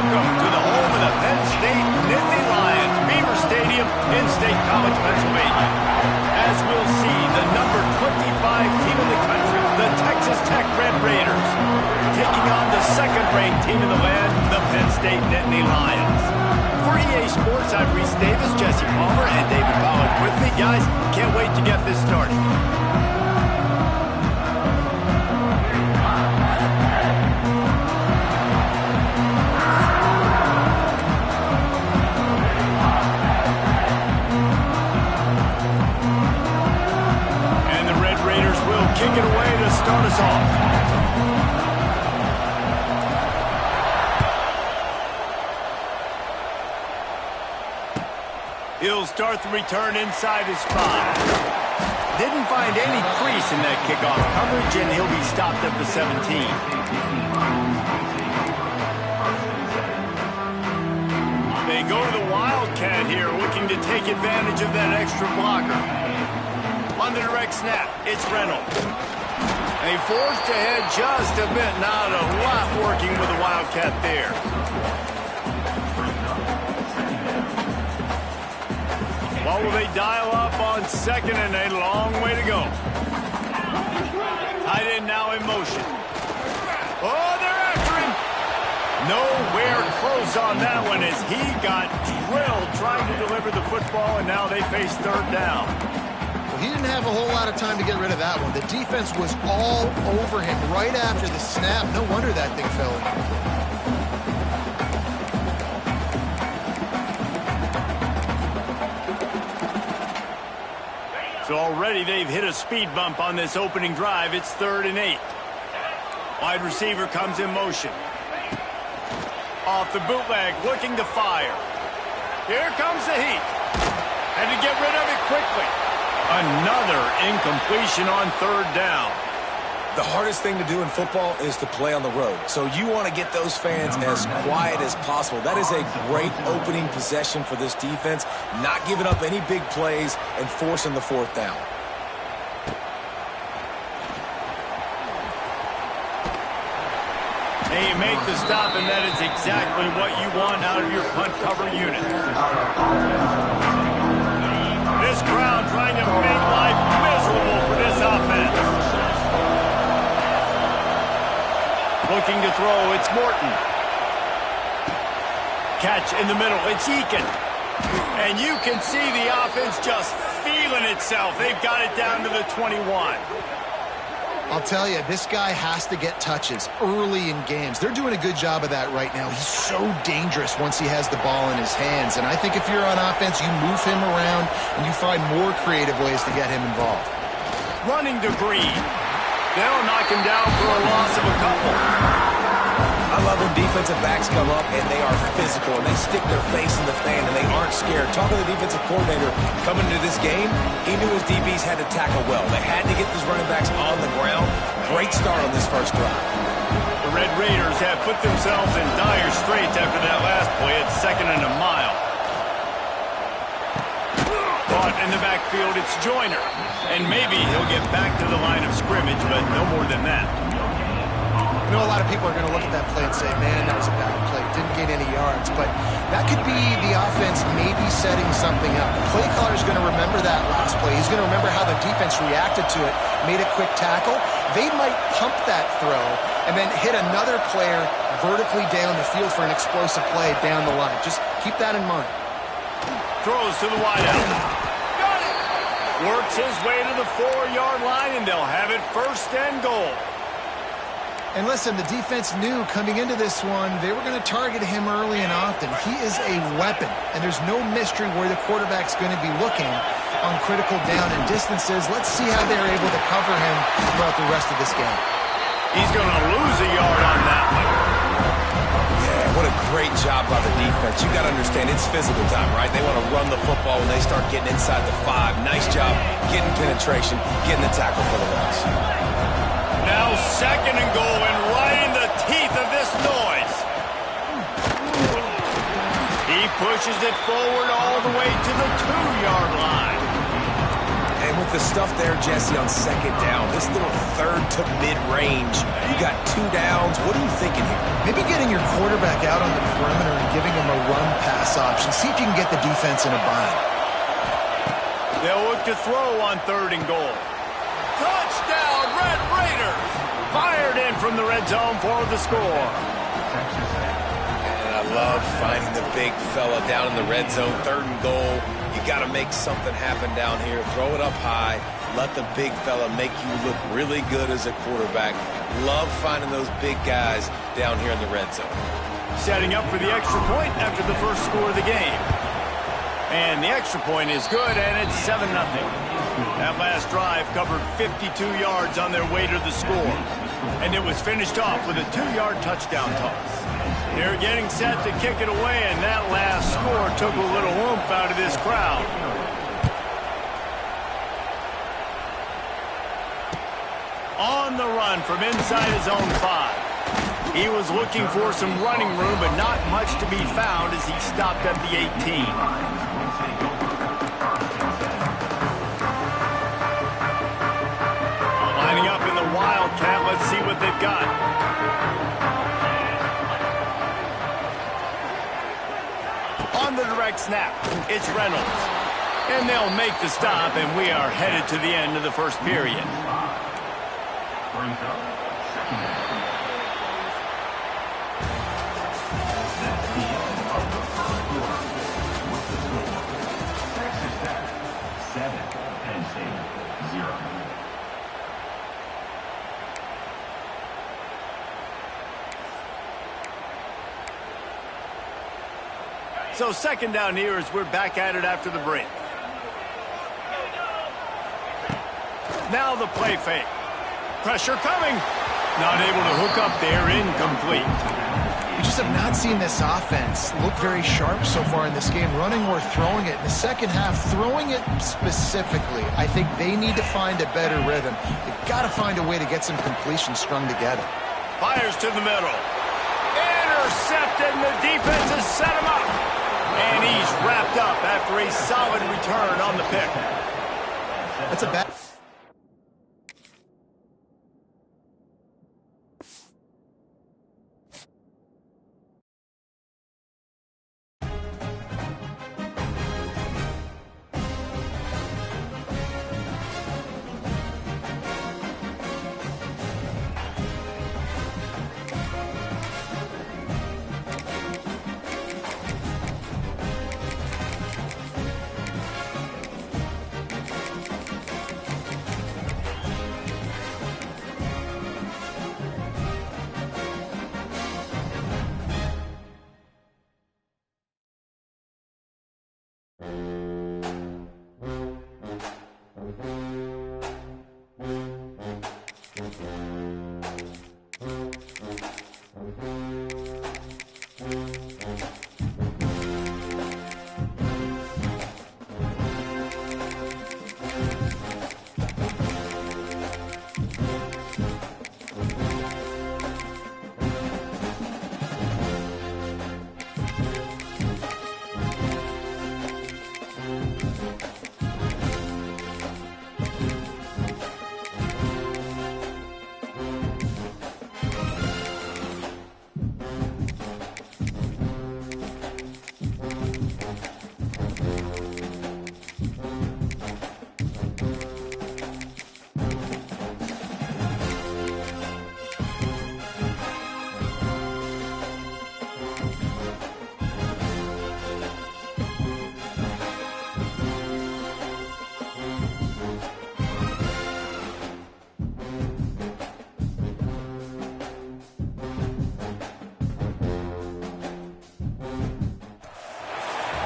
Welcome to the home of the Penn State Nittany Lions, Beaver Stadium in State College, Pennsylvania. As we'll see, the number 25 team in the country, the Texas Tech Red Raiders, taking on the second-ranked team in the land, the Penn State Nittany Lions. For EA Sports, I'm Reese Davis, Jesse Palmer, and David Pollack with me. Guys, can't wait to get this started. Kick it away to start us off. He'll start the return inside his 5. Didn't find any crease in that kickoff coverage, and he'll be stopped at the 17. They go to the Wildcat here, looking to take advantage of that extra blocker. On the direct snap, it's Reynolds. They forced ahead just a bit. Not a lot working with the Wildcat there. Well, will they dial up on second and a long way to go? Tight end now in motion. Oh, they're after him. Nowhere close on that one as he got drilled trying to deliver the football, and now they face third down. He didn't have a whole lot of time to get rid of that one. The defense was all over him right after the snap. No wonder that thing fell. So already they've hit a speed bump on this opening drive. It's 3rd and 8. Wide receiver comes in motion. Off the bootleg, looking to fire. Here comes the heat. And to get rid of it quickly. Another incompletion on 3rd down. The hardest thing to do in football is to play on the road. So you want to get those fans as quiet as possible. That is a great opening possession for this defense, not giving up any big plays and forcing the 4th down. Hey, you make the stop, and that is exactly what you want out of your punt cover unit. This crowd trying to make life miserable for this offense. Looking to throw, it's Morton. Catch in the middle, it's Eakin. And you can see the offense just feeling itself. They've got it down to the 21. I'll tell you, this guy has to get touches early in games. They're doing a good job of that right now. He's so dangerous once he has the ball in his hands. And I think if you're on offense, you move him around and you find more creative ways to get him involved. Running to Green. They'll knock him down for a loss of a couple. I love when defensive backs come up and they are physical and they stick their face in the fan and they aren't scared. Talking to the defensive coordinator coming into this game, he knew his DBs had to tackle well. They had to get these running backs on the ground. Great start on this first drive. The Red Raiders have put themselves in dire straits after that last play at 2nd and a mile. Caught in the backfield, it's Joyner. And maybe he'll get back to the line of scrimmage, but no more than that. I know a lot of people are going to look at that play and say, man, that was a bad play. Didn't gain any yards. But that could be the offense maybe setting something up. The play caller is going to remember that last play. He's going to remember how the defense reacted to it, made a quick tackle. They might pump that throw and then hit another player vertically down the field for an explosive play down the line. Just keep that in mind. Throws to the wideout. Got it! Works his way to the 4-yard line, and they'll have it 1st and goal. And listen, the defense knew coming into this one, they were going to target him early and often. He is a weapon, and there's no mystery where the quarterback's going to be looking on critical down and distances. Let's see how they're able to cover him throughout the rest of this game. He's going to lose a yard on that one. Yeah, what a great job by the defense. You got to understand, it's physical time, right? They want to run the football when they start getting inside the 5. Nice job getting penetration, getting the tackle for the loss. Now 2nd and goal, and right in the teeth of this noise. He pushes it forward all the way to the 2-yard line. And with the stuff there, Jesse, on second down. This little third to mid-range. You got 2 downs. What are you thinking here? Maybe getting your quarterback out on the perimeter and giving him a run-pass option. See if you can get the defense in a bind. They'll look to throw on 3rd and goal. Touchdown, Red Raiders! Fired in from the red zone for the score. And I love finding the big fella down in the red zone, 3rd and goal. You got to make something happen down here. Throw it up high. Let the big fella make you look really good as a quarterback. Love finding those big guys down here in the red zone. Setting up for the extra point after the first score of the game. And the extra point is good, and it's 7-0. That last drive covered 52 yards on their way to the score. And it was finished off with a 2-yard touchdown toss. They're getting set to kick it away, and that last score took a little oomph out of this crowd. On the run from inside his own 5. He was looking for some running room, but not much to be found as he stopped at the 18. Lining up in the Wildcat, let's see what they've got. On the direct snap, it's Reynolds. And they'll make the stop, and we are headed to the end of the first period. So 2nd down here as we're back at it after the break. Now the play fake. Pressure coming. Not able to hook up there, incomplete. We just have not seen this offense look very sharp so far in this game, running or throwing it. In the second half, throwing it specifically, I think they need to find a better rhythm. They've got to find a way to get some completions strung together. Fires to the middle. Intercepted, and the defense has set him up. And he's wrapped up after a solid return on the pick. That's a bad...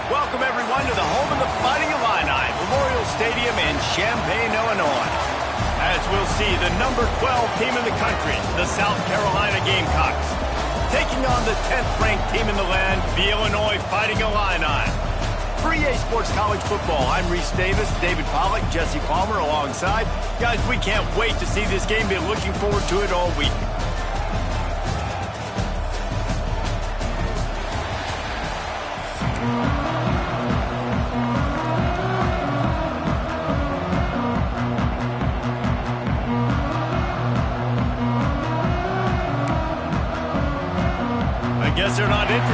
Welcome, everyone, to the home of the Fighting Illini, Memorial Stadium in Champaign, Illinois. As we'll see, the number 12 team in the country, the South Carolina Gamecocks, taking on the 10th-ranked team in the land, the Illinois Fighting Illini. For EA Sports College Football, I'm Reese Davis, David Pollack, Jesse Palmer alongside. Guys, we can't wait to see this game. Been looking forward to it all week.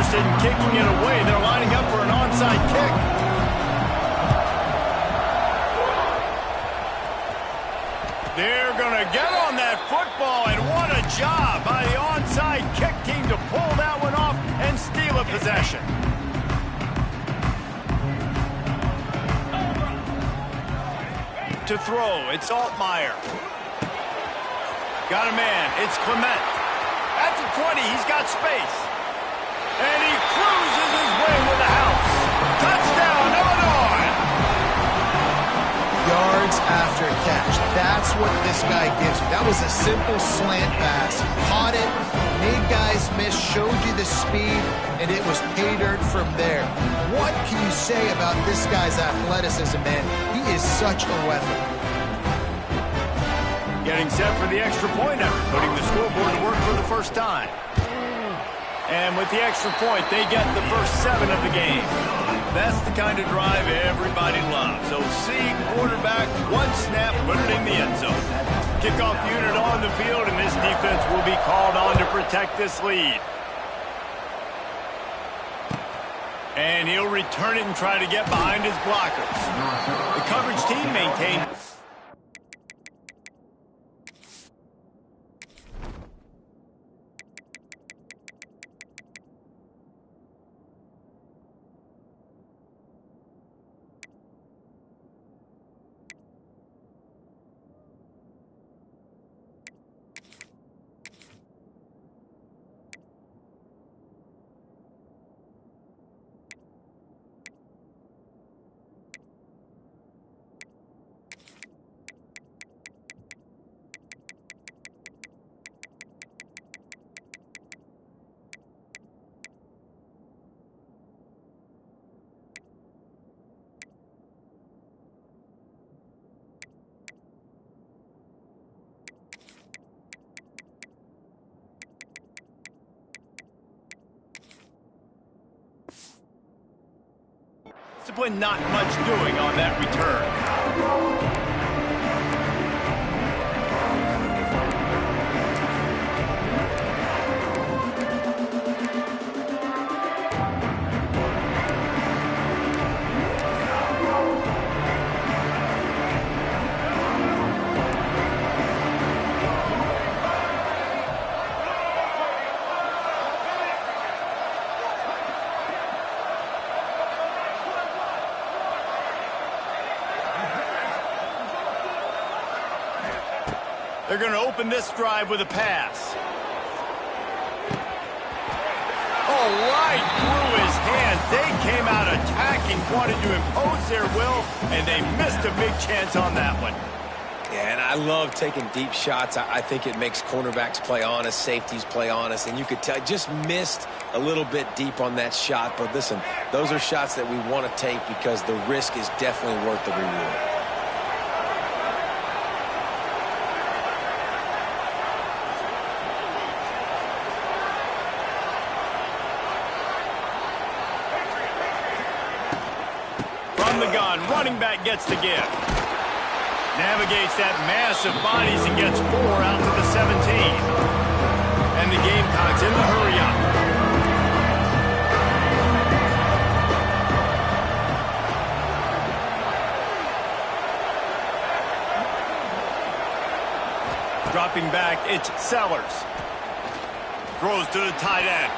interested in kicking it away. They're lining up for an onside kick. They're going to get on that football, and what a job by the onside kick team to pull that one off and steal a possession. To throw, it's Altmaier. Got a man, it's Clement. At the 20, he's got space. And he cruises his way with a house. Touchdown, Illinois! Yards after catch. That's what this guy gives you. That was a simple slant pass. Caught it, made guys miss, showed you the speed, and it was pay dirt from there. What can you say about this guy's athleticism, man? He is such a weapon. Getting set for the extra point effort, putting the scoreboard to work for the first time. And with the extra point, they get the first 7 of the game. That's the kind of drive everybody loves. So see quarterback, one snap, put it in the end zone. Kickoff unit on the field, and this defense will be called on to protect this lead. And he'll return it and try to get behind his blockers. The coverage team maintains. Discipline, not much doing on that return. They're going to open this drive with a pass. Oh, right through his hands. They came out attacking, wanted to impose their will, and they missed a big chance on that one. Yeah, and I love taking deep shots. I think it makes cornerbacks play honest, safeties play honest, and you could tell just missed a little bit deep on that shot. But listen, those are shots that we want to take because the risk is definitely worth the reward. The gun, running back gets the give. Navigates that mass of bodies and gets 4 out to the 17. And the Gamecocks in the hurry up. Dropping back, it's Sellers. Throws to the tight end.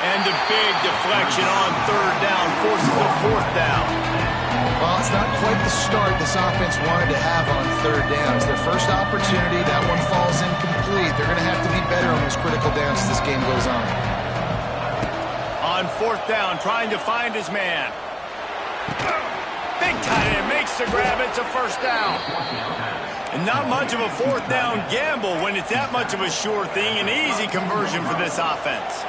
And a big deflection on 3rd down forces a 4th down. Well, it's not quite the start this offense wanted to have on 3rd down. It's their first opportunity. That one falls incomplete. They're going to have to be better on those critical downs as this game goes on. On 4th down, trying to find his man. Big tight end makes the grab. It's a 1st down. And not much of a 4th down gamble when it's that much of a sure thing. An easy conversion for this offense.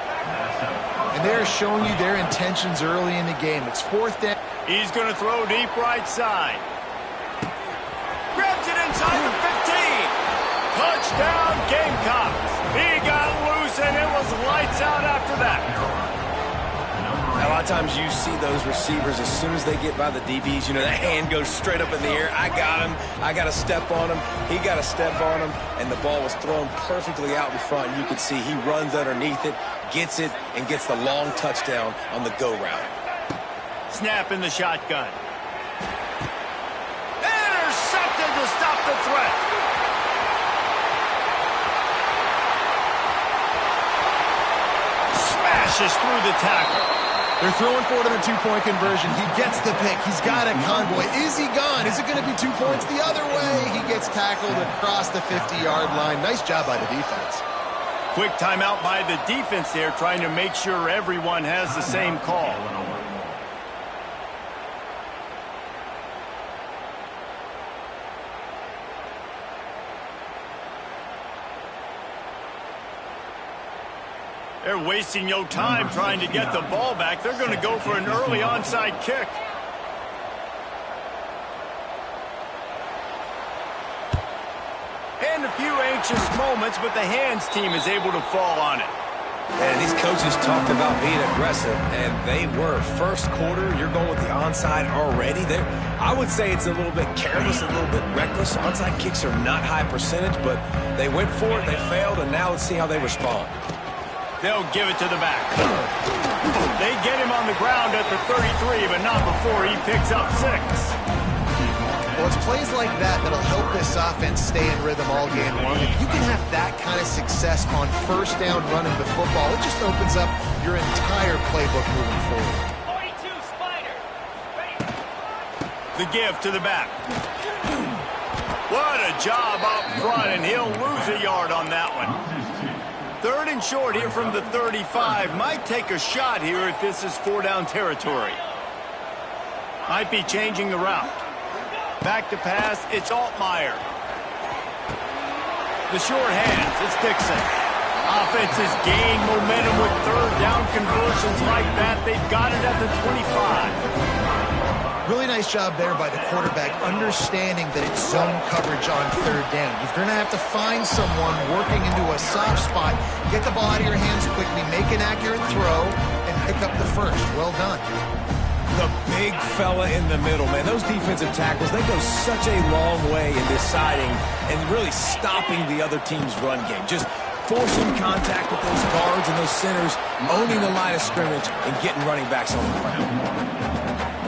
And they're showing you their intentions early in the game. It's 4th down. He's going to throw deep right side. Grabs it inside the 15. Touchdown, Gamecocks. He got loose, and it was lights out after that. That lot of times you see those receivers, as soon as they get by the DBs, you know, that hand goes straight up in the air. I got him. I got to step on him. He got to step on him. And the ball was thrown perfectly out in front. You can see he runs underneath it, gets it, and gets the long touchdown on the go route. Snap in the shotgun. Intercepted to stop the threat. Smashes through the tackle. They're throwing for it on a two-point conversion. He gets the pick. He's got a convoy. Is he gone? Is it going to be 2 points the other way? He gets tackled across the 50-yard line. Nice job by the defense. Quick timeout by the defense there, trying to make sure everyone has the same call. They're wasting no time trying to get the ball back. They're going to go for an early onside kick. And a few anxious moments, but the hands team is able to fall on it. And these coaches talked about being aggressive, and they were. First quarter, you're going with the onside already. I would say it's a little bit careless, a little bit reckless. Onside kicks are not high percentage, but they went for it, they failed, and now let's see how they respond. They'll give it to the back. They get him on the ground at the 33, but not before he picks up 6. Well, it's plays like that that'll help this offense stay in rhythm all game long. If you can have that kind of success on first down running the football, it just opens up your entire playbook moving forward. 42 Spider. The give to the back. What a job up front, and he'll lose a yard on that one. 3rd and short here from the 35. Might take a shot here if this is 4-down territory. Might be changing the route. Back to pass, it's Altmaier. The short hands, it's Dixon. Offense has gained momentum with 3rd down conversions like that. They've got it at the 25. Really nice job there by the quarterback, understanding that it's zone coverage on 3rd down. You're going to have to find someone working into a soft spot, get the ball out of your hands quickly, make an accurate throw, and pick up the first. Well done. The big fella in the middle, man. Those defensive tackles, they go such a long way in deciding and really stopping the other team's run game. Just forcing contact with those guards and those centers, owning the line of scrimmage, and getting running backs on the ground.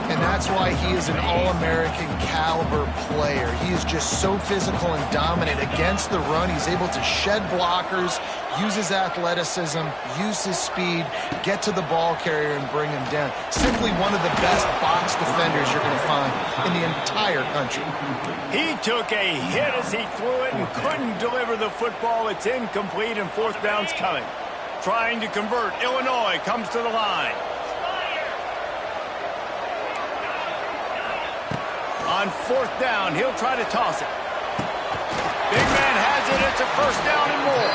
And that's why he is an All-American caliber player. He is just so physical and dominant against the run. He's able to shed blockers, use his athleticism, use his speed, get to the ball carrier and bring him down. Simply one of the best box defenders you're going to find in the entire country. He took a hit as he threw it and couldn't deliver the football. It's incomplete and 4th down's coming. Trying to convert. Illinois comes to the line. On 4th down, he'll try to toss it. Big man has it. It's a 1st down and more.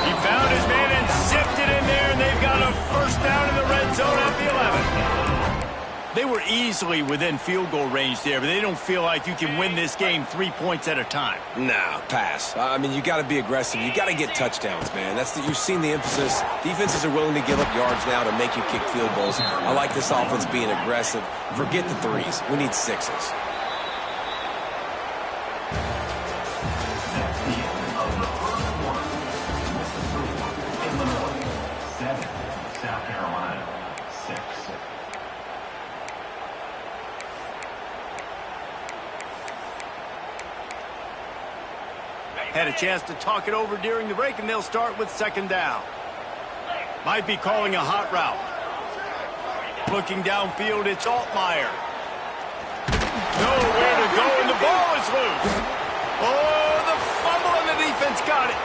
He found his man and zipped it in there, and they've got a 1st down in the red zone at the 11. They were easily within field goal range there, but they don't feel like you can win this game 3 points at a time. Nah, pass. I mean, you got to be aggressive. You got to get touchdowns, man. You've seen the emphasis. Defenses are willing to give up yards now to make you kick field goals. I like this offense being aggressive. Forget the 3s. We need 6s. Had a chance to talk it over during the break, and they'll start with 2nd down. Might be calling a hot route. Looking downfield, it's Altmaier. Nowhere to go, and the ball is loose. Oh, the fumble, and the defense got it.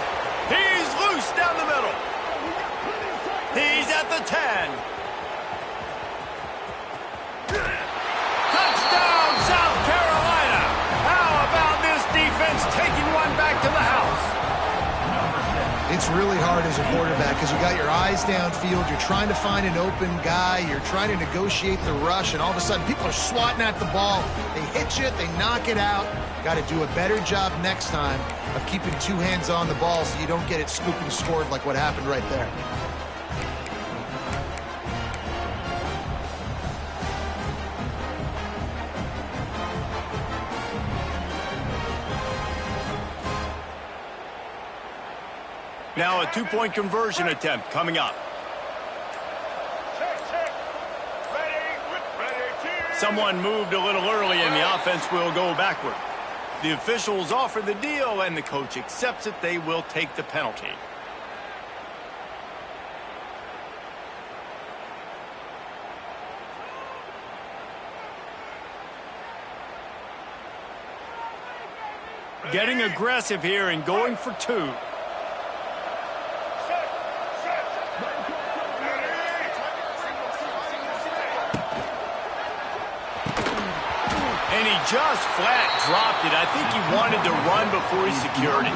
He's loose down the middle. He's at the 10. Touchdown, South Carolina. How about this defense taking one back to the house? It's really hard as a quarterback because you got your eyes downfield. You're trying to find an open guy. You're trying to negotiate the rush, and all of a sudden people are swatting at the ball. They hit you, they knock it out. Got to do a better job next time of keeping 2 hands on the ball so you don't get it scooped and scored like what happened right there. Now a two-point conversion attempt coming up. Someone moved a little early and the offense will go backward. The officials offer the deal and the coach accepts it. They will take the penalty. Getting aggressive here and going for two. And he just flat dropped it. I think he wanted to run before he secured it.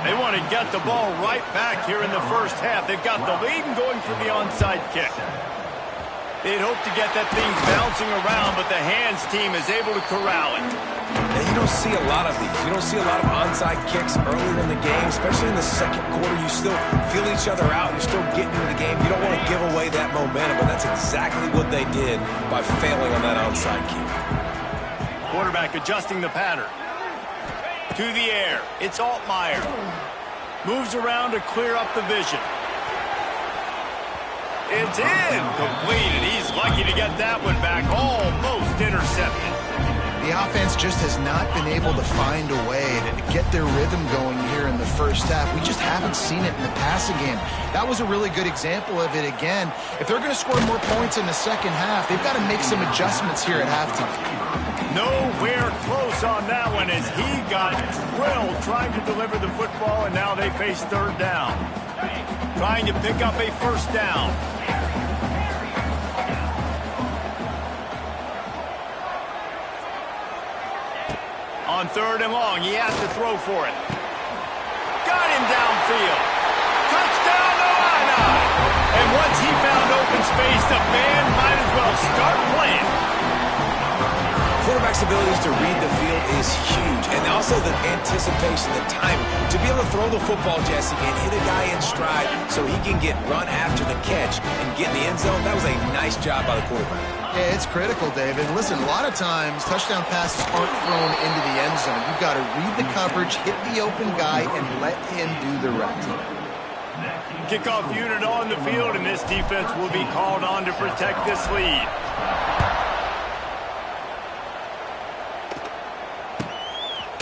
They want to get the ball right back here in the first half. They've got the lead and going for the onside kick. They'd hope to get that thing bouncing around, but the hands team is able to corral it. And you don't see a lot of these. You don't see a lot of onside kicks earlier in the game, especially in the second quarter. You still feel each other out. You're still getting into the game. You don't want to give away that momentum, but that's exactly what they did by failing on that onside kick. Quarterback adjusting the pattern. To the air. It's Altmaier. Moves around to clear up the vision. It's in. Completed. He's lucky to get that one back. Almost intercepted. The offense just has not been able to find a way to get their rhythm going here in the first half. We just haven't seen it in the passing game. That was a really good example of it again. If they're going to score more points in the second half, they've got to make some adjustments here at halftime. Nowhere close on that one as he got drilled trying to deliver the football, and now they face third down. Trying to pick up a first down. On third and long, he has to throw for it. Got him downfield. Touchdown, Nati! And once he found open space, the band might as well start playing. Quarterback's abilities to read the field is huge, and also the anticipation, the timing. To be able to throw the football, Jesse, and hit a guy in stride so he can get run after the catch and get in the end zone, that was a nice job by the quarterback. Yeah, it's critical, David. Listen, a lot of times, touchdown passes aren't thrown into the end zone. You've got to read the coverage, hit the open guy, and let him do the rest. Kickoff unit on the field, and this defense will be called on to protect this lead.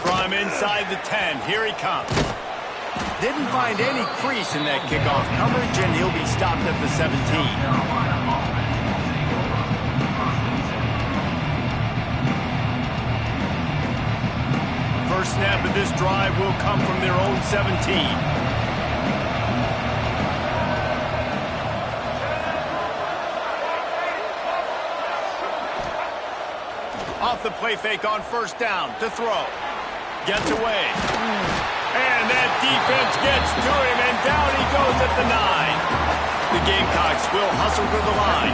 From inside the 10, here he comes. Didn't find any crease in that kickoff coverage, and he'll be stopped at the 17. First snap of this drive will come from their own 17. Off the play fake on first down to throw. Gets away. And that defense gets to him, and down he goes at the 9. The Gamecocks will hustle to the line.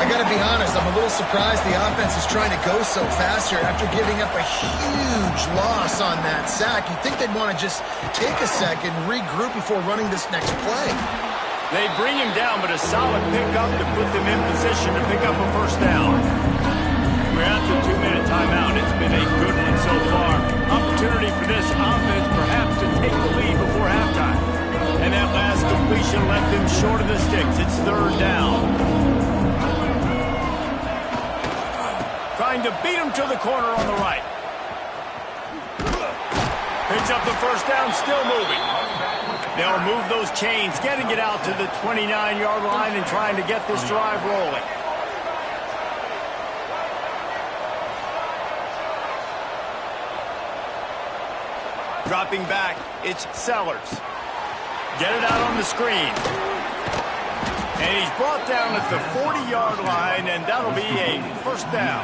I got to be honest, I'm a little surprised the offense is trying to go so fast here after giving up a huge loss on that sack. You'd think they'd want to just take a second, regroup before running this next play. They bring him down, but a solid pickup to put them in position to pick up a first down. We're at the 2-minute timeout. It's been a good one so far. Opportunity for this offense perhaps to take the lead before halftime. And that last completion left them short of the sticks. It's third down. Trying to beat him to the corner on the right. Picks up the first down, still moving. They'll move those chains, getting it out to the 29-yard line and trying to get this drive rolling. Dropping back, it's Sellers. Get it out on the screen. And he's brought down at the 40-yard line, and that'll be a first down.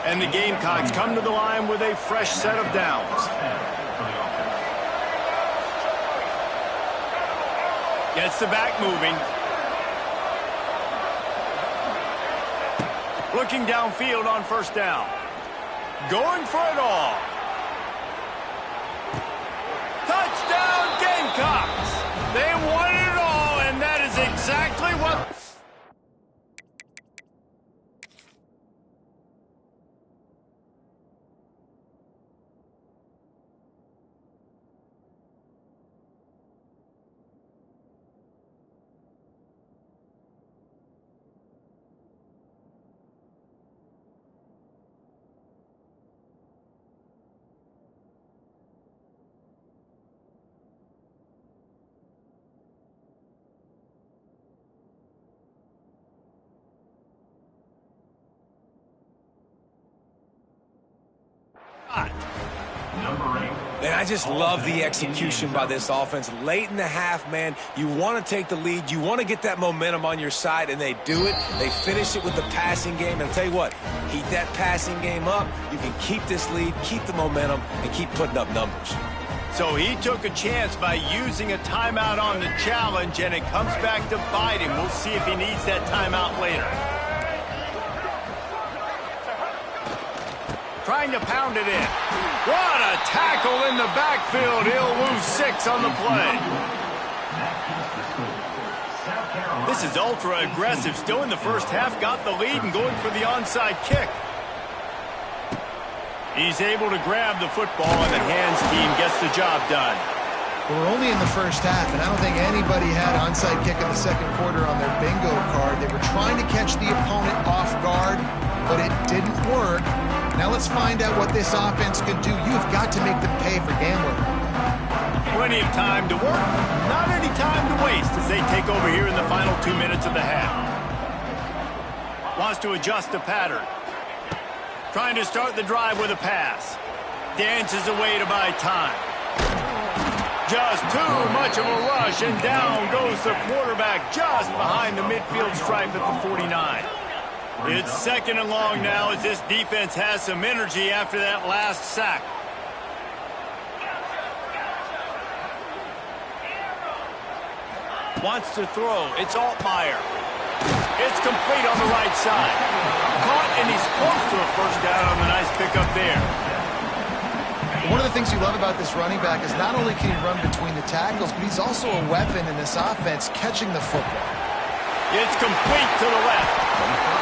And the Gamecocks come to the line with a fresh set of downs. Gets the back moving. Looking downfield on first down. Going for it all. Touchdown, Gamecocks! They won it all, and that is exactly what... Man, I just love the execution by this offense. Late in the half, man, you want to take the lead. You want to get that momentum on your side, and they do it. They finish it with the passing game. And I'll tell you what, keep that passing game up. You can keep this lead, keep the momentum, and keep putting up numbers. So he took a chance by using a timeout on the challenge, and it comes back to bite him. We'll see if he needs that timeout later. Trying to pound it in. What a tackle in the backfield. He'll lose 6 on the play. This is ultra aggressive. Still in the first half. Got the lead and going for the onside kick. He's able to grab the football, and the hands team gets the job done. We're only in the first half, and I don't think anybody had onside kick in the second quarter on their bingo card. They were trying to catch the opponent off guard, but it didn't work. Now let's find out what this offense can do. You've got to make them pay for gambling. Plenty of time to work, not any time to waste as they take over here in the final 2 minutes of the half. Wants to adjust the pattern. Trying to start the drive with a pass. Dances away to buy time. Just too much of a rush, and down goes the quarterback just behind the midfield stripe at the 49. It's 2nd and long now as this defense has some energy after that last sack. Wants to throw. It's Altmaier. It's complete on the right side. Caught, and he's close to a first down on the nice pickup there. One of the things you love about this running back is not only can he run between the tackles, but he's also a weapon in this offense catching the football. It's complete to the left.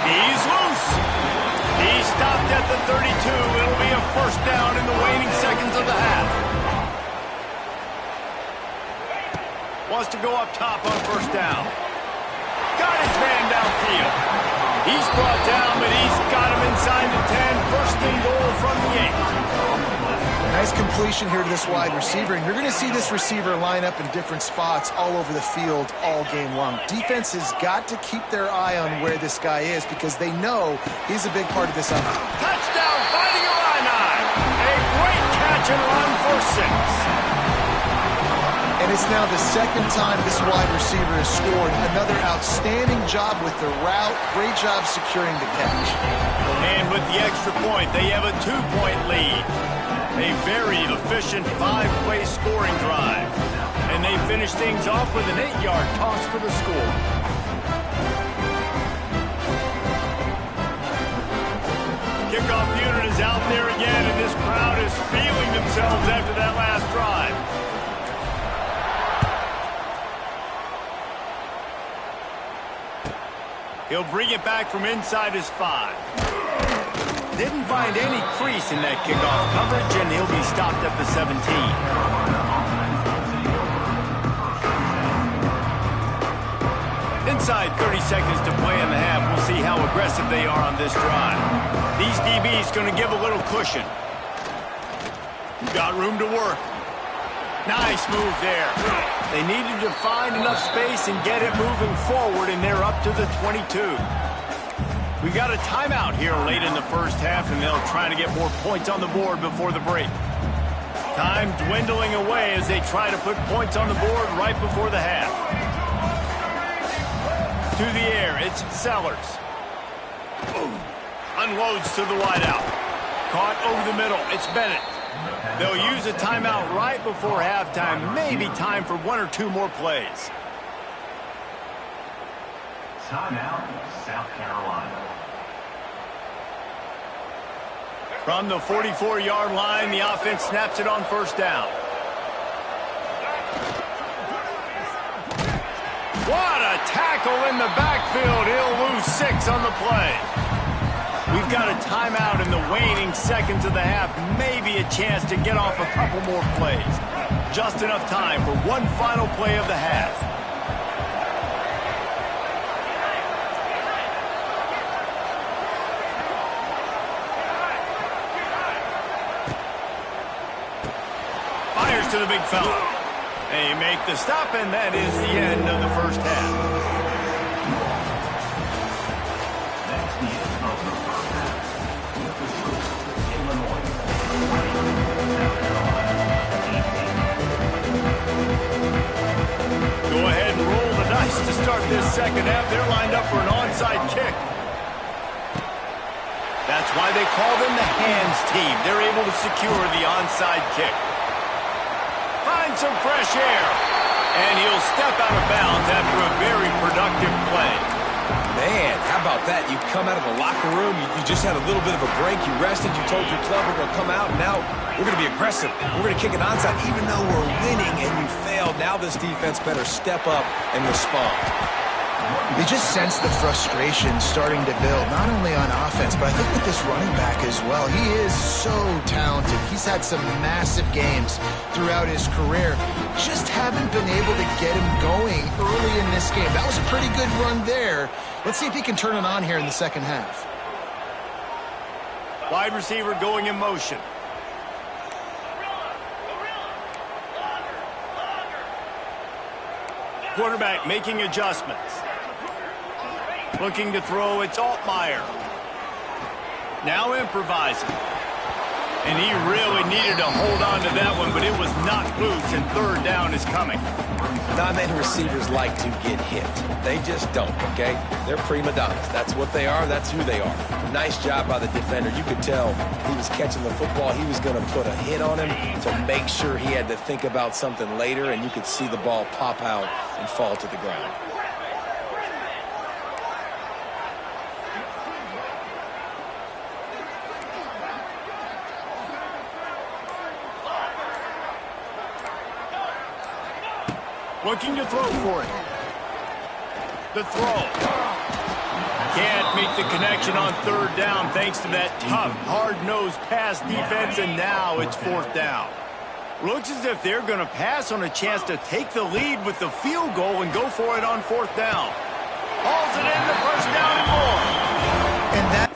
He's loose. He's stopped at the 32. It'll be a first down in the waning seconds of the half. Wants to go up top on first down. Got his man downfield. He's brought down, but he's got him inside the 10. First and goal from the 8. Nice completion here to this wide receiver, and you're going to see this receiver line up in different spots all over the field all game long. Defense has got to keep their eye on where this guy is because they know he's a big part of this offense. Touchdown, fighting Illini. A great catch and run for 6. And it's now the 2nd time this wide receiver has scored. Another outstanding job with the route. Great job securing the catch. And with the extra point, they have a 2-point lead. A very efficient 5-play scoring drive. And they finish things off with an 8-yard toss for the score. Kickoff unit is out there again, and this crowd is feeling themselves after that last drive. He'll bring it back from inside his 5. Didn't find any crease in that kickoff coverage, and he'll be stopped at the 17. Inside 30 seconds to play in the half. We'll see how aggressive they are on this drive. These DBs going to give a little cushion. Got room to work. Nice move there. They needed to find enough space and get it moving forward, and they're up to the 22. We got a timeout here late in the first half, and they'll try to get more points on the board before the break. Time dwindling away as they try to put points on the board right before the half. To the air, it's Sellers. Unloads to the wideout. Caught over the middle, it's Bennett. They'll use a timeout right before halftime. Maybe time for 1 or 2 more plays. Timeout, South Carolina. From the 44-yard line, the offense snaps it on first down. What a tackle in the backfield. He'll lose 6 on the play. We've got a timeout in the waning seconds of the half. Maybe a chance to get off a couple more plays. Just enough time for one final play of the half. Fires to the big fella. They make the stop, and that is the end of the first half. Go ahead and roll the dice to start this second half. They're lined up for an onside kick. That's why they call them the hands team. They're able to secure the onside kick. Find some fresh air. And he'll step out of bounds after a very productive play. Man, how about that? You come out of the locker room, you just had a little bit of a break, you rested, you told your club we're going to come out, and now we're going to be aggressive. We're going to kick it onside, even though we're winning and you failed. Now this defense better step up and respond. They just sense the frustration starting to build, not only on offense, but I think with this running back as well. He is so talented. He's had some massive games throughout his career. Just haven't been able to get him going early in this game. That was a pretty good run there. Let's see if he can turn it on here in the second half. Wide receiver going in motion. Quarterback making adjustments. Looking to throw, it's Altmaier. Now improvising. And he really needed to hold on to that one, but it was knocked loose, and third down is coming. Not many receivers like to get hit. They just don't, okay? They're prima donnas. That's what they are. That's who they are. Nice job by the defender. You could tell he was catching the football. He was going to put a hit on him to make sure he had to think about something later, and you could see the ball pop out and fall to the ground. Looking to throw for it. The throw. Can't make the connection on third down thanks to that tough, hard-nosed pass defense, and now it's fourth down. Looks as if they're going to pass on a chance to take the lead with the field goal and go for it on fourth down. Hauls it in, the first down and more. And that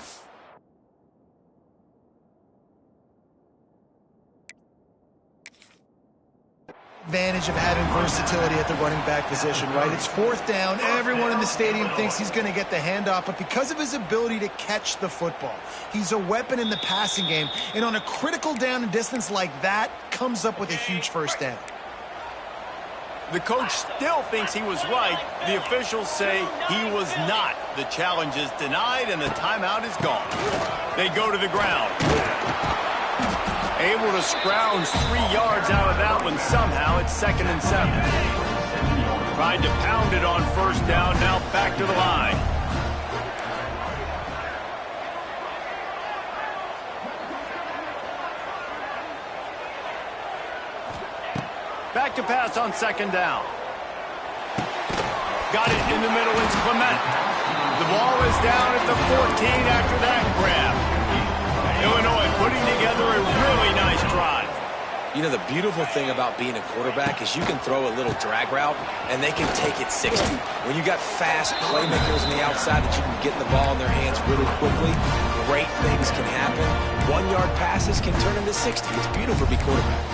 advantage of having versatility at the running back position, right? It's fourth down. Everyone in the stadium thinks he's going to get the handoff, but because of his ability to catch the football, he's a weapon in the passing game, and on a critical down and distance like that, comes up with a huge first down. The coach still thinks he was right. The officials say he was not. The challenge is denied, and the timeout is gone. They go to the ground. Able to scrounge 3 yards out of that one somehow. It's 2nd and 7. Tried to pound it on first down, now back to the line. Back to pass on 2nd down. Got it in the middle, it's Clement. The ball is down at the 14 after that grab. Illinois putting together a really nice drive. You know, the beautiful thing about being a quarterback is you can throw a little drag route, and they can take it 60. When you got fast playmakers on the outside that you can get the ball in their hands really quickly, great things can happen. 1-yard passes can turn into 60. It's beautiful to be quarterback.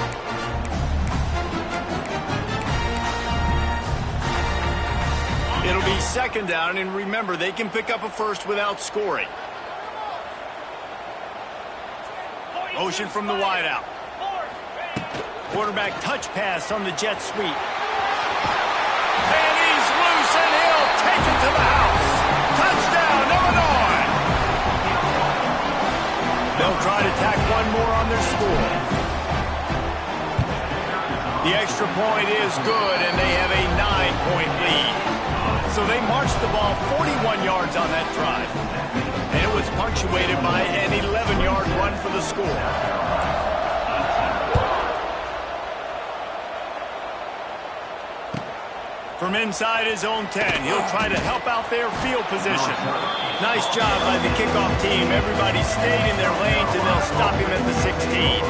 It'll be 2nd down, and remember, they can pick up a first without scoring. Motion from the wideout. Quarterback touch pass on the jet sweep. And he's loose, and he'll take it to the house. Touchdown, Illinois! They'll try to tack one more on their score. The extra point is good, and they have a 9-point lead. So they marched the ball 41 yards on that drive. And it was punctuated by an 11-yard run for the score. From inside his own 10, he'll try to help out their field position. Nice job by the kickoff team. Everybody stayed in their lanes, and they'll stop him at the 16.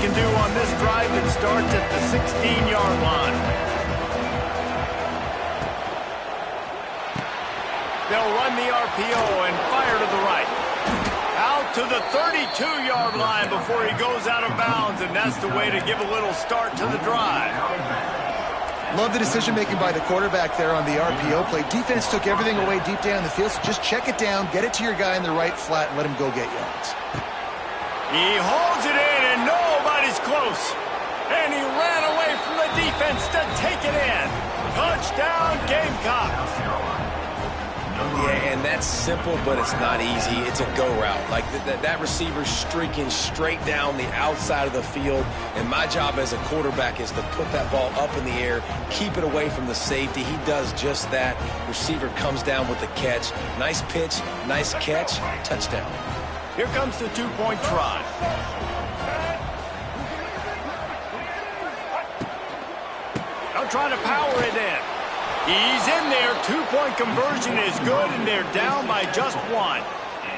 Can do on this drive that starts at the 16-yard line. They'll run the RPO and fire to the right. Out out to the 32-yard line before he goes out of bounds, and that's the way to give a little start to the drive. Love the decision-making by the quarterback there on the RPO play. Defense took everything away deep down the field, so just check it down, get it to your guy in the right flat, and let him go get yards. He holds it in, and nobody's close. And he ran away from the defense to take it in. Touchdown, Gamecocks. Yeah, and that's simple, but it's not easy. It's a go route. Like that receiver's streaking straight down the outside of the field, and my job as a quarterback is to put that ball up in the air, keep it away from the safety. He does just that. Receiver comes down with the catch. Nice pitch, nice catch, touchdown. Here comes the two-point try. Now trying to power it in. He's in there. Two-point conversion is good, and they're down by just one.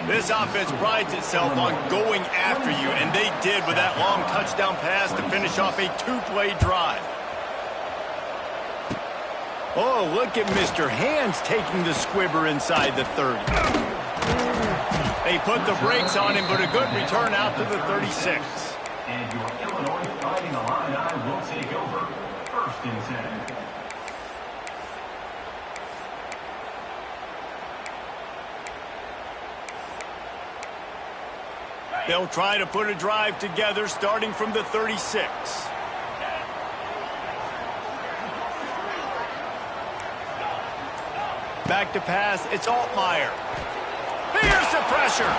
This offense prides itself on going after you, and they did with that long touchdown pass to finish off a two-play drive. Oh, look at Mr. Hands taking the squibber inside the 30. They put the brakes on him, but a good return out to the 36. And your Illinois Fighting Illini will take over. 1st and 10. They'll try to put a drive together starting from the 36. Back to pass, it's Altmaier. Here's the pressure.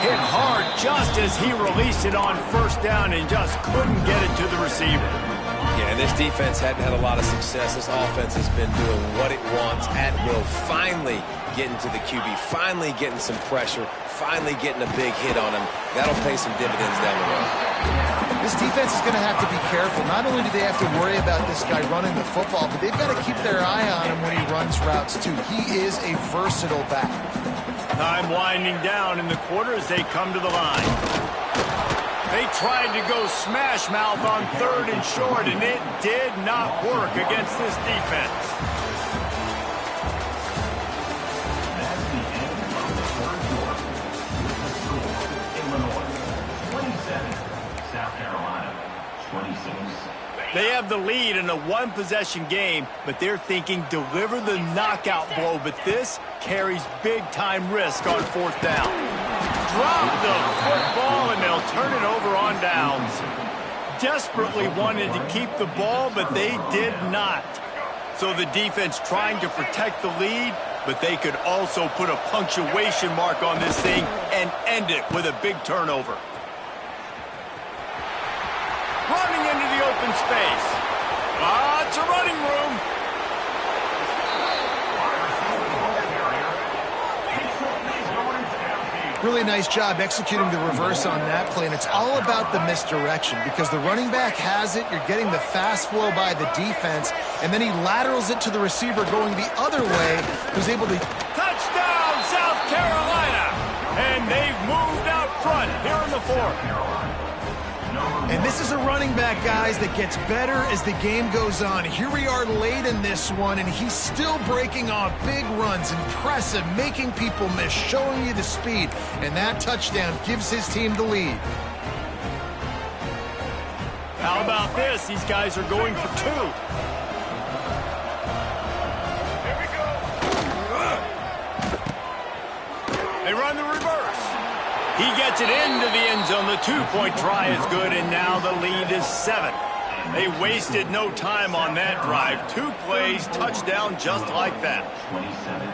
Hit hard just as he released it on 1st down and just couldn't get it to the receiver. Yeah, this defense hadn't had a lot of success. This offense has been doing what it wants at will. Finally getting to the QB, finally getting some pressure, finally getting a big hit on him. That'll pay some dividends down the road. This defense is going to have to be careful. Not only do they have to worry about this guy running the football, but they've got to keep their eye on him when he runs routes too. He is a versatile back. Time winding down in the quarter as they come to the line. They tried to go smash mouth on 3rd and short, and it did not work against this defense. That's the end of the 3rd quarter. Illinois 27, South Carolina 26. They have the lead in a one-possession game, but they're thinking deliver the knockout blow, but this carries big-time risk on 4th down. Drop the football, and they'll turn it over on downs. Desperately wanted to keep the ball, but they did not. So the defense trying to protect the lead, but they could also put a punctuation mark on this thing and end it with a big turnover. Running into the open space. Lots of running room. Really nice job executing the reverse on that play, and it's all about the misdirection because the running back has it, you're getting the fast flow by the defense, and then he laterals it to the receiver going the other way, who's able to... Touchdown, South Carolina! And they've moved out front here in the 4th. And this is a running back, guys, that gets better as the game goes on. Here we are late in this one, and he's still breaking off big runs. Impressive, making people miss, showing you the speed. And that touchdown gives his team the lead. How about this? These guys are going for 2. Here we go. They run the reverse. He gets it into the end zone. The 2-point try is good, and now the lead is 7. They wasted no time on that drive. 2 plays, touchdown just like that. 27.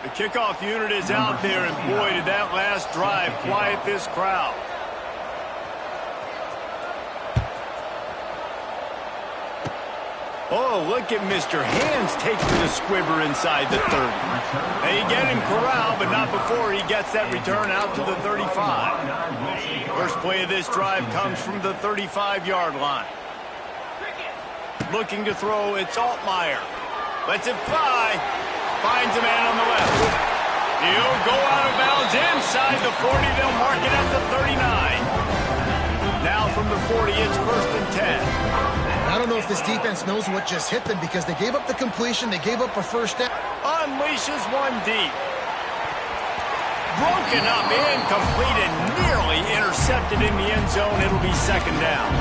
The kickoff unit is out there, and boy, did that last drive quiet this crowd. Oh, look at Mr. Hands taking the squibber inside the 30. They get him corralled, but not before he gets that return out to the 35. First play of this drive comes from the 35-yard line. Looking to throw, it's Altmaier. Lets it fly. Finds a man on the left. He'll go out of bounds inside the 40. They'll mark it at the 39. Now from the 40, it's 1st and 10. I don't know if this defense knows what just hit them because they gave up the completion, they gave up a 1st down. Unleashes one deep. Broken up, incomplete, and nearly intercepted in the end zone. It'll be second down.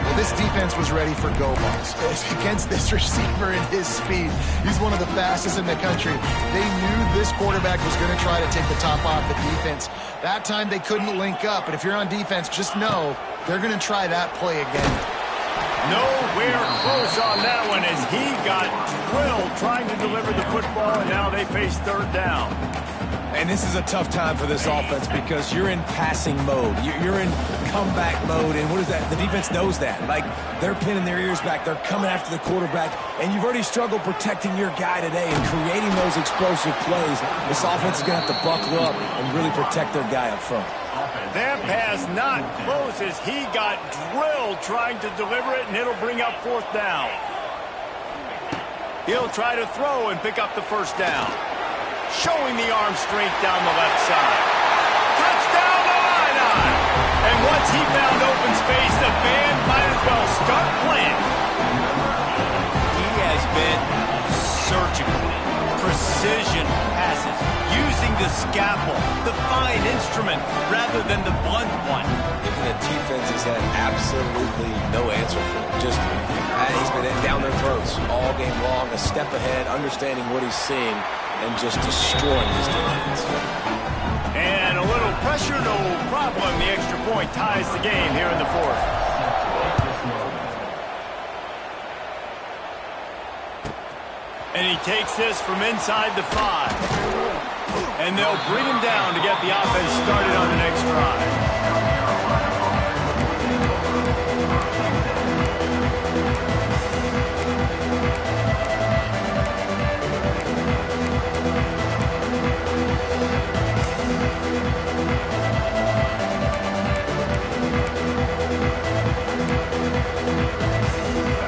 Well, this defense was ready for go balls. Against this receiver and his speed, he's one of the fastest in the country. They knew this quarterback was going to try to take the top off the defense. That time they couldn't link up, but if you're on defense, just know they're going to try that play again. Nowhere close on that one as he got drilled trying to deliver the football, and now they face third down. And this is a tough time for this offense because you're in passing mode. You're in comeback mode, and what is that? The defense knows that. Like, they're pinning their ears back. They're coming after the quarterback, and you've already struggled protecting your guy today and creating those explosive plays. This offense is going to have to buckle up and really protect their guy up front. That pass not close as he got drilled trying to deliver it, and it'll bring up fourth down. He'll try to throw and pick up the first down. Showing the arm strength down the left side. Touchdown to line. And once he found open space, the band might as well start playing. He has been surgical. Precision passes. Using the scalpel, the fine instrument, rather than the blunt one. Even the defense has had absolutely no answer for him. Just, he's been down their throats all game long, a step ahead, understanding what he's seeing, and just destroying his defense. And a little pressure, no problem. The extra point ties the game here in the fourth. And he takes this from inside the 5. And they'll bring him down to get the offense started on the next drive.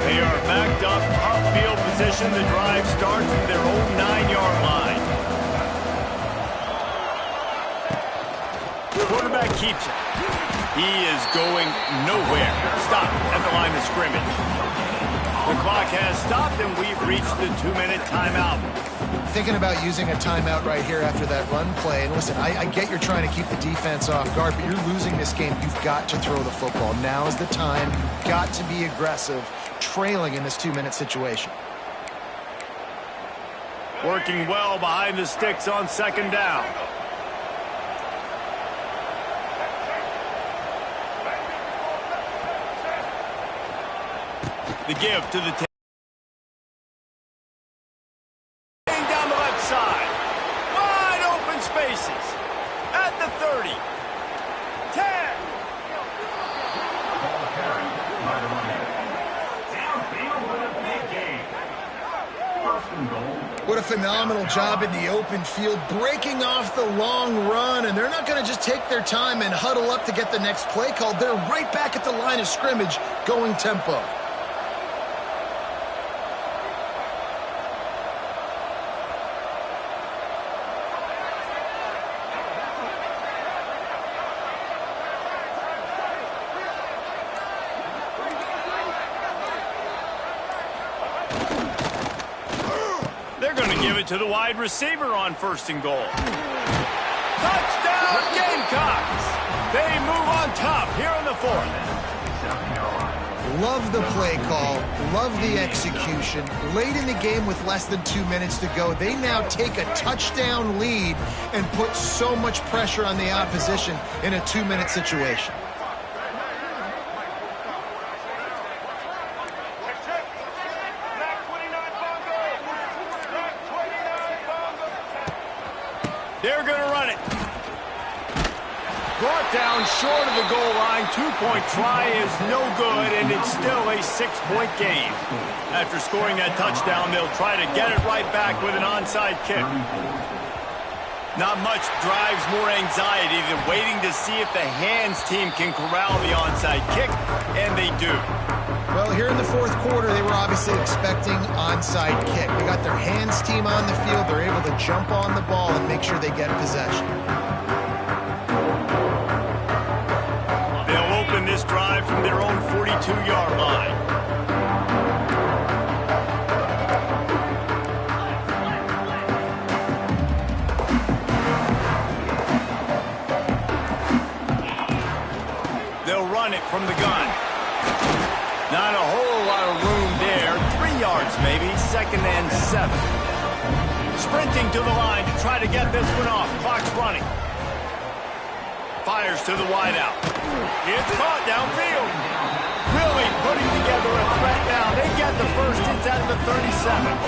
They are backed up, top field position. The drive starts from their own 9-yard line. Quarterback keeps it. He is going nowhere. Stop at the line of scrimmage. The clock has stopped, and we've reached the 2-minute timeout. Thinking about using a timeout right here after that run play. And listen, I get you're trying to keep the defense off guard, but you're losing this game. You've got to throw the football. Now is the time. You've got to be aggressive, trailing in this 2-minute situation. Working well behind the sticks on second down. The give to the down the left side. Wide open spaces. At the 30. 10. Ball carried by the running back. Downfield with a big gain. First and goal. What a phenomenal job in the open field, breaking off the long run, and they're not going to just take their time and huddle up to get the next play called. They're right back at the line of scrimmage, going tempo. To the wide receiver on first and goal. Touchdown Gamecocks! They move on top here in the fourth. Love the play call, love the execution. Late in the game with less than 2 minutes to go, they now take a touchdown lead and put so much pressure on the opposition in a 2-minute situation. They're going to run it. Brought down short of the goal line. 2-point try is no good, and it's still a 6-point game. After scoring that touchdown, they'll try to get it right back with an onside kick. Not much drives more anxiety than waiting to see if the hands team can corral the onside kick, and they do. Well, here in the fourth quarter, they were obviously expecting onside kick. They got their hands team on the field. They're able to jump on the ball and make sure they get possession. They'll open this drive from their own 42-yard line. from the gun. Not a whole lot of room there. 3 yards maybe, 2nd and 7. Sprinting to the line to try to get this one off. Clock's running. Fires to the wideout. It's caught downfield. Really putting together a threat now. They get the first. It's at the 37.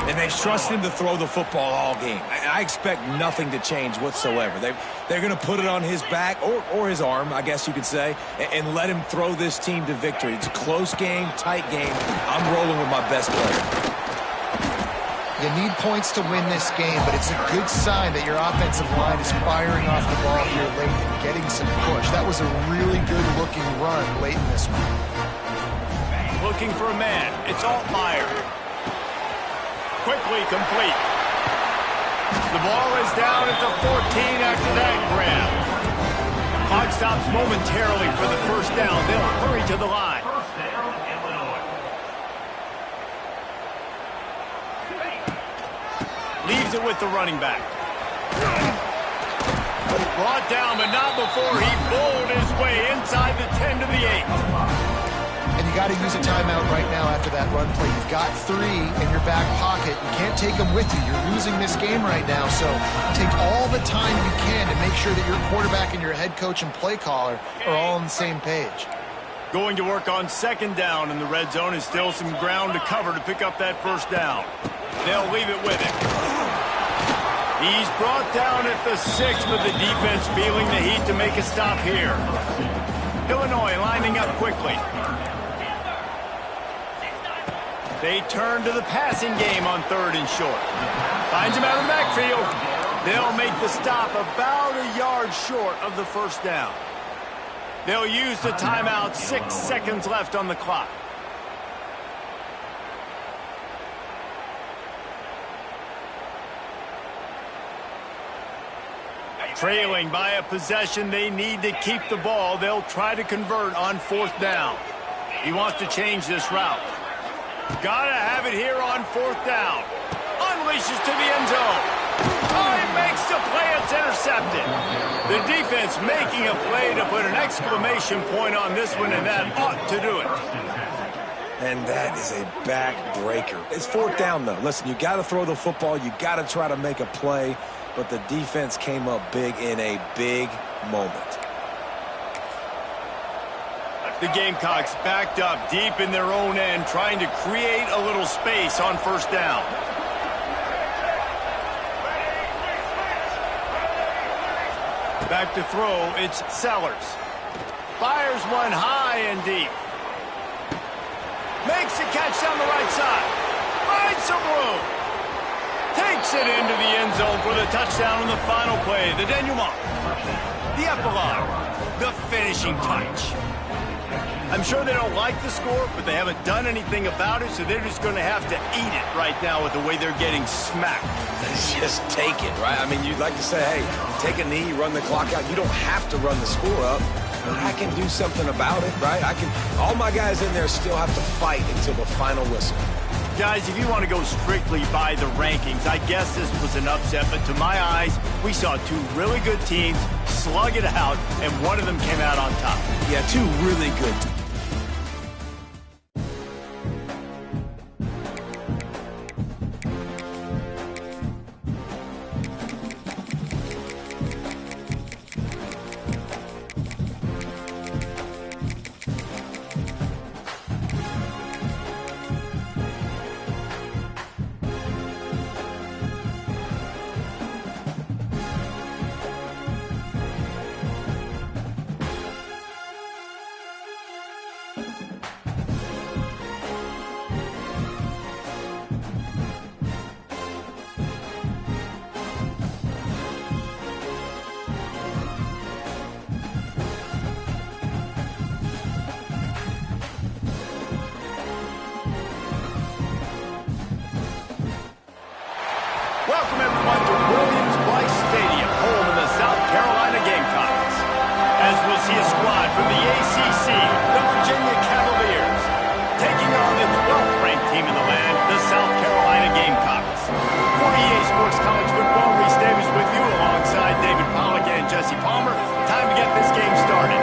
And they've trusted him to throw the football all game. I expect nothing to change whatsoever. They're going to put it on his back, or his arm, I guess you could say, and let him throw this team to victory. It's a close game, tight game. I'm rolling with my best player. You need points to win this game, but it's a good sign that your offensive line is firing off the ball here late and getting some push. That was a really good-looking run late in this one. Looking for a man. It's Altmaier. Quickly complete. The ball is down at the 14 after that grab. Clock stops momentarily for the first down. They'll hurry to the line. First down, Illinois. Leaves it with the running back. Brought down, but not before he bowled his way inside the 10 to the 8. And you got to use a timeout right now after that run play. You've got 3 in your back pocket. You can't take them with you. You're losing this game right now, so take all the time you can to make sure that your quarterback and your head coach and play caller are all on the same page. Going to work on 2nd down in the red zone is still some ground to cover to pick up that first down. They'll leave it with him. He's brought down at the 6 with the defense feeling the heat to make a stop here. Illinois lining up quickly. They turn to the passing game on 3rd and short. Finds him out of the backfield. They'll make the stop about a yard short of the first down. They'll use the timeout. 6 seconds left on the clock. Trailing by a possession, they need to keep the ball. They'll try to convert on 4th down. He wants to change this route. Gotta have it here on 4th down. Unleashes to the end zone. Oh, he makes the play. It's intercepted. The defense making a play to put an exclamation point on this one, and that ought to do it. And that is a backbreaker. It's 4th down, though. Listen, you got to throw the football. You got to try to make a play. But the defense came up big in a big moment. The Gamecocks backed up deep in their own end, trying to create a little space on 1st down. Back to throw, it's Sellers. Fires one high and deep. Makes a catch down the right side. Finds some room. Takes it into the end zone for the touchdown on the final play. The denouement. The epilogue. The finishing touch. I'm sure they don't like the score, but they haven't done anything about it, so they're just going to have to eat it right now with the way they're getting smacked. Just take it, right? I mean, you'd like to say, hey, take a knee, run the clock out. You don't have to run the score up, but I can do something about it, right? All my guys in there still have to fight until the final whistle. Guys, if you want to go strictly by the rankings, I guess this was an upset, but to my eyes, we saw 2 really good teams slug it out, and one of them came out on top. Yeah, 2 really good teams. Welcome, everyone, to Williams-Brice Stadium, home of the South Carolina Gamecocks. As we'll see a squad from the ACC, the Virginia Cavaliers, taking on the 12th-ranked team in the land, the South Carolina Gamecocks. For EA Sports College Football, Reese Davis with you alongside David Pollack and Jesse Palmer. Time to get this game started.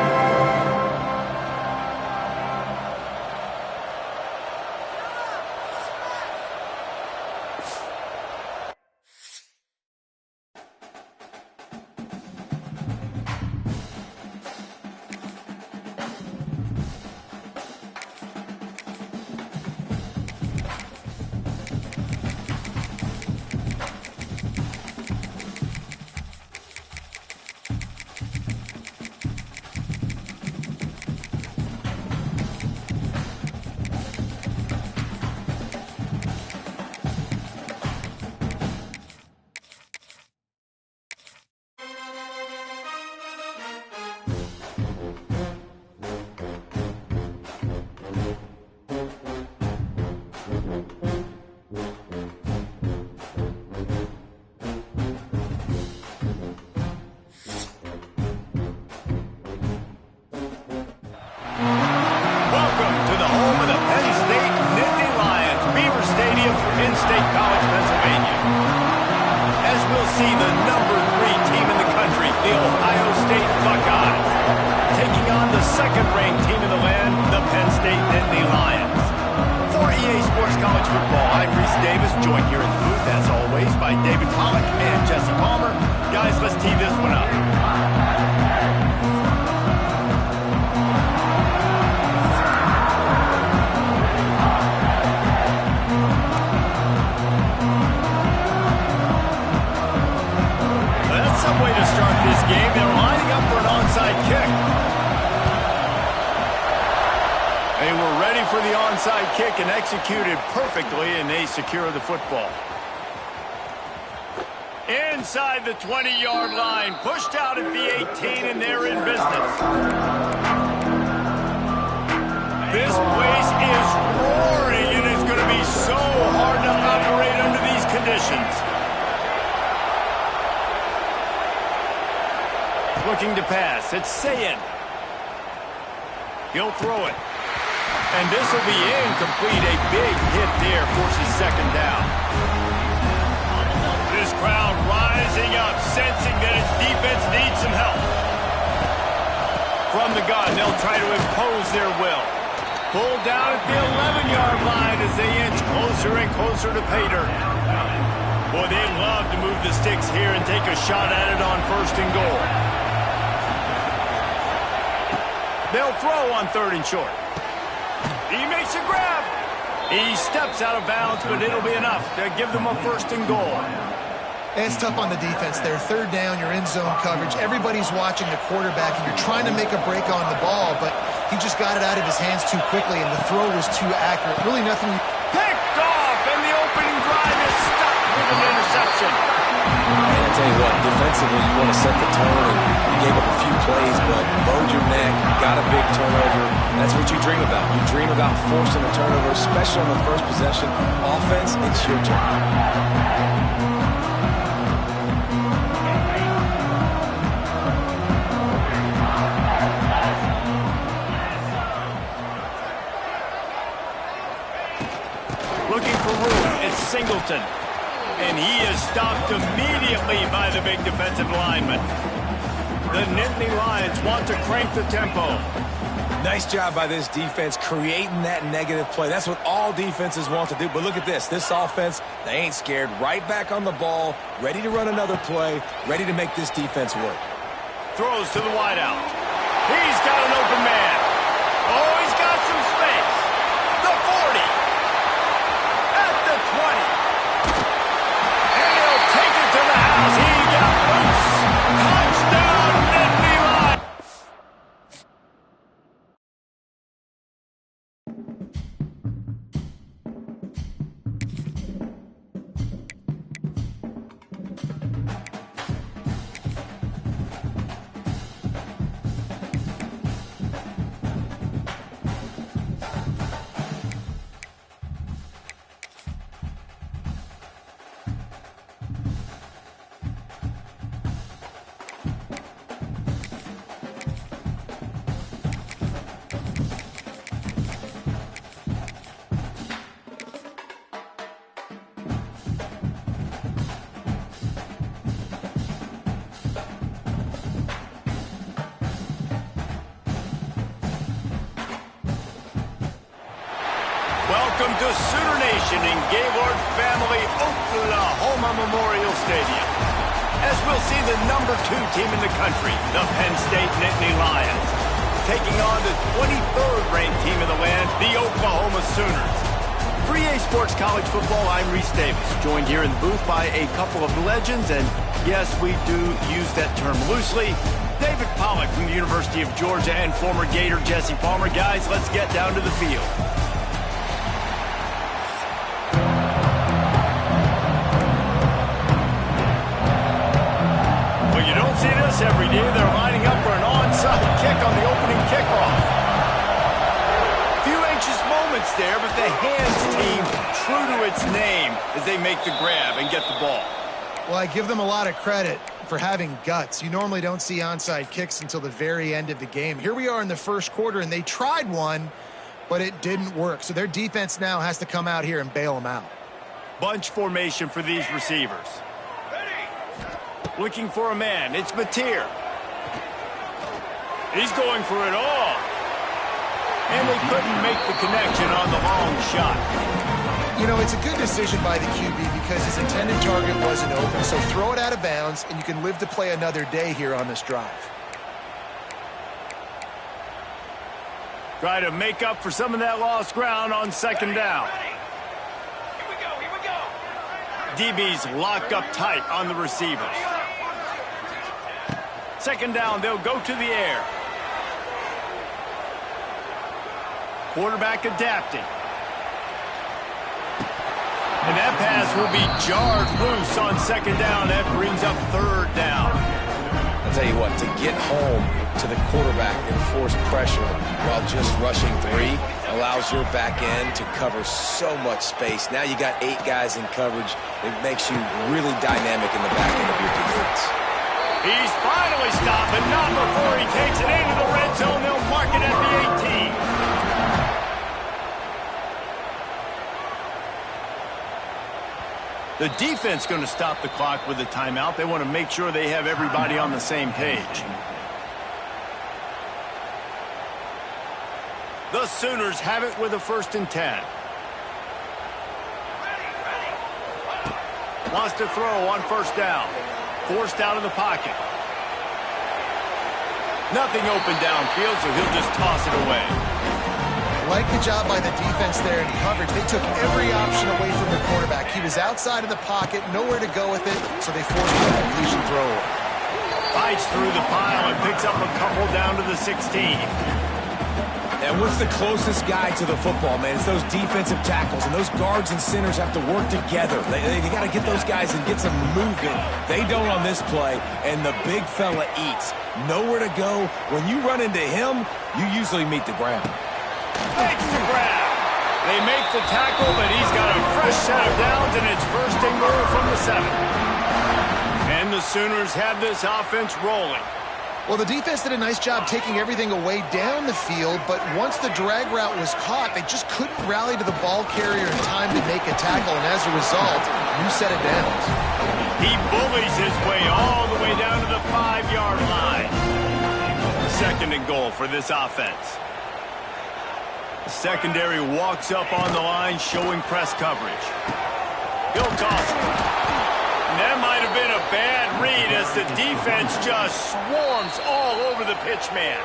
Welcome to the home of the Penn State Nittany Lions, Beaver Stadium in State College, Pennsylvania. As we'll see the number 3 team in the country, the Ohio State Buckeyes, taking on the second-ranked team in the land, the Penn State Nittany Lions. For EA Sports College Football, I'm Reese Davis, joined here in the booth, as always, by David Pollack and Jesse Palmer. Guys, let's tee this one up. That's some way to start this game. They're lining up for an onside kick. They were ready for the onside kick and executed perfectly, and they secure the football. Inside the 20-yard line, pushed out at the 18, and they're in business. This place is roaring, and it's going to be so hard to operate under these conditions. Looking to pass. It's Sayin. He'll throw it. And this will be incomplete. A big hit there forces second down. This crowd rising up, sensing that its defense needs some help. From the gun, they'll try to impose their will. Pulled down at the 11-yard line as they inch closer and closer to pay dirt. Boy, they'd love to move the sticks here and take a shot at it on 1st and goal. They'll throw on 3rd and short. He makes a grab. He steps out of bounds, but it'll be enough to give them a 1st and goal. It's tough on the defense there. 3rd down, you're in zone coverage. Everybody's watching the quarterback, and you're trying to make a break on the ball, but he just got it out of his hands too quickly, and the throw was too accurate. Really nothing. Picked off, and the opening drive is stopped with an interception. And I tell you what, defensively, you want to set the tone, and you gave up a few plays, but bowed your neck, got a big turnover. That's what you dream about. You dream about forcing a turnover, especially on the first possession. Offense, it's your turn. Looking for room, it's Singleton. And he is stopped immediately by the big defensive lineman. The Nittany Lions want to crank the tempo. Nice job by this defense creating that negative play. That's what all defenses want to do. But look at this. This offense, they ain't scared. Right back on the ball, ready to run another play, ready to make this defense work. Throws to the wideout. He's got an open man. Oh, he's got some space. The 40. At the 20. And he'll take it to the house. He got loose. Touchdown, Nittany Lions. Welcome to Sooner Nation in Gaylord Family Oklahoma Memorial Stadium. As we'll see the number 2 team in the country, the Penn State Nittany Lions, taking on the 23rd ranked team in the land, the Oklahoma Sooners. For EA Sports College Football, I'm Reese Davis, joined here in the booth by a couple of legends, and yes, we do use that term loosely. David Pollack from the University of Georgia and former Gator Jesse Palmer. Guys, let's get down to the field. See this every day. They're lining up for an onside kick on the opening kickoff. Few anxious moments there, but the hands team true to its name as they make the grab and get the ball. Well, I give them a lot of credit for having guts. You normally don't see onside kicks until the very end of the game. Here we are in the first quarter, and they tried one, but it didn't work. So their defense now has to come out here and bail them out. Bunch formation for these receivers. Looking for a man. It's Mateer. He's going for it all. And they couldn't make the connection on the long shot. You know, it's a good decision by the QB because his intended target wasn't open. So throw it out of bounds, and you can live to play another day here on this drive. Try to make up for some of that lost ground on second down. DB's locked up tight on the receivers. Second down, they'll go to the air. Quarterback adapting. And that pass will be jarred loose on second down. That brings up third down. I'll tell you what, to get home to the quarterback and force pressure while just rushing three allows your back end to cover so much space. Now you got 8 guys in coverage. It makes you really dynamic in the back end of your defense. He's finally stopped, but not before he takes it into the red zone. They'll mark it at the 18. The defense going to stop the clock with a timeout. They want to make sure they have everybody on the same page. The Sooners have it with a 1st and 10. Wants to throw on first down. Forced out of the pocket. Nothing open downfield, so he'll just toss it away. Like the job by the defense there in coverage. They took every option away from the quarterback. He was outside of the pocket, nowhere to go with it, so they forced the completion throw. Fights through the pile and picks up a couple down to the 16. And what's the closest guy to the football, man? It's those defensive tackles, and those guards and centers have to work together. They got to get those guys and get some movement. They don't on this play, and the big fella eats. Nowhere to go. When you run into him, you usually meet the ground. Makes the grab. They make the tackle, but he's got a fresh set of downs, and it's 1st and goal from the 7. And the Sooners have this offense rolling. Well, the defense did a nice job taking everything away down the field, but once the drag route was caught, they just couldn't rally to the ball carrier in time to make a tackle, and as a result, new set of downs. He bullies his way all the way down to the 5-yard line. 2nd and goal for this offense. The secondary walks up on the line, showing press coverage. He'll toss it. And that might have been a bad read as the defense just swarms all over the pitch man.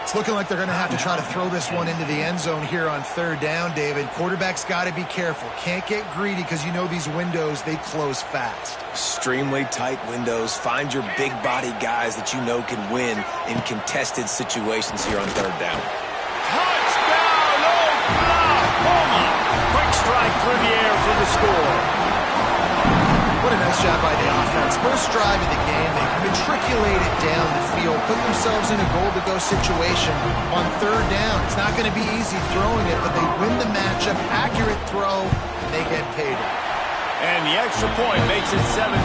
It's looking like they're going to have to try to throw this one into the end zone here on 3rd down, David. Quarterback's got to be careful. Can't get greedy because you know these windows, they close fast. Extremely tight windows. Find your big body guys that you know can win in contested situations here on 3rd down. Touchdown, Oklahoma! Quick strike through the air for the score. What a nice job by the offense. First drive of the game, they matriculated down the field, put themselves in a goal-to-go situation on 3rd down. It's not going to be easy throwing it, but they win the matchup, accurate throw, and they get paid. And the extra point makes it 7-0.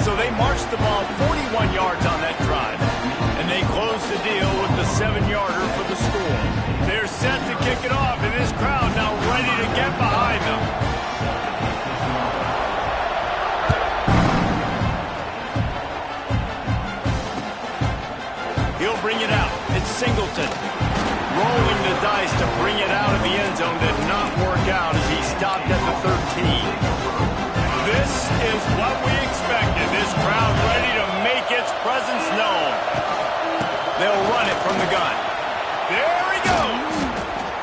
So they march the ball 41 yards on that drive. And they close the deal with the 7-yarder for the score. They're set to kick it off, and this crowd now ready to get behind them. He'll bring it out. It's Singleton. Rolling the dice to bring it out of the end zone did not work out as he stopped at the 13. This is what we expected. This crowd ready to make its presence known. They'll run it from the gun. There he goes.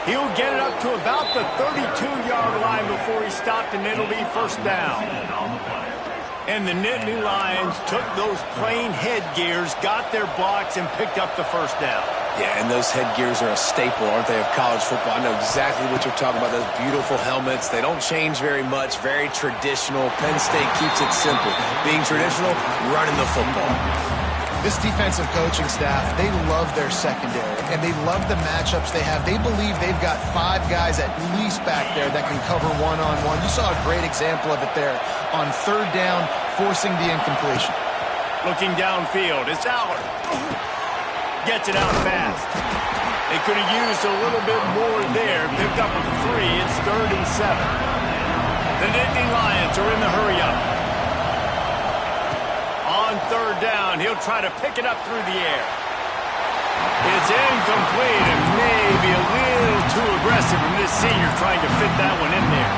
He'll get it up to about the 32-yard line before he stopped, and it'll be 1st down. And the Nittany Lions took those plain headgears, got their blocks, and picked up the 1st down. Yeah, and those headgears are a staple, aren't they, of college football? I know exactly what you're talking about, those beautiful helmets. They don't change very much, very traditional. Penn State keeps it simple. Being traditional, running the football. This defensive coaching staff, they love their secondary, and they love the matchups they have. They believe they've got 5 guys at least back there that can cover one-on-one. You saw a great example of it there on 3rd down, forcing the incompletion. Looking downfield, it's Allard. Gets it out fast. They could have used a little bit more there. Picked up a 3. It's 3rd and 7. The Nittany Lions are in the hurry-up. On 3rd down, he'll try to pick it up through the air. It's incomplete and maybe a little too aggressive from this senior trying to fit that one in there.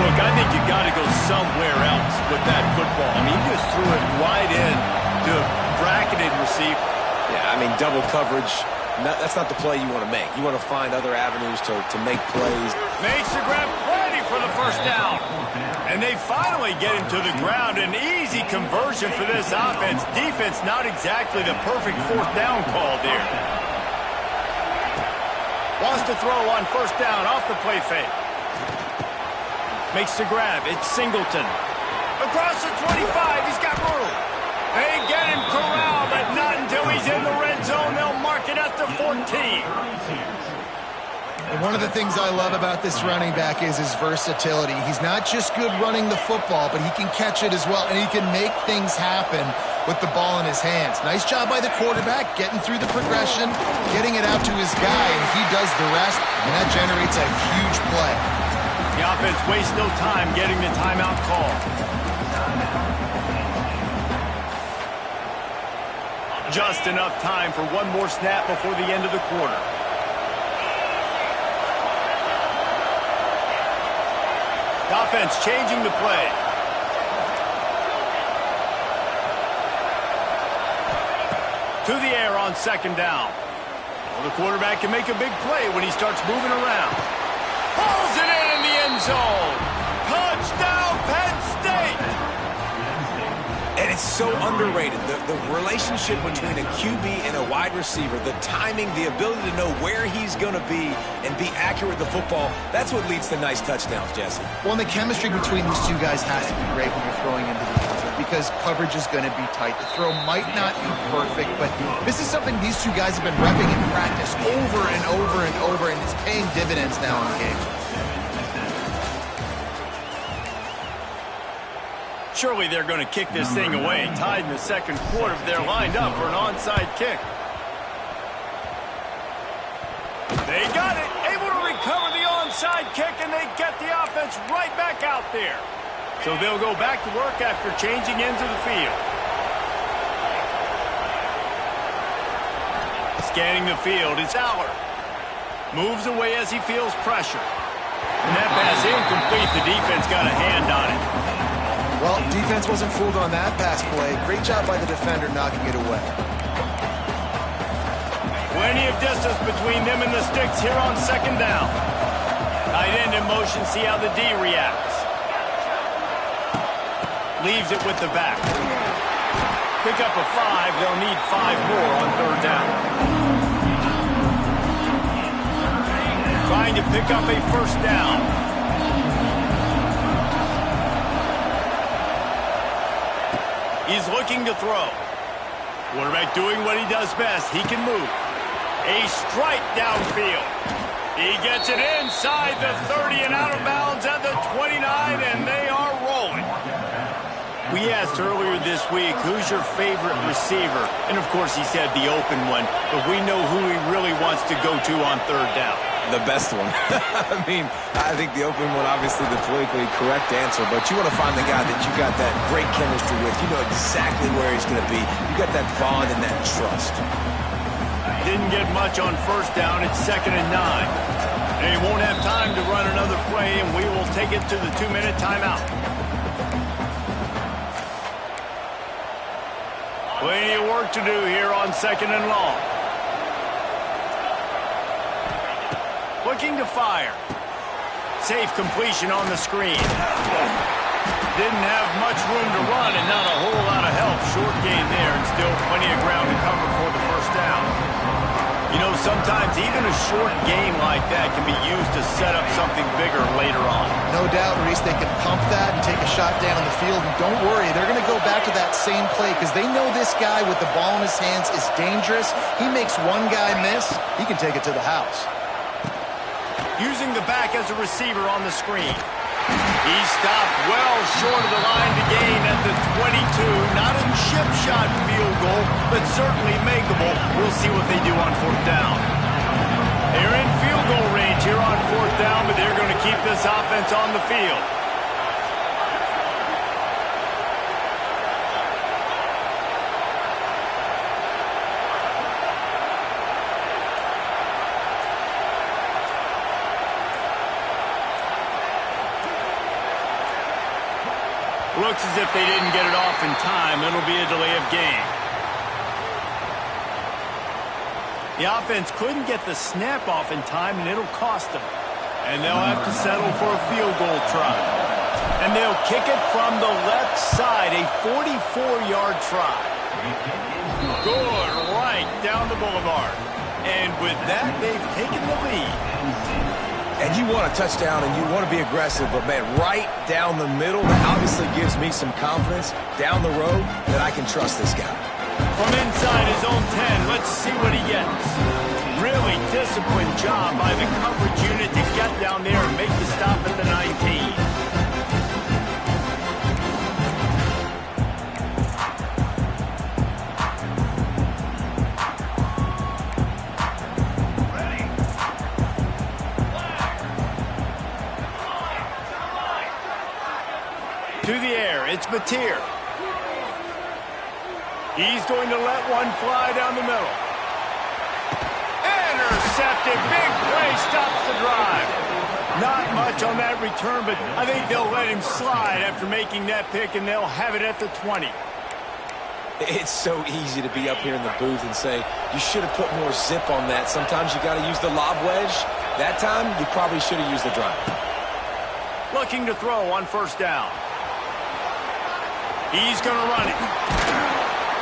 Look, I think you got to go somewhere else with that football. I mean, you just threw it wide in to a bracketed receiver. Yeah, I mean, double coverage, that's not the play you want to make. You want to find other avenues to make plays. Makes the grab plenty for the first down. And they finally get him to the ground. An easy conversion for this offense. Defense not exactly the perfect 4th down call there. Wants to throw on 1st down off the play fake. Makes the grab. It's Singleton. Across the 25. He's got room. They get him corralled, but not until he's in the red zone. They'll mark it at the 14. And one of the things I love about this running back is his versatility. He's not just good running the football, but he can catch it as well, and he can make things happen with the ball in his hands. Nice job by the quarterback, getting through the progression, getting it out to his guy, and he does the rest, and that generates a huge play. The offense wastes no time getting the timeout call. Just enough time for one more snap before the end of the quarter. The offense changing the play. To the air on 2nd down. Well, the quarterback can make a big play when he starts moving around. Pulls it in the end zone. Touchdown, Penn State! And it's so underrated. The relationship between a QB and a wide receiver, the timing, the ability to know where he's going to be and be accurate with the football, that's what leads to nice touchdowns, Jesse. Well, and the chemistry between these two guys has to be great when you're throwing into the end zone because coverage is going to be tight. The throw might not be perfect, but this is something these two guys have been repping in practice over and over and over, and it's paying dividends now in the game. Surely they're going to kick this thing away. Tied in the 2nd quarter. They're lined up for an onside kick. They got it. Able to recover the onside kick, and they get the offense right back out there. So they'll go back to work after changing into the field. Scanning the field, it's Aller. Moves away as he feels pressure. And that pass incomplete. The defense got a hand on it. Well, defense wasn't fooled on that pass play. Great job by the defender knocking it away. Plenty of distance between them and the sticks here on 2nd down. Tight end in motion, see how the D reacts. Leaves it with the back. Pick up a 5, they'll need 5 more on 3rd down. Trying to pick up a 1st down. He's looking to throw. Quarterback doing what he does best. He can move. A strike downfield. He gets it inside the 30 and out of bounds at the 29, and they are rolling. We asked earlier this week, who's your favorite receiver? And, of course, he said the open one, but we know who he really wants to go to on 3rd down. The best one. I mean, I think the open one, obviously the politically correct answer, but you want to find the guy that you got that great chemistry with. You know exactly where he's going to be. You got that bond and that trust. Didn't get much on 1st down. It's 2nd and 9. They won't have time to run another play, and we will take it to the 2-minute timeout. Plenty of work to do here on 2nd and long. Looking to fire. Safe completion on the screen. Didn't have much room to run and not a whole lot of help. Short gain there and still plenty of ground to cover for the 1st down. You know, sometimes even a short game like that can be used to set up something bigger later on. No doubt, Reese, they can pump that and take a shot down the field. And don't worry, they're going to go back to that same play because they know this guy with the ball in his hands is dangerous. He makes one guy miss, he can take it to the house. Using the back as a receiver on the screen. He stopped well short of the line to gain at the 22. Not a chip shot field goal, but certainly makeable. We'll see what they do on 4th down. They're in field goal range here on 4th down, but they're going to keep this offense on the field. Looks as if they didn't get it off in time. It'll be a delay of game. The offense couldn't get the snap off in time, and it'll cost them. And they'll have to settle for a field goal try. And they'll kick it from the left side, a 44-yard try. Good, right down the boulevard. And with that, they've taken the lead. And you want a touchdown and you want to be aggressive, but, man, right down the middle, that obviously gives me some confidence down the road that I can trust this guy. From inside his own 10, let's see what he gets. Really disciplined job by the coverage unit to get down there and make the stop at the 19. To the air, it's Mateer. He's going to let one fly down the middle. Intercepted, big play, stops the drive. Not much on that return, but I think they'll let him slide after making that pick, and they'll have it at the 20. It's so easy to be up here in the booth and say, you should have put more zip on that. Sometimes you got to use the lob wedge. That time, you probably should have used the drive. Looking to throw on 1st down. He's going to run it.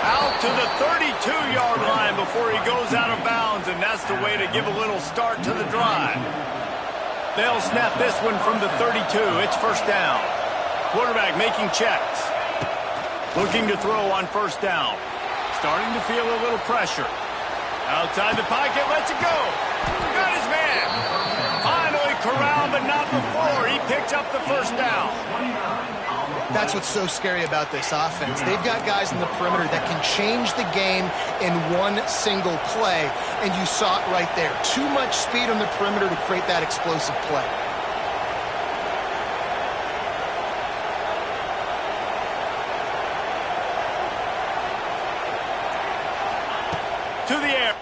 Out to the 32-yard line before he goes out of bounds, and that's the way to give a little start to the drive. They'll snap this one from the 32. It's 1st down. Quarterback making checks. Looking to throw on 1st down. Starting to feel a little pressure. Outside the pocket, lets it go. Got his man. Finally corralled, but not before. He picks up the 1st down. That's what's so scary about this offense. They've got guys in the perimeter that can change the game in one single play, and you saw it right there. Too much speed on the perimeter to create that explosive play. To the air.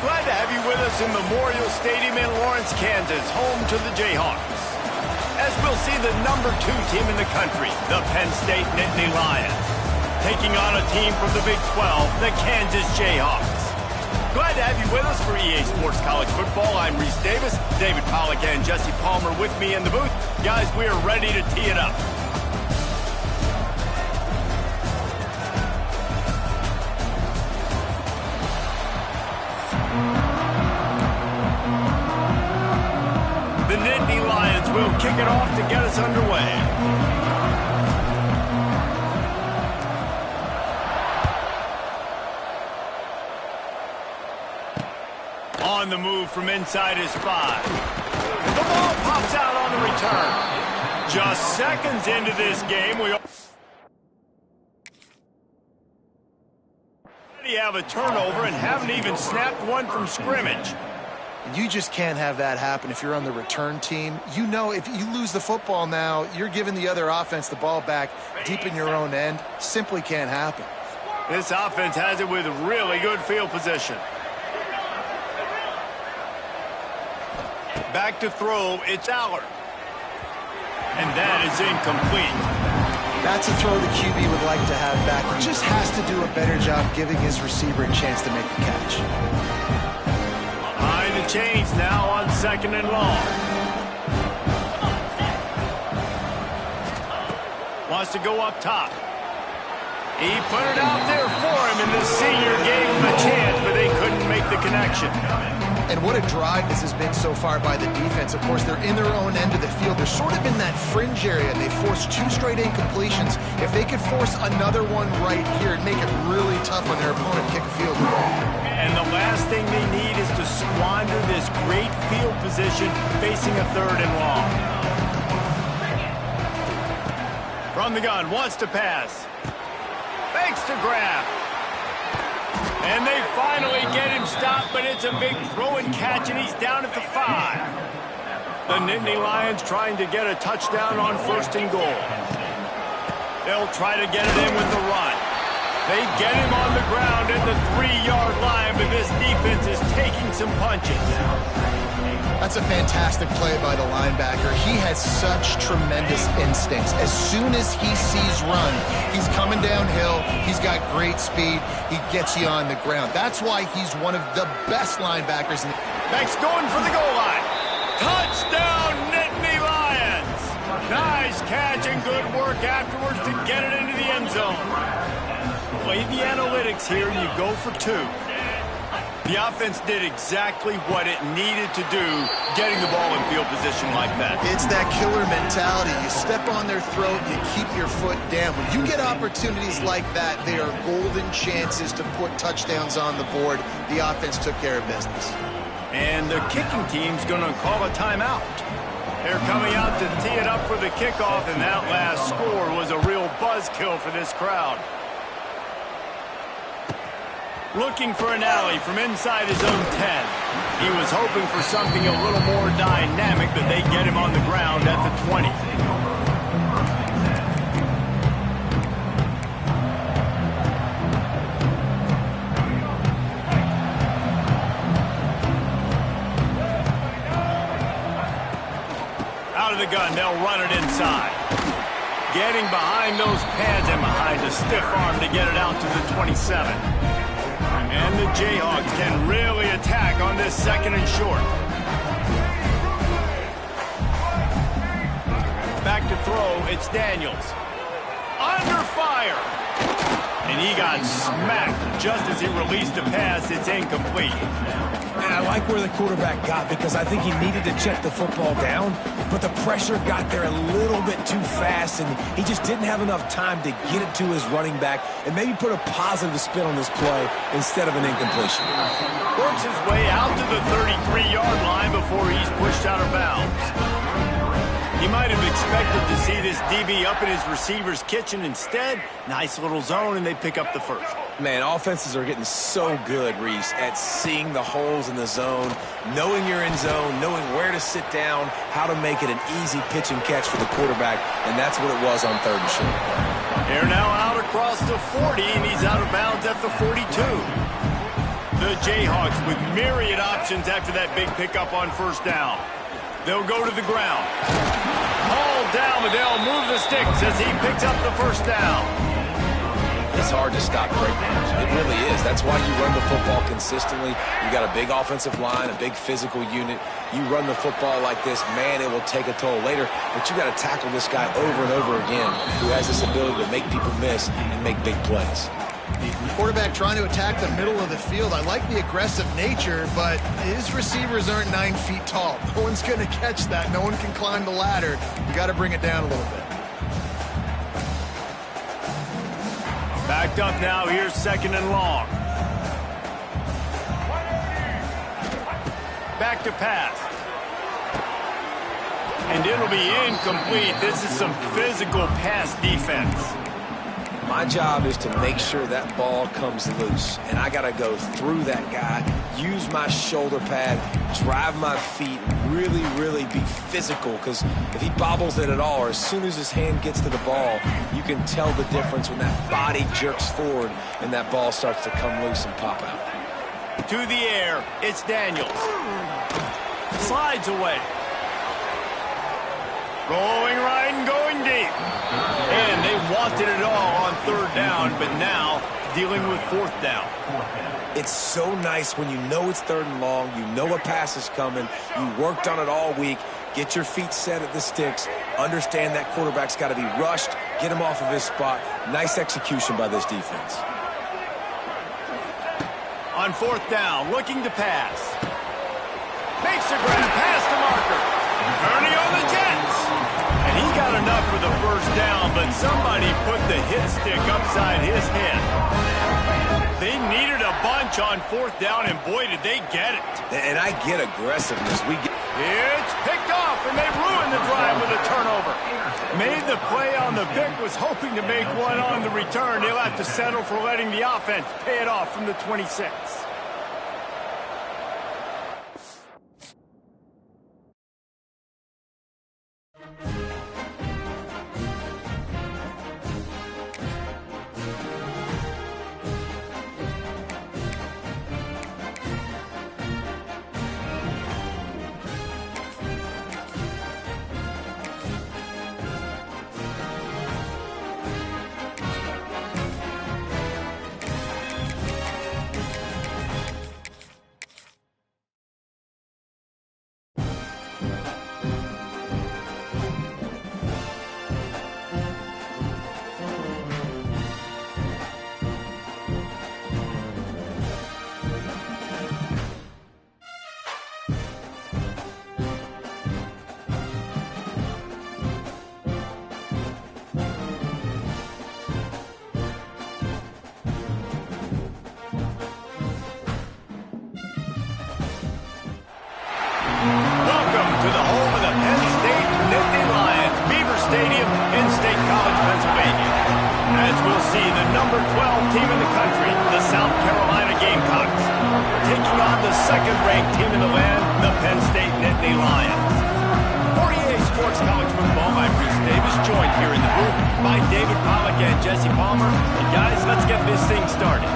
Glad to have you with us in Memorial Stadium in Lawrence, Kansas, home to the Jayhawks. As we'll see the number 2 team in the country, the Penn State Nittany Lions, taking on a team from the Big 12, the Kansas Jayhawks. Glad to have you with us for EA Sports College Football. I'm Reese Davis, David Pollack and Jesse Palmer with me in the booth. Guys, we are ready to tee it up. The Nittany Lions will kick it off to get us underway. On the move from inside his 5. The ball pops out on the return. Just seconds into this game, we already have a turnover and haven't even snapped one from scrimmage. You just can't have that happen if you're on the return team. You know, if you lose the football now, you're giving the other offense the ball back deep in your own end. Simply can't happen. This offense has it with really good field position. Back to throw, it's Aller. And that is incomplete. That's a throw the QB would like to have back. He just has to do a better job giving his receiver a chance to make the catch. Behind the chains now on 2nd and long. Wants to go up top. He put it out there for him, and the senior gave him a chance, but they couldn't make the connection. And what a drive this has been so far by the defense. Of course, they're in their own end of the field. They're sort of in that fringe area. They forced 2 straight incompletions. If they could force another one right here, it'd make it really tough on their opponent to kick a field goal. And the last thing they need is to squander this great field position facing a 3rd and long. From the gun, wants to pass. Fakes to grab. And they finally get him stopped, but it's a big throw and catch, and he's down at the 5. The Nittany Lions trying to get a touchdown on 1st and goal. They'll try to get it in with the run. They get him on the ground at the 3-yard line, but this defense is taking some punches. That's a fantastic play by the linebacker. He has such tremendous instincts. As soon as he sees run, he's coming downhill. He's got great speed. He gets you on the ground. That's why he's one of the best linebackers. Next, going for the goal line. Touchdown, Nittany Lions! Nice catch and good work afterwards to get it into the end zone. Play the analytics here, and you go for 2. The offense did exactly what it needed to do, getting the ball in field position like that. It's that killer mentality. You step on their throat, you keep your foot down. When you get opportunities like that, they are golden chances to put touchdowns on the board. The offense took care of business. And the kicking team's going to call a timeout. They're coming out to tee it up for the kickoff, and that last score was a real buzzkill for this crowd. Looking for an alley from inside his own 10. He was hoping for something a little more dynamic, but they get him on the ground at the 20. Out of the gun, they'll run it inside. Getting behind those pads and behind a stiff arm to get it out to the 27. And the Jayhawks can really attack on this 2nd and short. Back to throw, it's Daniels. Under fire! And he got smacked just as he released the pass. It's incomplete. And I like where the quarterback got, because I think he needed to check the football down, but the pressure got there a little bit too fast, and he just didn't have enough time to get it to his running back and maybe put a positive spin on this play instead of an incompletion. Works his way out to the 33-yard line before he's pushed out of bounds. He might have expected to see this DB up in his receiver's kitchen. Instead, nice little zone, and they pick up the 1st. Man, offenses are getting so good, Reese, at seeing the holes in the zone, knowing you're in zone, knowing where to sit down, how to make it an easy pitch and catch for the quarterback, and that's what it was on 3rd and short. They're now out across the 40, and he's out of bounds at the 42. The Jayhawks with myriad options after that big pickup on 1st down. They'll go to the ground. Hauled down, but they'll move the sticks as he picks up the 1st down. It's hard to stop great runners. It really is. That's why you run the football consistently. You got a big offensive line, a big physical unit. You run the football like this, man, it will take a toll later. But you got to tackle this guy over and over again, who has this ability to make people miss and make big plays. Quarterback trying to attack the middle of the field. I like the aggressive nature, but his receivers aren't 9 feet tall. No one's going to catch that. No one can climb the ladder. You got to bring it down a little bit. Backed up now. Here's 2nd and long. Back to pass. And it'll be incomplete. This is some physical pass defense. My job is to make sure that ball comes loose, and I got to go through that guy, use my shoulder pad, drive my feet, really be physical, because if he bobbles it at all, or as soon as his hand gets to the ball, you can tell the difference when that body jerks forward and that ball starts to come loose and pop out. To the air, it's Daniels. Slides away. Going right and going deep. And they wanted it all on third down, but now dealing with fourth down. It's so nice when you know it's third and long, you know a pass is coming, you worked on it all week, get your feet set at the sticks, understand that quarterback's got to be rushed, get him off of his spot. Nice execution by this defense. On fourth down, looking to pass. Makes a grab, pass to Marker. Ernie on the Jets. And he got enough for the first down, but somebody put the hit stick upside his head. They needed a bunch on fourth down, and boy, did they get it. And I get aggressiveness. It's picked off, and they ruined the drive with a turnover. Made the play on the pick, was hoping to make one on the return. They'll have to settle for letting the offense pay it off from the 26. Number 12 team in the country, the South Carolina Gamecocks, taking on the second-ranked team in the land, the Penn State Nittany Lions. For EA Sports College Football, I'm Bruce Davis, joined here in the booth by David Pollack and Jesse Palmer. And guys, let's get this thing started.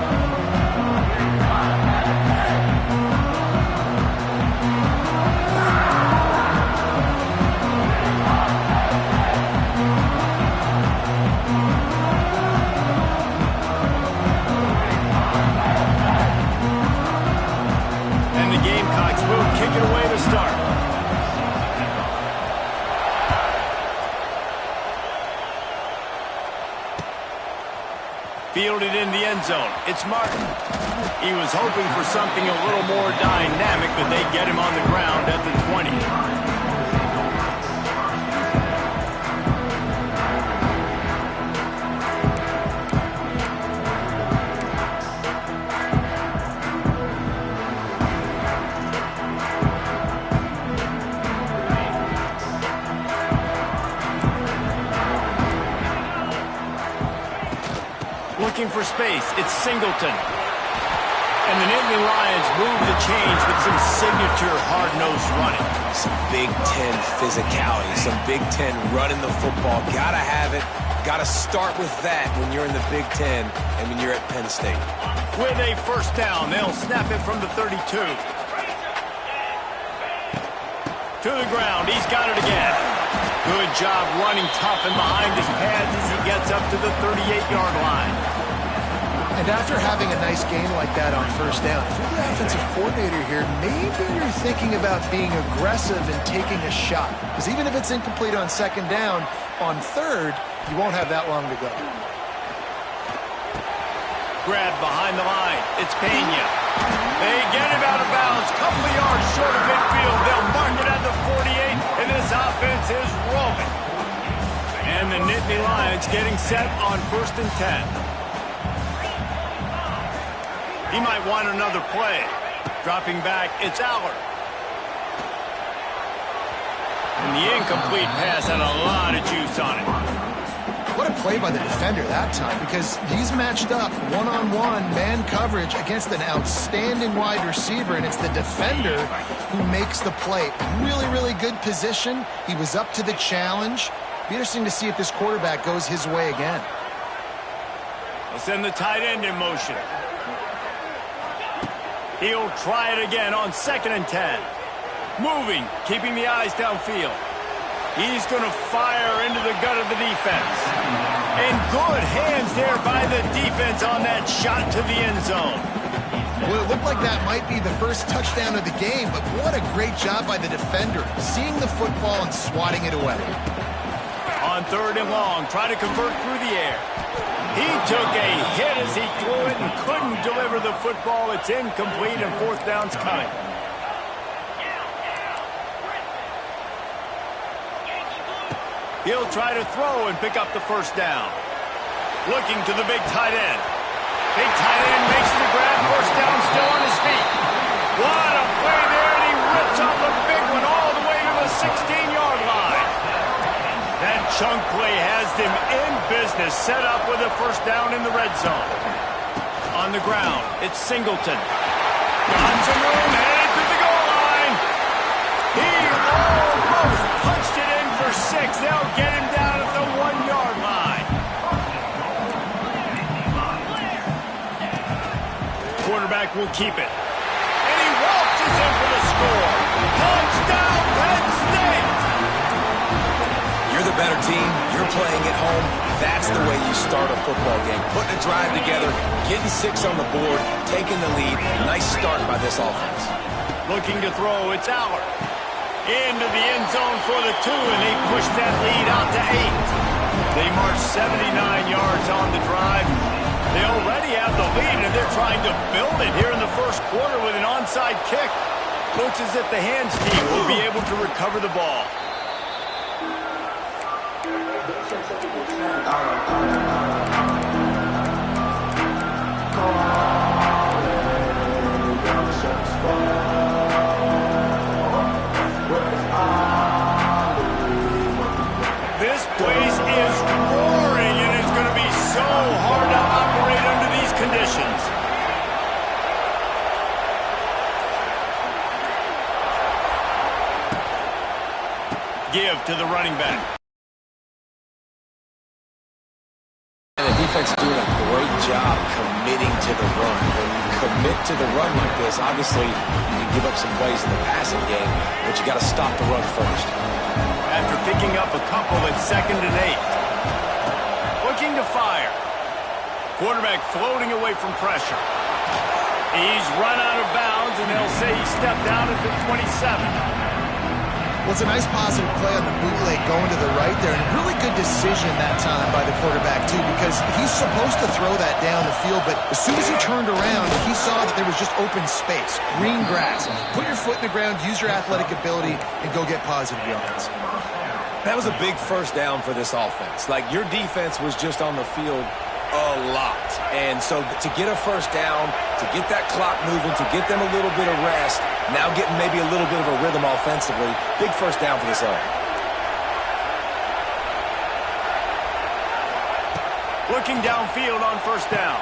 Kick it away to start. Fielded in the end zone. It's Martin. He was hoping for something a little more dynamic, but they get him on the ground at the 20. Looking for space, it's Singleton. And the Nittany Lions move the change with some signature hard-nosed running. Some Big Ten physicality, some Big Ten running the football. Gotta have it. Gotta start with that when you're in the Big Ten and when you're at Penn State. With a first down, they'll snap it from the 32. To the ground, he's got it again. Good job running tough and behind his pads as he gets up to the 38-yard line. And after having a nice game like that on first down, if you're the offensive coordinator here, maybe you're thinking about being aggressive and taking a shot. Because even if it's incomplete on second down, on third, you won't have that long to go. Grab behind the line. It's Pena. They get him out of bounds. Couple of yards short of midfield. They'll mark it at the 48, and this offense is rolling. And the Nittany Lions getting set on 1st and 10. He might want another play. Dropping back, it's Aller. And the incomplete pass had a lot of juice on it. What a play by the defender that time because he's matched up one-on-one man coverage against an outstanding wide receiver, and it's the defender who makes the play. Really, really good position. He was up to the challenge. Be interesting to see if this quarterback goes his way again. They'll send the tight end in motion. He'll try it again on 2nd and 10. Moving, keeping the eyes downfield. He's going to fire into the gut of the defense. And good hands there by the defense on that shot to the end zone. Well, it looked like that might be the first touchdown of the game, but what a great job by the defender, seeing the football and swatting it away. On 3rd and long, try to convert through the air. He took a hit as he threw it and couldn't deliver the football. It's incomplete, and 4th down's coming. He'll try to throw and pick up the 1st down. Looking to the big tight end. Big tight end makes the grab. 1st down, still on his feet. What a play there, and he rips off a big one all the way to the 16-yard line. That chunk play has them in business, set up with a 1st down in the red zone. On the ground, it's Singleton. Got some room, headed to the goal line. He almost punched it in for 6. They'll get him down at the 1-yard line. Quarterback will keep it. And he waltzes in for the score. Touchdown, Penn State! You're the better team. You're playing at home. That's the way you start a football game. Putting a drive together, getting 6 on the board, taking the lead. Nice start by this offense. Looking to throw, it's Aller. Into the end zone for the 2, and they push that lead out to 8. They march 79 yards on the drive. They already have the lead, and they're trying to build it here in the 1st quarter with an onside kick. Looks as if the hands team will be able to recover the ball. This place is roaring, and it's going to be so hard to operate under these conditions. Give to the running back. And the defense is doing a great job committing to the run. When you commit to the run like this, obviously you give up some plays in the passing game, but you got to stop the run first. After picking up a couple at 2nd and 8. Looking to fire. Quarterback floating away from pressure. He's run out of bounds, and they'll say he stepped out at the 27. Well, it's a nice positive play on the bootleg going to the right there, and a really good decision that time by the quarterback, too, because he's supposed to throw that down the field, but as soon as he turned around, he saw that there was just open space, green grass. Put your foot in the ground, use your athletic ability, and go get positive yards. That was a big 1st down for this offense. Like, your defense was just on the field a lot. And so to get a 1st down, to get that clock moving, to get them a little bit of rest, now getting maybe a little bit of a rhythm offensively, big 1st down for this offense. Looking downfield on 1st down.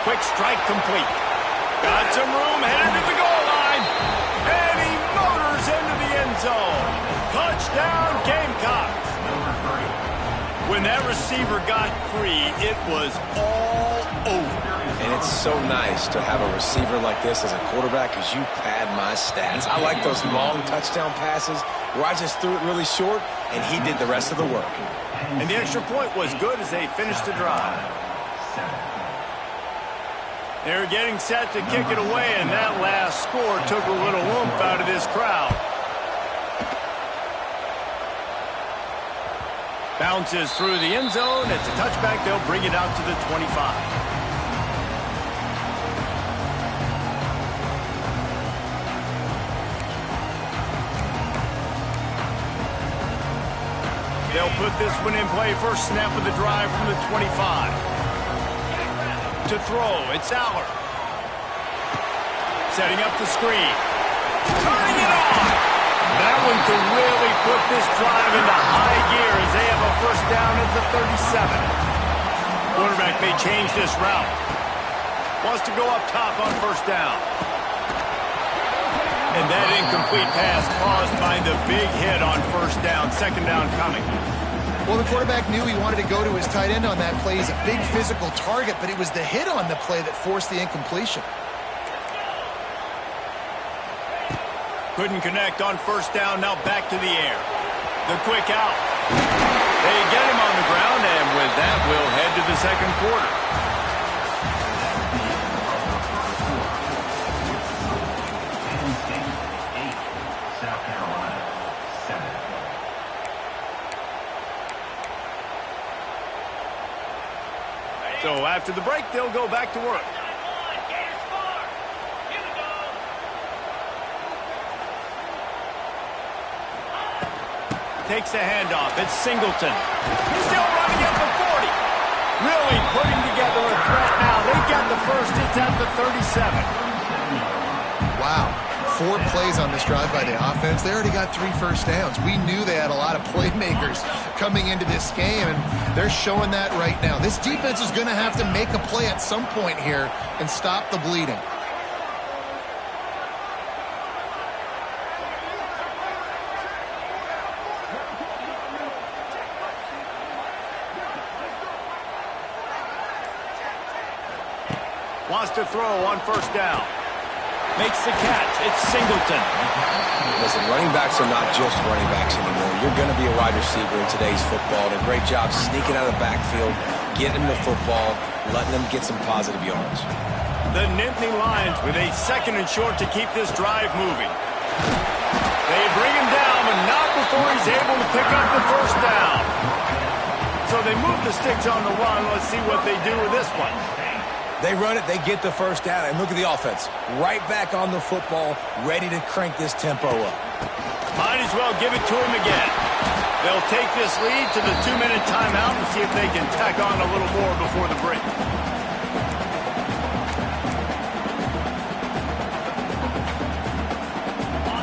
Quick strike complete. Got some room, headed to the goal line. And he motors into the end zone. Touchdown, Gamecocks. When that receiver got free, it was all over. And it's so nice to have a receiver like this as a quarterback because you pad my stats. I like those long touchdown passes where I just threw it really short, and he did the rest of the work. And the extra point was good as they finished the drive. They're getting set to kick it away, and that last score took a little oomph out of this crowd. Bounces through the end zone. It's a touchback. They'll bring it out to the 25. They'll put this one in play. First snap of the drive from the 25. To throw, it's Aller. Setting up the screen. Turning it on. That one could really put this drive into high gear as they have a 1st down at the 37. Quarterback may change this route. Wants to go up top on first down. And that incomplete pass caused by the big hit on first down. Second down coming. Well, the quarterback knew he wanted to go to his tight end on that play. He's a big physical target, but it was the hit on the play that forced the incompletion. Couldn't connect on first down. Now back to the air. The quick out. They get him on the ground, and with that, we'll head to the second quarter. So after the break, they'll go back to work. Takes the handoff. It's Singleton. Still running at the 40. Really putting together a threat now. They get the first. It's at the 37. Wow. 4 plays on this drive by the offense. They already got 3 first downs. We knew they had a lot of playmakers coming into this game, and they're showing that right now. This defense is going to have to make a play at some point here and stop the bleeding. Wants to throw on first down. Makes the catch. It's Singleton. Listen, running backs are not just running backs anymore. You're going to be a wide receiver in today's football. And a great job sneaking out of the backfield, getting the football, letting them get some positive yards. The Nittany Lions with a second and short to keep this drive moving. They bring him down, but not before he's able to pick up the first down. So they move the sticks on the run. Let's see what they do with this one. They run it, they get the first down, and look at the offense. Right back on the football, ready to crank this tempo up. Might as well give it to him again. They'll take this lead to the 2-minute timeout and see if they can tack on a little more before the break.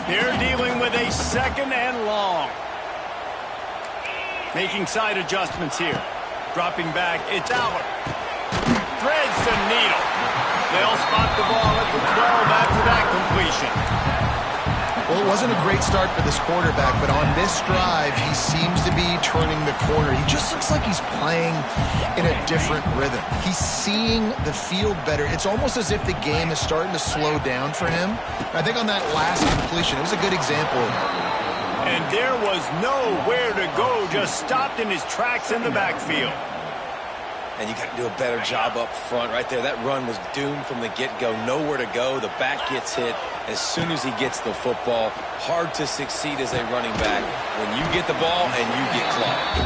They're dealing with a second and long. Making side adjustments here. Dropping back, it's Allen. Threads the needle. They'll spot the ball at the 12 after that completion. Well, it wasn't a great start for this quarterback, but on this drive, he seems to be turning the corner. He just looks like he's playing in a different rhythm. He's seeing the field better. It's almost as if the game is starting to slow down for him. I think on that last completion, it was a good example of that. And there was nowhere to go, just stopped in his tracks in the backfield. And you got to do a better job up front right there. That run was doomed from the get-go. Nowhere to go. The back gets hit as soon as he gets the football. Hard to succeed as a running back when you get the ball and you get clocked.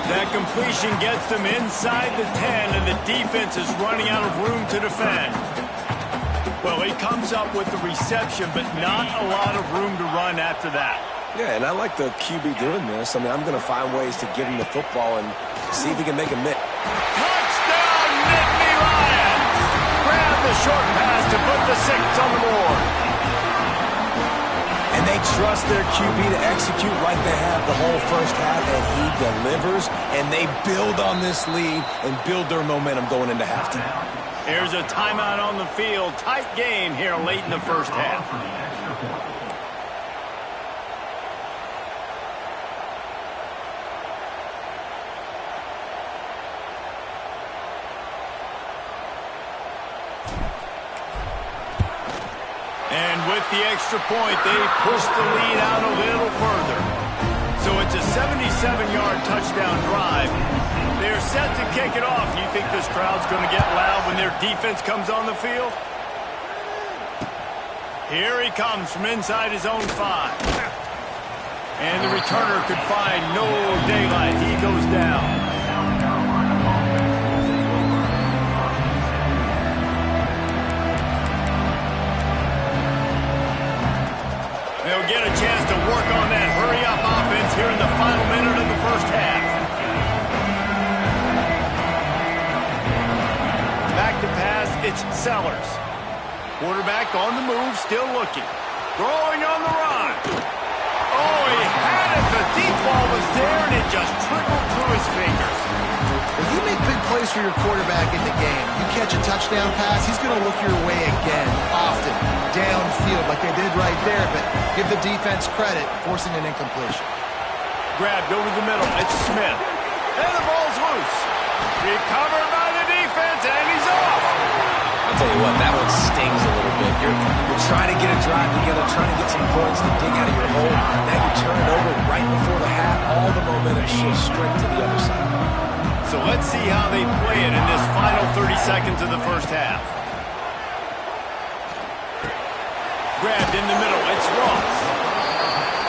That completion gets them inside the 10, and the defense is running out of room to defend. Well, he comes up with the reception, but not a lot of room to run after that. Yeah, and I like the QB doing this. I mean, I'm going to find ways to give him the football and see if he can make a miss. Touchdown, Nittany Lions! Grab the short pass to put the 6 on the board. And they trust their QB to execute like they have the whole first half, and he delivers, and they build on this lead and build their momentum going into halftime. Here's a timeout on the field. Tight game here late in the first half. And with the extra point, they push the lead out a little further. So it's a 77-yard touchdown drive. They're set to kick it off. You think this crowd's going to get loud when their defense comes on the field? Here he comes from inside his own 5. And the returner could find no daylight. He goes down. They'll get a chance to work on that hurry-up offense here in the final minute of the first half. Back to pass, it's Sellers. Quarterback on the move, still looking. Throwing on the run. Oh, he had it. The deep ball was there, and it just trickled through his his fingers. When you make big plays for your quarterback in the game, you catch a touchdown pass, he's going to look your way again, often, downfield like they did right there, but give the defense credit, forcing an incompletion. Grabbed over the middle. It's Smith. And the ball's loose. Recovered by the defense, and he's off. I'll tell you what, that one stings a little bit. You're trying to get a drive together, trying to get some points to dig out of your hole. Now you turn it over right before the half. All the momentum shifts straight to the other side. So let's see how they play it in this final 30 seconds of the first half. Grabbed in the middle. It's Ross.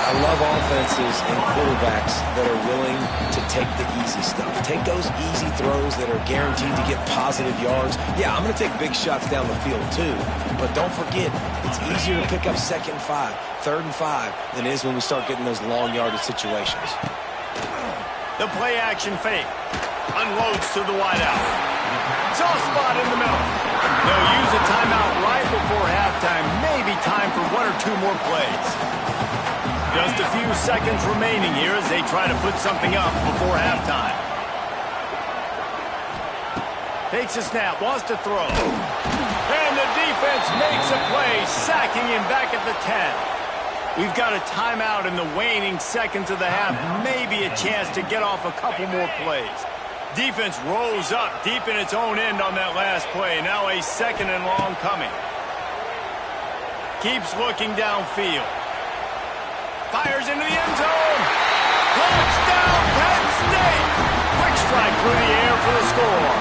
I love offenses and quarterbacks that are willing to take the easy stuff. Take those easy throws that are guaranteed to get positive yards. Yeah, I'm going to take big shots down the field too. But don't forget, it's easier to pick up 2nd and 5, 3rd and 5 than it is when we start getting those long yardage situations. The play action fake. Unloads to the wideout. Soft spot in the middle. They'll use a timeout right before halftime. Maybe time for 1 or 2 more plays. Just a few seconds remaining here as they try to put something up before halftime. Takes a snap, wants to throw. And the defense makes a play, sacking him back at the 10. We've got a timeout in the waning seconds of the half. Maybe a chance to get off a couple more plays. Defense rolls up deep in its own end on that last play. Now a 2nd and long coming. Keeps looking downfield. Fires into the end zone. Touchdown, Penn State. Quick strike through the air for the score.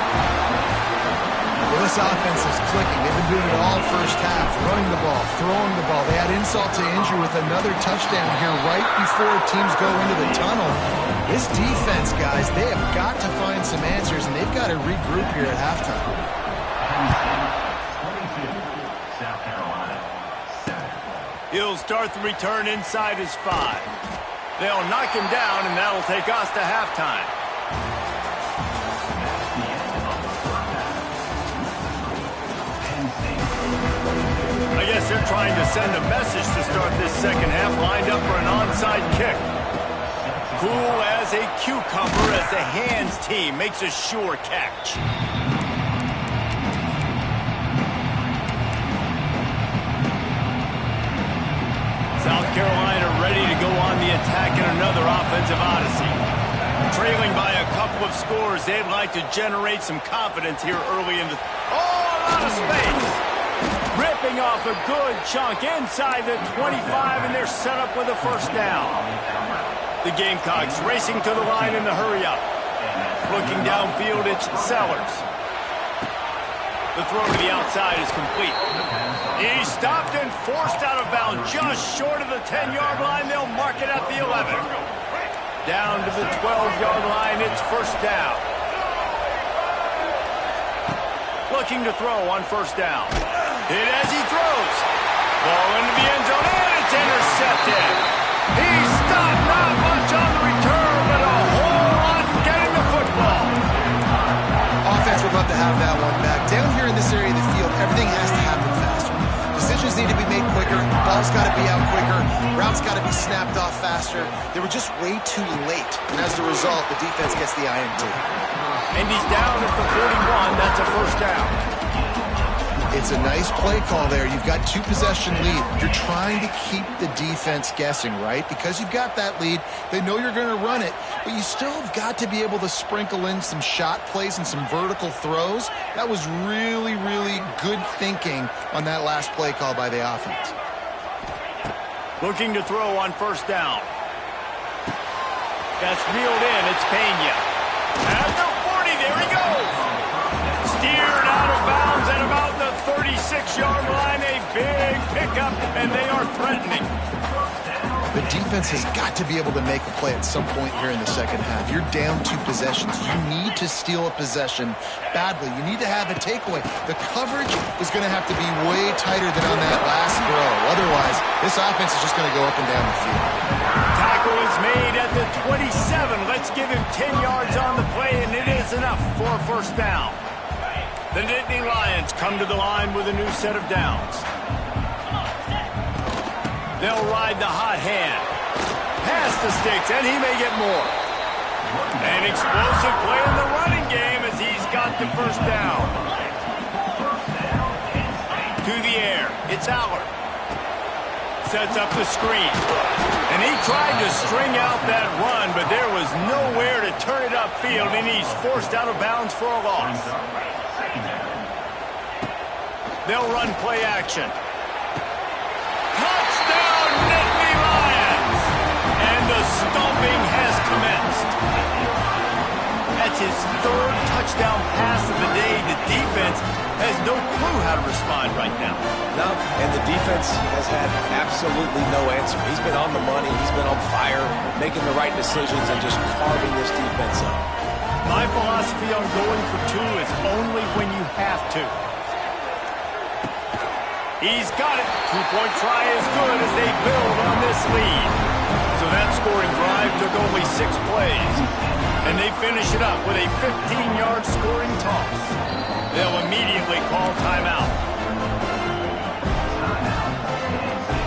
Well, this offense is clicking. They've been doing it all first half, running the ball, throwing the ball. They had insult to injury with another touchdown here right before teams go into the tunnel. This defense, guys, they have got to find some answers, and they've got to regroup here at halftime. 22, South Carolina. He'll start the return inside his 5. They'll knock him down, and that'll take us to halftime. I guess they're trying to send a message to start this second half, lined up for an onside kick. Cool as a cucumber as the hands team makes a sure catch. South Carolina ready to go on the attack in another offensive odyssey. Trailing by a couple of scores, they'd like to generate some confidence here early in the... Oh, a lot of space! Ripping off a good chunk inside the 25, and they're set up with a first down. The Gamecocks racing to the line in the hurry-up. Looking downfield, it's Sellers. The throw to the outside is complete. He's stopped and forced out of bounds just short of the 10-yard line. They'll mark it at the 11. Down to the 12-yard line, it's first down. Looking to throw on first down. Hit as he throws. Ball into the end zone, and it's intercepted. He stopped, not much on the return, but a whole lot getting the football. Offense would love to have that one back. Down here in this area of the field, everything has to happen faster. Decisions need to be made quicker. Ball's got to be out quicker. Routes got to be snapped off faster. They were just way too late. And as a result, the defense gets the INT. And he's down at the 41. That's a first down. It's a nice play call there. You've got 2-possession lead. You're trying to keep the defense guessing, right? Because you've got that lead. They know you're going to run it, but you still have got to be able to sprinkle in some shot plays and some vertical throws. That was really, really good thinking on that last play call by the offense. Looking to throw on first down. That's reeled in. It's Pena. At the 40, there he goes. Steered out of bounds at about the 36-yard line. A big pickup, and they are threatening. The defense has got to be able to make a play at some point here in the second half. You're down 2 possessions. You need to steal a possession badly. You need to have a takeaway. The coverage is going to have to be way tighter than on that last throw. Otherwise, this offense is just going to go up and down the field. Tackle is made at the 27. Let's give him 10 yards on the play, and it is enough for a first down. The Nittany Lions come to the line with a new set of downs. They'll ride the hot hand. Pass the sticks, and he may get more. An explosive play in the running game as he's got the first down. To the air. It's Aller. Sets up the screen. And he tried to string out that run, but there was nowhere to turn it upfield, and he's forced out of bounds for a loss. They'll run play action. Touchdown, Nittany Lions! And the stomping has commenced. That's his third touchdown pass of the day. The defense has no clue how to respond right now. No, and the defense has had absolutely no answer. He's been on the money. He's been on fire, making the right decisions and just carving this defense up. My philosophy on going for two is only when you have to. He's got it. Two-point try is good as they build on this lead. So that scoring drive took only 6 plays. And they finish it up with a 15-yard scoring toss. They'll immediately call timeout.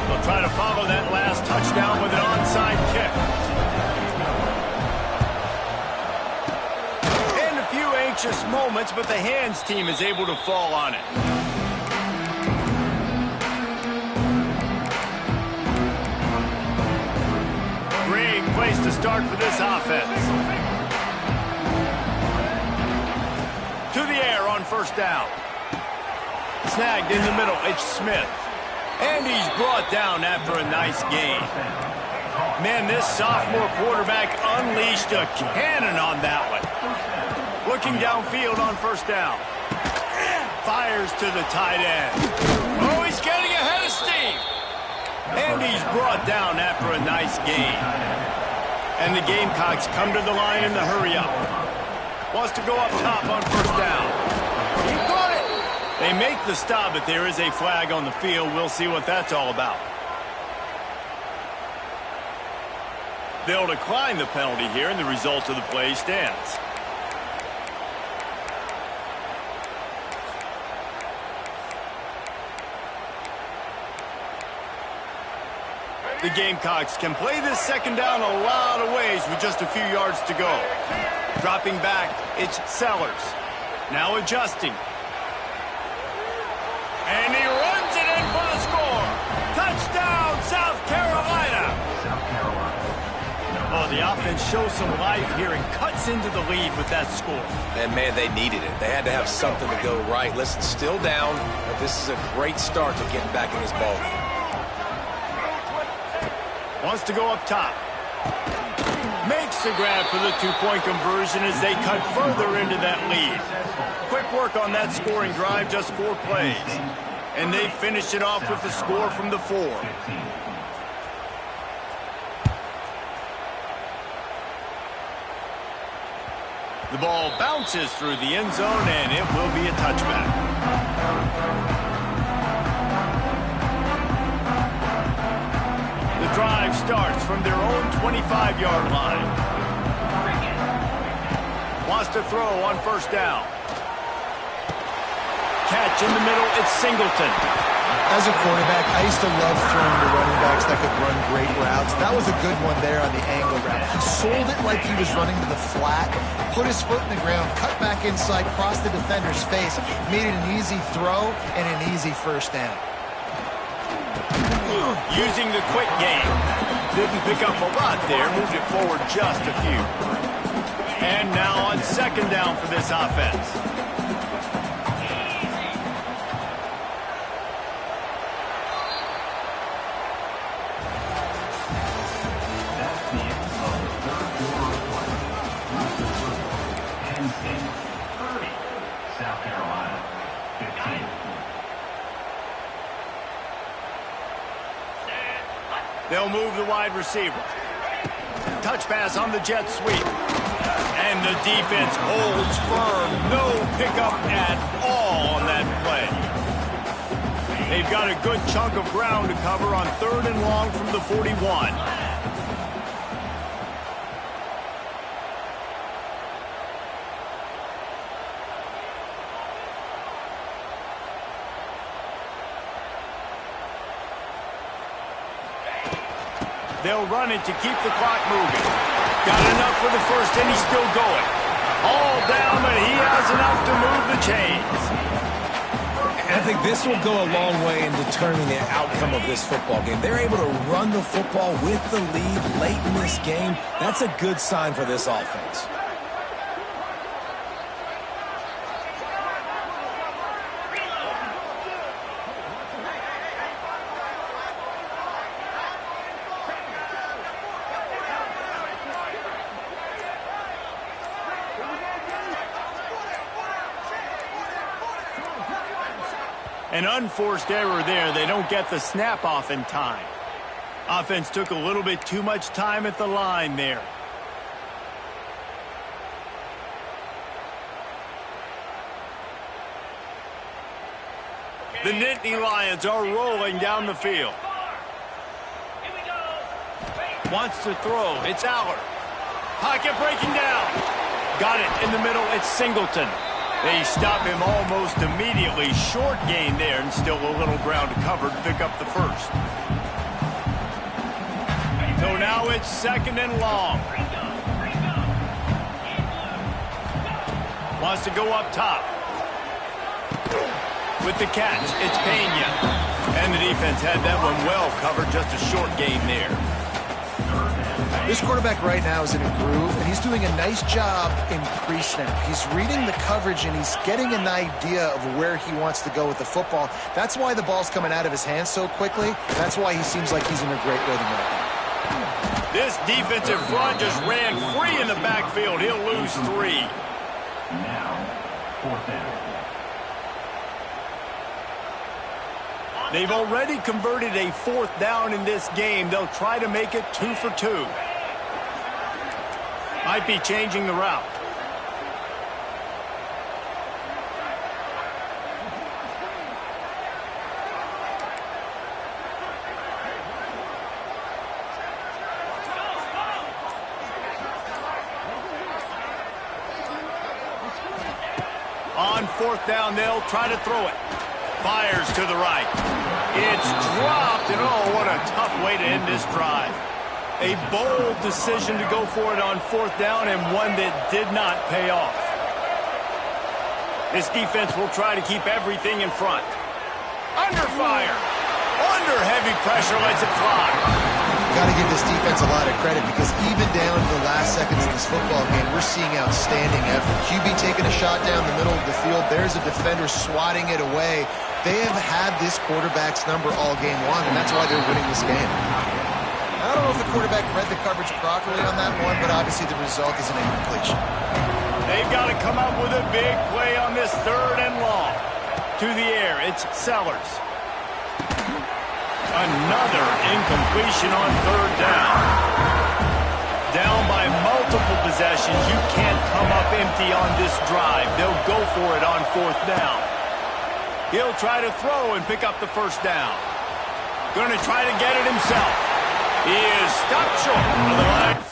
They'll try to follow that last touchdown with an onside kick. And a few anxious moments, but the hands team is able to fall on it. Great place to start for this offense. To the air on first down. Snagged in the middle, it's Smith. And he's brought down after a nice gain. Man, this sophomore quarterback unleashed a cannon on that one. Looking downfield on first down. Fires to the tight end. Oh, he's getting ahead of steam. And he's brought down after a nice gain. And the Gamecocks come to the line in the hurry-up. Wants to go up top on first down. He caught it. They make the stop, but there is a flag on the field. We'll see what that's all about. They'll decline the penalty here, and the result of the play stands. The Gamecocks can play this second down a lot of ways with just a few yards to go. Dropping back, it's Sellers. Now adjusting. And he runs it in for the score. Touchdown, South Carolina. Oh, the offense shows some life here and cuts into the lead with that score. And, man, they needed it. They had to have something to go right. Listen, still down, but this is a great start to getting back in this ballgame. Wants to go up top. Makes the grab for the two-point conversion as they cut further into that lead. Quick work on that scoring drive, just 4 plays. And they finish it off with the score from the 4. The ball bounces through the end zone, and it will be a touchback. The drive starts from their own 25-yard line. Wants to throw on first down. Catch in the middle, it's Singleton. As a quarterback, I used to love throwing to running backs that could run great routes. That was a good one there on the angle route. He sold it like he was running to the flat, put his foot in the ground, cut back inside, crossed the defender's face, made it an easy throw and an easy first down. Using the quick game. Didn't pick up a lot there, moved it forward just a few. And now on second down for this offense. South Carolina, 15. They'll move the wide receiver. Touch pass on the jet sweep. And the defense holds firm. No pickup at all on that play. They've got a good chunk of ground to cover on 3rd and long from the 41. They'll run it to keep the clock moving. Got enough for the first, and he's still going. All down, but he has enough to move the chains. I think this will go a long way in determining the outcome of this football game. They're able to run the football with the lead late in this game. That's a good sign for this offense. An unforced error there. They don't get the snap off in time. Offense took a little bit too much time at the line there. The Nittany Lions are rolling down the field. Wants to throw. It's Aller. Pocket breaking down. Got it in the middle. It's Singleton. They stop him almost immediately. Short gain there, and still a little ground to cover to pick up the first. So now it's 2nd and long. Wants to go up top. With the catch, it's Pena. And the defense had that one well covered. Just a short gain there. This quarterback right now is in a groove, and he's doing a nice job in pre-snap. He's reading the coverage, and he's getting an idea of where he wants to go with the football. That's why the ball's coming out of his hands so quickly. That's why he seems like he's in a great rhythm right now. This defensive front just ran free in the backfield. He'll lose 3. Now, 4th down. They've already converted a 4th down in this game. They'll try to make it 2 for 2. Might be changing the route. On 4th down, they'll try to throw it. Fires to the right. It's dropped, and oh, what a tough way to end this drive. A bold decision to go for it on 4th down, and one that did not pay off. This defense will try to keep everything in front. Under fire. Under heavy pressure, lets it fly. Got to give this defense a lot of credit, because even down to the last seconds of this football game, we're seeing outstanding effort. QB taking a shot down the middle of the field. There's a defender swatting it away. They have had this quarterback's number all game long, and that's why they're winning this game. I don't know if the quarterback read the coverage properly on that one, but obviously the result is an incompletion. They've got to come up with a big play on this 3rd and long. To the air, it's Sellers. Another incompletion on 3rd down. Down by multiple possessions. You can't come up empty on this drive. They'll go for it on 4th down. He'll try to throw and pick up the 1st down. Going to try to get it himself. He is stopped short of the line.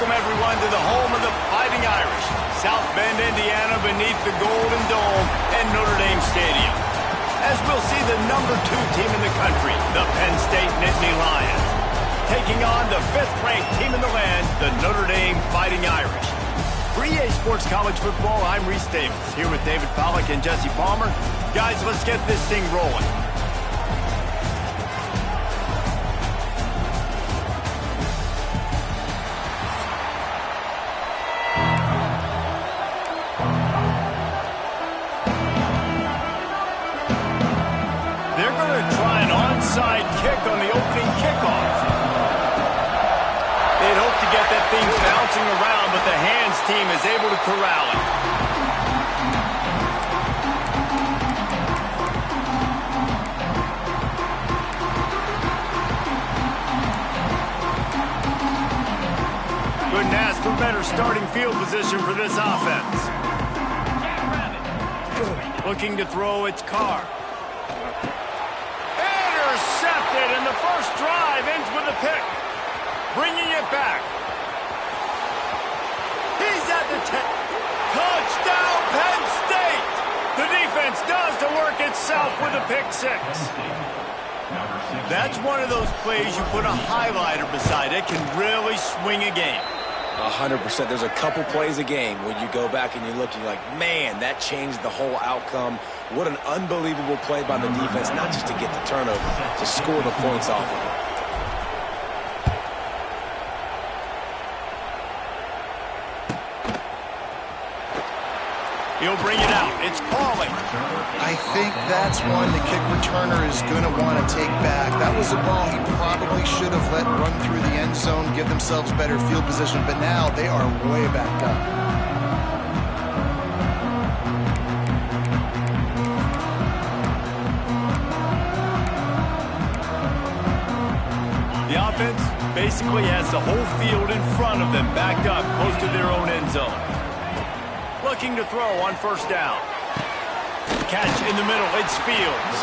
Welcome, everyone, to the home of the Fighting Irish, South Bend, Indiana, beneath the Golden Dome and Notre Dame Stadium. As we'll see the number 2 team in the country, the Penn State Nittany Lions, taking on the 5th-ranked team in the land, the Notre Dame Fighting Irish. For EA Sports College Football, I'm Reese Davis, here with David Pollack and Jesse Palmer. Guys, let's get this thing rolling. They're going to try an onside kick on the opening kickoff. They'd hope to get that thing bouncing around, but the hands team is able to corral it. Couldn't ask for better starting field position for this offense. Looking to throw its Carr. Intercepted, and the first drive ends with a pick. Bringing it back. He's at the 10. Touchdown, Penn State! The defense does the work itself with a pick 6. That's one of those plays you put a highlighter beside it, can really swing a game. 100%. There's a couple plays a game when you go back and you look and you're like, man, that changed the whole outcome. What an unbelievable play by the defense, not just to get the turnover, to score the points off of it. He'll bring it out. It's Pauling. I think that's one the kick returner is going to want to take back. That was a ball he probably should have let run through the end zone, give themselves better field position, but now they are way back up. The offense basically has the whole field in front of them, backed up close to their own end zone. Looking to throw on first down. Catch in the middle, it's Fields.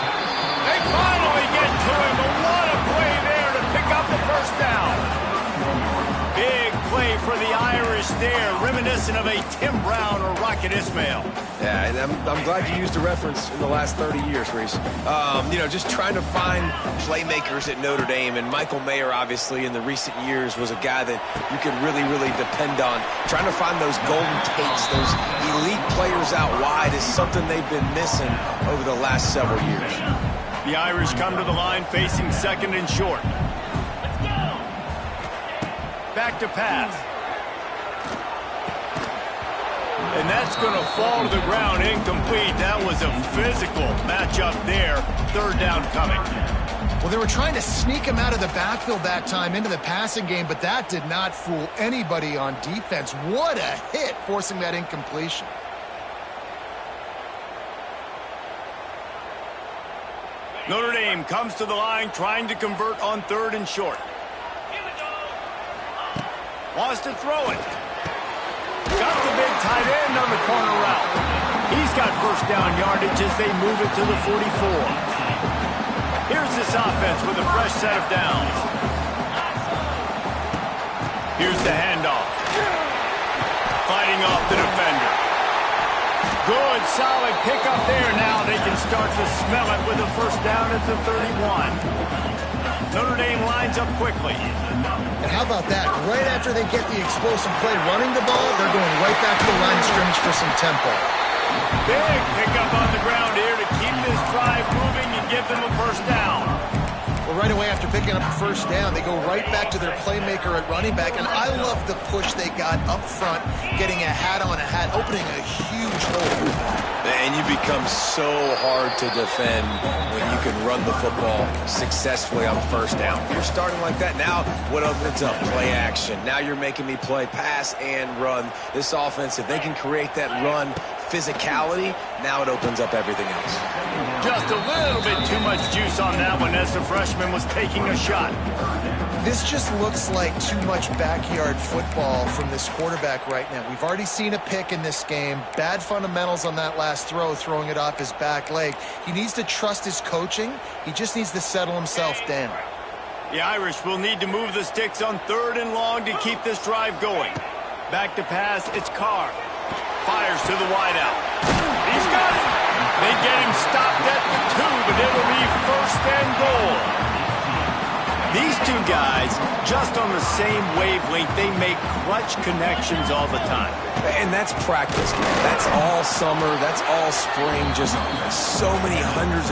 They finally get to him, but what a play there to pick up the first down. Big play for the Irish there, reminiscent of a Tim Brown or Rocket Ismail. Yeah, and I'm glad you used a reference in the last 30 years, Reese. You know, just trying to find playmakers at Notre Dame, and Michael Mayer, obviously, in the recent years, was a guy that you could really, really depend on. Trying to find those golden takes, those elite players out wide is something they've been missing over the last several years. The Irish come to the line facing 2nd and short. Back to pass. And that's going to fall to the ground incomplete. That was a physical matchup there. 3rd down coming. Well, they were trying to sneak him out of the backfield that time into the passing game, but that did not fool anybody on defense. What a hit, forcing that incompletion. Notre Dame comes to the line trying to convert on 3rd and short. Wants to throw it. Got the big tight end on the corner route. He's got first down yardage as they move it to the 44. Here's this offense with a fresh set of downs. Here's the handoff. Fighting off the defender. Good, solid pickup there. Now they can start to smell it with a first down at the 31. Notre Dame lines up quickly. And how about that? Right after they get the explosive play running the ball, they're going right back to the line of scrimmage for some tempo. Big pickup on the ground here to keep this drive moving and give them a first down. Well, right away after picking up the first down, they go right back to their playmaker at running back. And I love the push they got up front, getting a hat on a hat, opening a huge hole. And you become so hard to defend when you can run the football successfully on first down. You're starting like that. Now, what opens up? Play action. Now you're making me play pass and run. This offense, if they can create that run physicality, now it opens up everything else. Just a little bit too much juice on that one as the freshman was taking a shot. This just looks like too much backyard football from this quarterback right now. We've already seen a pick in this game. Bad fundamentals on that last throw, throwing it off his back leg. He needs to trust his coaching. He just needs to settle himself down. The Irish will need to move the sticks on 3rd and long to keep this drive going. Back to pass, it's Carr. Fires to the wideout. He's got it! They get him stopped at the 2, but it'll be 1st and goal. These two guys, just on the same wavelength, they make clutch connections all the time. And that's practice, man. That's all summer. That's all spring. Just so many hundreds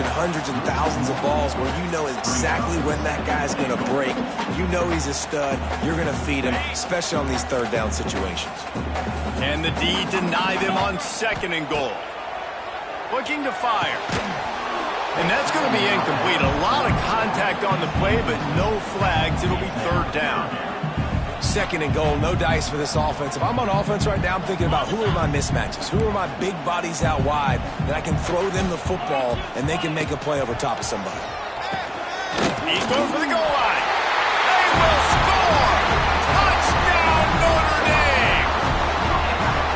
and thousands of balls where you know exactly when that guy's going to break. You know he's a stud. You're going to feed him, especially on these 3rd down situations. And the D deny them on 2nd and goal. Looking to fire. And that's going to be incomplete. A lot of contact on the play, but no flags. It'll be 3rd down. 2nd and goal, no dice for this offense. If I'm on offense right now, I'm thinking about who are my mismatches? Who are my big bodies out wide that I can throw them the football and they can make a play over top of somebody? He's going for the goal line. They will score! Touchdown, Notre Dame!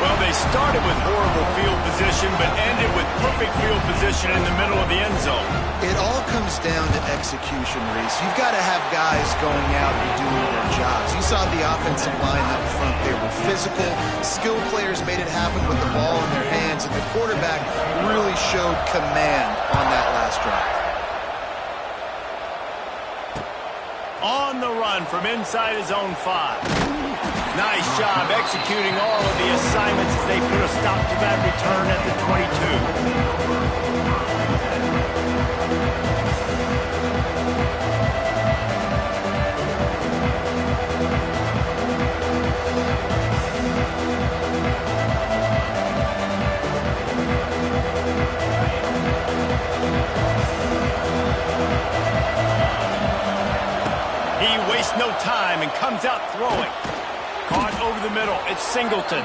Well, they started with horrible field position, but ended with perfect field position in the middle of the end zone. It all comes down to execution, Reese. You've got to have guys going out and doing their jobs. You saw the offensive line up front. They were physical. Skilled players made it happen with the ball in their hands, and the quarterback really showed command on that last drive. On the run from inside his own 5. Nice job executing all of the assignments as they put a stop to that return at the 22. He wastes no time and comes out throwing. Caught over the middle. It's Singleton.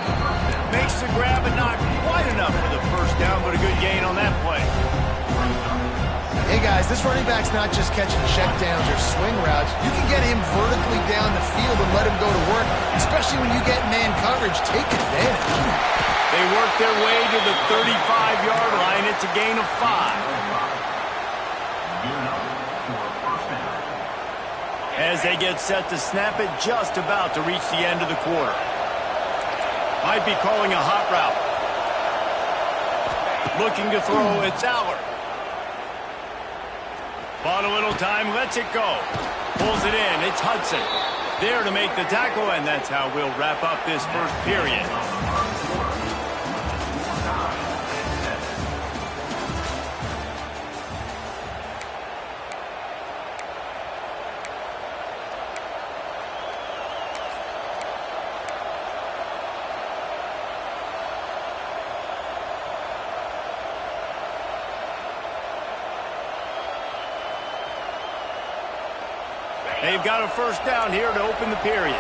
Makes the grab, but not quite enough for the 1st down, but a good gain on that play. Hey, guys, this running back's not just catching checkdowns or swing routes. You can get him vertically down the field and let him go to work, especially when you get man coverage. Take advantage. They work their way to the 35-yard line. It's a gain of 5. As they get set to snap it, just about to reach the end of the quarter. Might be calling a hot route. Looking to throw, it's Aller. Bought a little time, lets it go. Pulls it in, it's Hudson. There to make the tackle, and that's how we'll wrap up this 1st period. They've got a 1st down here to open the period.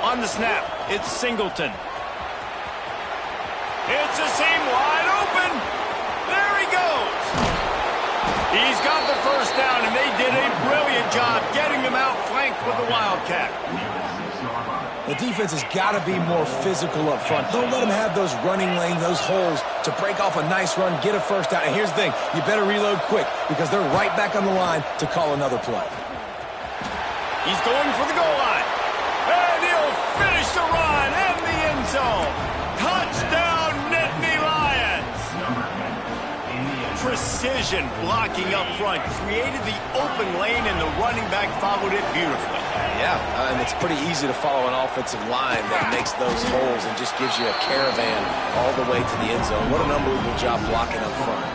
On the snap, it's Singleton. It's a seam wide open. There he goes. He's got the 1st down, and they did a brilliant job getting them out flanked with the Wildcat. The defense has got to be more physical up front. Don't let them have those running lanes, those holes to break off a nice run, get a 1st down. And here's the thing, you better reload quick because they're right back on the line to call another play. He's going for the goal line. And he'll finish the run in the end zone. Touchdown, Nittany Lions. Precision blocking up front created the open lane, and the running back followed it beautifully. Yeah, and it's pretty easy to follow an offensive line that makes those holes and just gives you a caravan all the way to the end zone. What an unbelievable job blocking up front.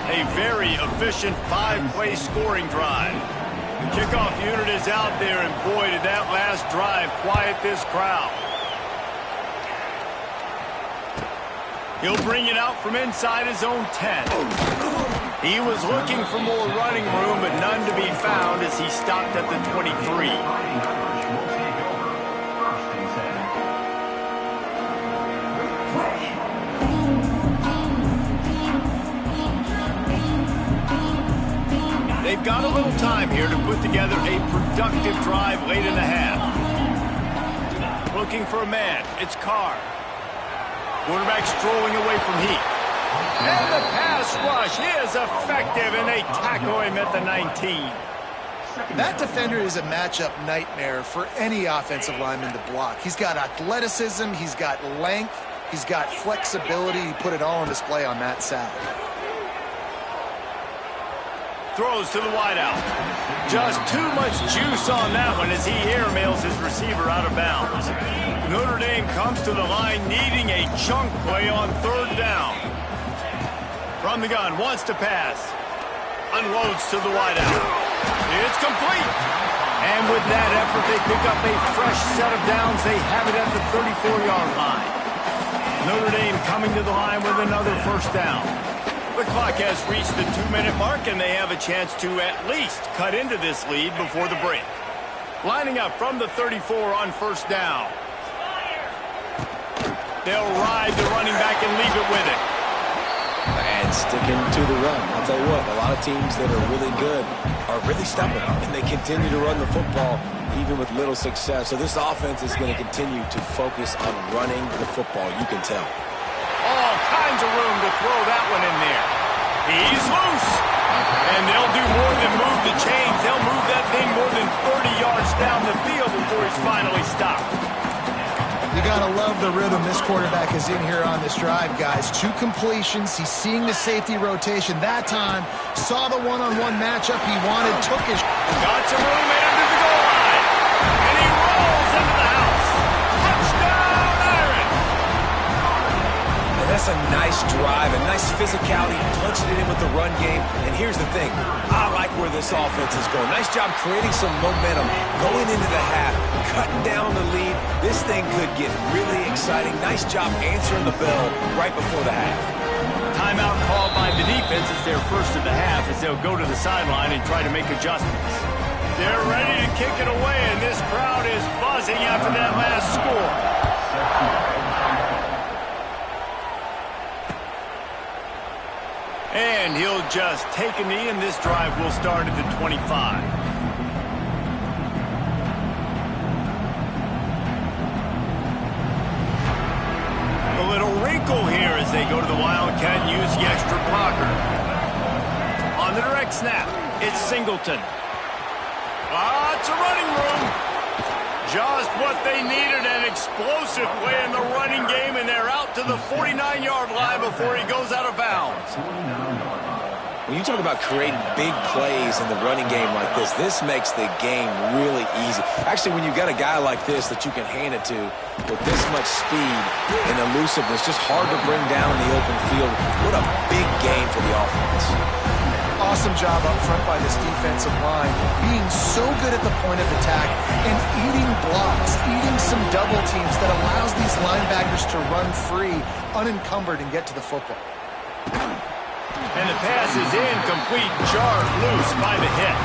A very efficient 5-play scoring drive. The kickoff unit is out there, and boy, did that last drive quiet this crowd. He'll bring it out from inside his own 10. He was looking for more running room, but none to be found as he stopped at the 23. They've got a little time here to put together a productive drive late in the half. Looking for a man. It's Carr. Quarterback strolling away from Heat. And the pass rush is effective, and they tackle him at the 19. That defender is a matchup nightmare for any offensive lineman to block. He's got athleticism, he's got length, he's got flexibility. He put it all on display on that sack. Throws to the wideout. Just too much juice on that one as he airmails his receiver out of bounds. Notre Dame comes to the line needing a chunk play on third down. From the gun, wants to pass. Unloads to the wideout. It's complete. And with that effort, they pick up a fresh set of downs. They have it at the 34-yard line. Notre Dame coming to the line with another first down. The clock has reached the 2-minute mark, and they have a chance to at least cut into this lead before the break. Lining up from the 34 on first down. They'll ride the running back and leave it with it. And sticking to the run. I'll tell you what, a lot of teams that are really good are really stubborn, and they continue to run the football even with little success. So this offense is going to continue to focus on running the football, you can tell. All kinds of room to throw that one in there. He's loose. And they'll do more than move the chains. They'll move that thing more than 30 yards down the field before he's finally stopped. You got to love the rhythm this quarterback is in here on this drive, guys. 2 completions. He's seeing the safety rotation. That time, saw the one-on-one matchup he wanted, took his... Got some room and into the goal line. And he rolls into the house. Touchdown, Iron! And that's a nice drive, a nice physicality, punching it in with the run game. And here's the thing, I like where this offense is going. Nice job creating some momentum, going into the half, cutting down the lead. This thing could get really exciting. Nice job answering the bell right before the half. Timeout called by the defense is their first of the half as they'll go to the sideline and try to make adjustments. They're ready to kick it away, and this crowd is buzzing after that last score. And he'll just take a knee, and this drive will start at the 25. A little wrinkle here as they go to the Wildcat and use the extra blocker. On the direct snap, it's Singleton. Lots of running room. Just what they needed, an explosive play in the running game, and they're out to the 49-yard line before he goes out of bounds. When you talk about creating big plays in the running game like this makes the game really easy. Actually, when you've got a guy like this that you can hand it to with this much speed and elusiveness, just hard to bring down in the open field. What a big game for the offense. Awesome job up front by this defensive line, being so good at the point of attack and eating blocks, eating some double teams that allows these linebackers to run free, unencumbered, and get to the football. And the pass is incomplete, jarred loose by the hit.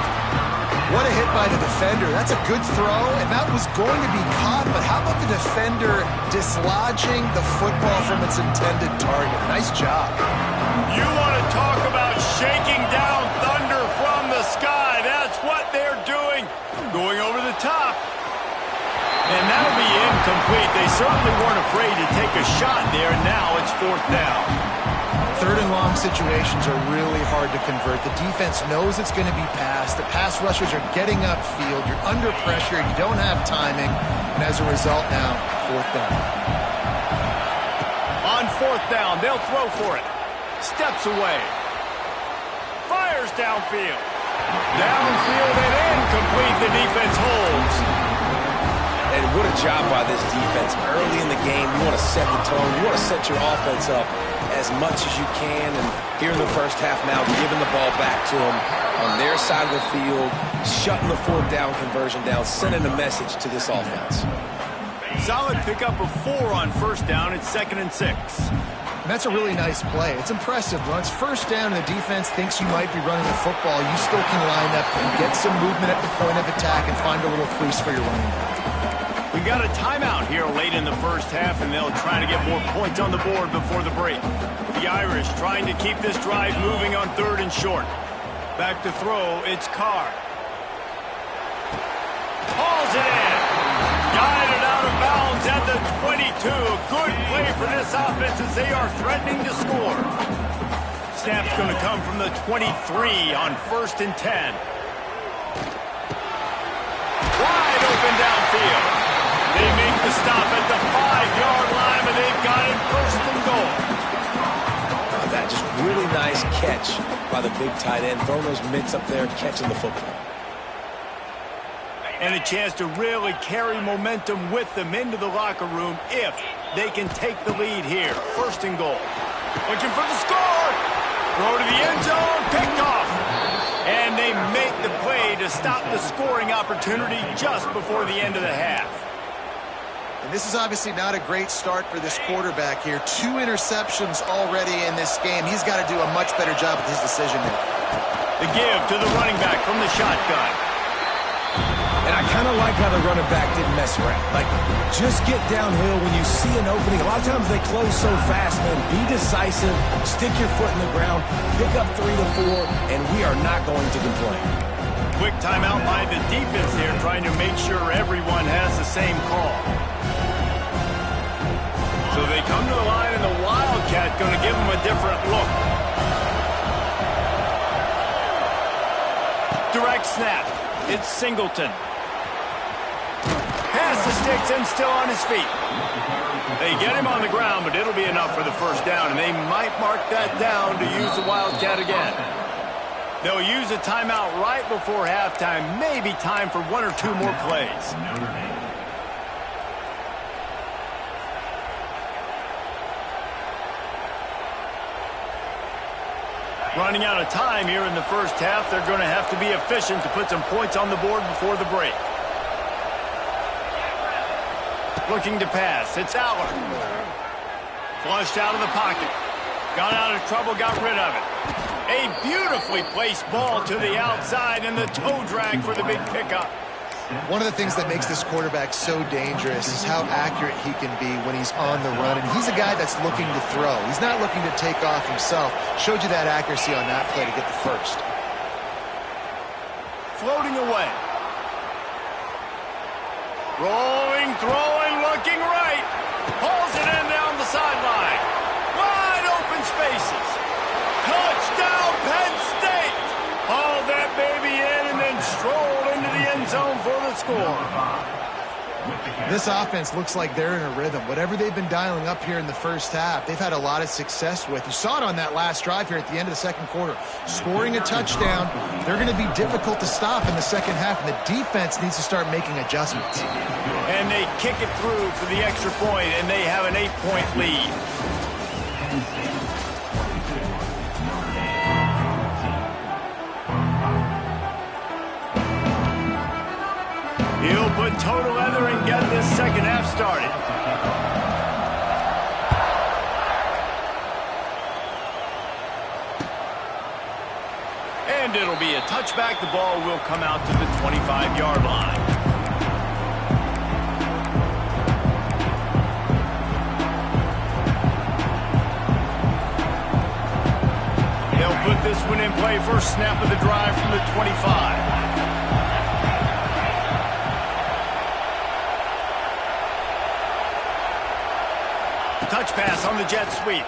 What a hit by the defender. That's a good throw, and that was going to be caught, but how about the defender dislodging the football from its intended target? Nice job. You want to talk about shaking down thunder from the sky. That's what they're doing. Going over the top. And that'll be incomplete. They certainly weren't afraid to take a shot there, and now it's 4th down. 3rd and long situations are really hard to convert. The defense knows it's going to be passed. The pass rushers are getting upfield. You're under pressure. You don't have timing. And as a result now, 4th down. On 4th down, they'll throw for it. Steps away. Fires downfield. Downfield and incomplete. The defense holds. And what a job by this defense. Early in the game, you want to set the tone. You want to set your offense up as much as you can. And here in the first half now, giving the ball back to them on their side of the field, shutting the 4th down conversion down, sending a message to this offense. Solid pickup of 4 on 1st down. It's 2nd and 6. And that's a really nice play. It's impressive. When it's 1st down and the defense thinks you might be running the football, you still can line up and get some movement at the point of attack and find a little crease for your running back. We got a timeout here late in the first half, and they'll try to get more points on the board before the break. The Irish trying to keep this drive moving on 3rd and short. Back to throw, it's Carr. Hauls it in. Guided out of bounds at the 22. A good play for this offense as they are threatening to score. Snap's going to come from the 23 on 1st and 10. Wide open downfield. They make the stop at the 5-yard line, and they've got it 1st and goal. That just really nice catch by the big tight end, throwing those mitts up there, catching the football. And a chance to really carry momentum with them into the locker room if they can take the lead here. 1st and goal. Looking for the score. Throw to the end zone, picked off. And they make the play to stop the scoring opportunity just before the end of the half. And this is obviously not a great start for this quarterback here. 2 interceptions already in this game. He's got to do a much better job with his decision-making. The give to the running back from the shotgun. And I kind of like how the running back didn't mess around. Like, just get downhill when you see an opening. A lot of times they close so fast, man. Be decisive, stick your foot in the ground, pick up 3 to 4, and we are not going to complain. Quick timeout by the defense here, trying to make sure everyone has the same call. So they come to the line, and the Wildcat going to give them a different look. Direct snap. It's Singleton. Pass the sticks and still on his feet. They get him on the ground, but it'll be enough for the 1st down, and they might mark that down to use the Wildcat again. They'll use a timeout right before halftime. Maybe time for 1 or 2 more plays. Running out of time here in the 1st half. They're going to have to be efficient to put some points on the board before the break. Looking to pass. It's Aller. Flushed out of the pocket. Got out of trouble, got rid of it. A beautifully placed ball to the outside, and the toe drag for the big pickup. One of the things that makes this quarterback so dangerous is how accurate he can be when he's on the run. And he's a guy that's looking to throw. He's not looking to take off himself. Showed you that accuracy on that play to get the 1st. Floating away. Rolling, throwing, looking right. Pulls it in down the sideline. Wide open spaces. Touchdown, Penn State. Hauled that baby in and then strolled into the end zone for the score. This offense looks like they're in a rhythm. Whatever they've been dialing up here in the 1st half, they've had a lot of success with. You saw it on that last drive here at the end of the 2nd quarter. Scoring a touchdown, they're going to be difficult to stop in the 2nd half, and the defense needs to start making adjustments. And they kick it through for the extra point, and they have an 8-point lead. He'll put toe to leather and get this 2nd half started. And it'll be a touchback. The ball will come out to the 25-yard line. They'll put this one in play. First snap of the drive from the 25. Touch pass on the jet sweep.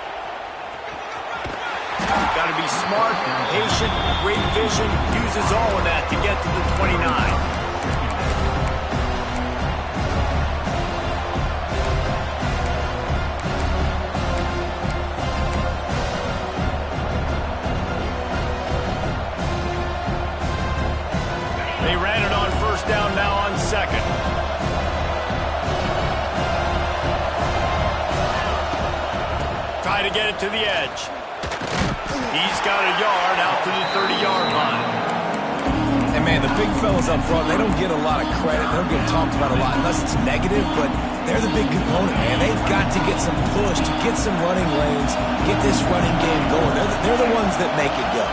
Got to be smart, patient, great vision. Uses all of that to get to the 29. They ran it on 1st down, now on 2nd. Try to get it to the edge. He's got a yard out to the 30-yard line. And, man, the big fellas up front, they don't get a lot of credit. They don't get talked about a lot unless it's negative, but they're the big component, man. They've got to get some push, to get some running lanes, get this running game going. They're the ones that make it go.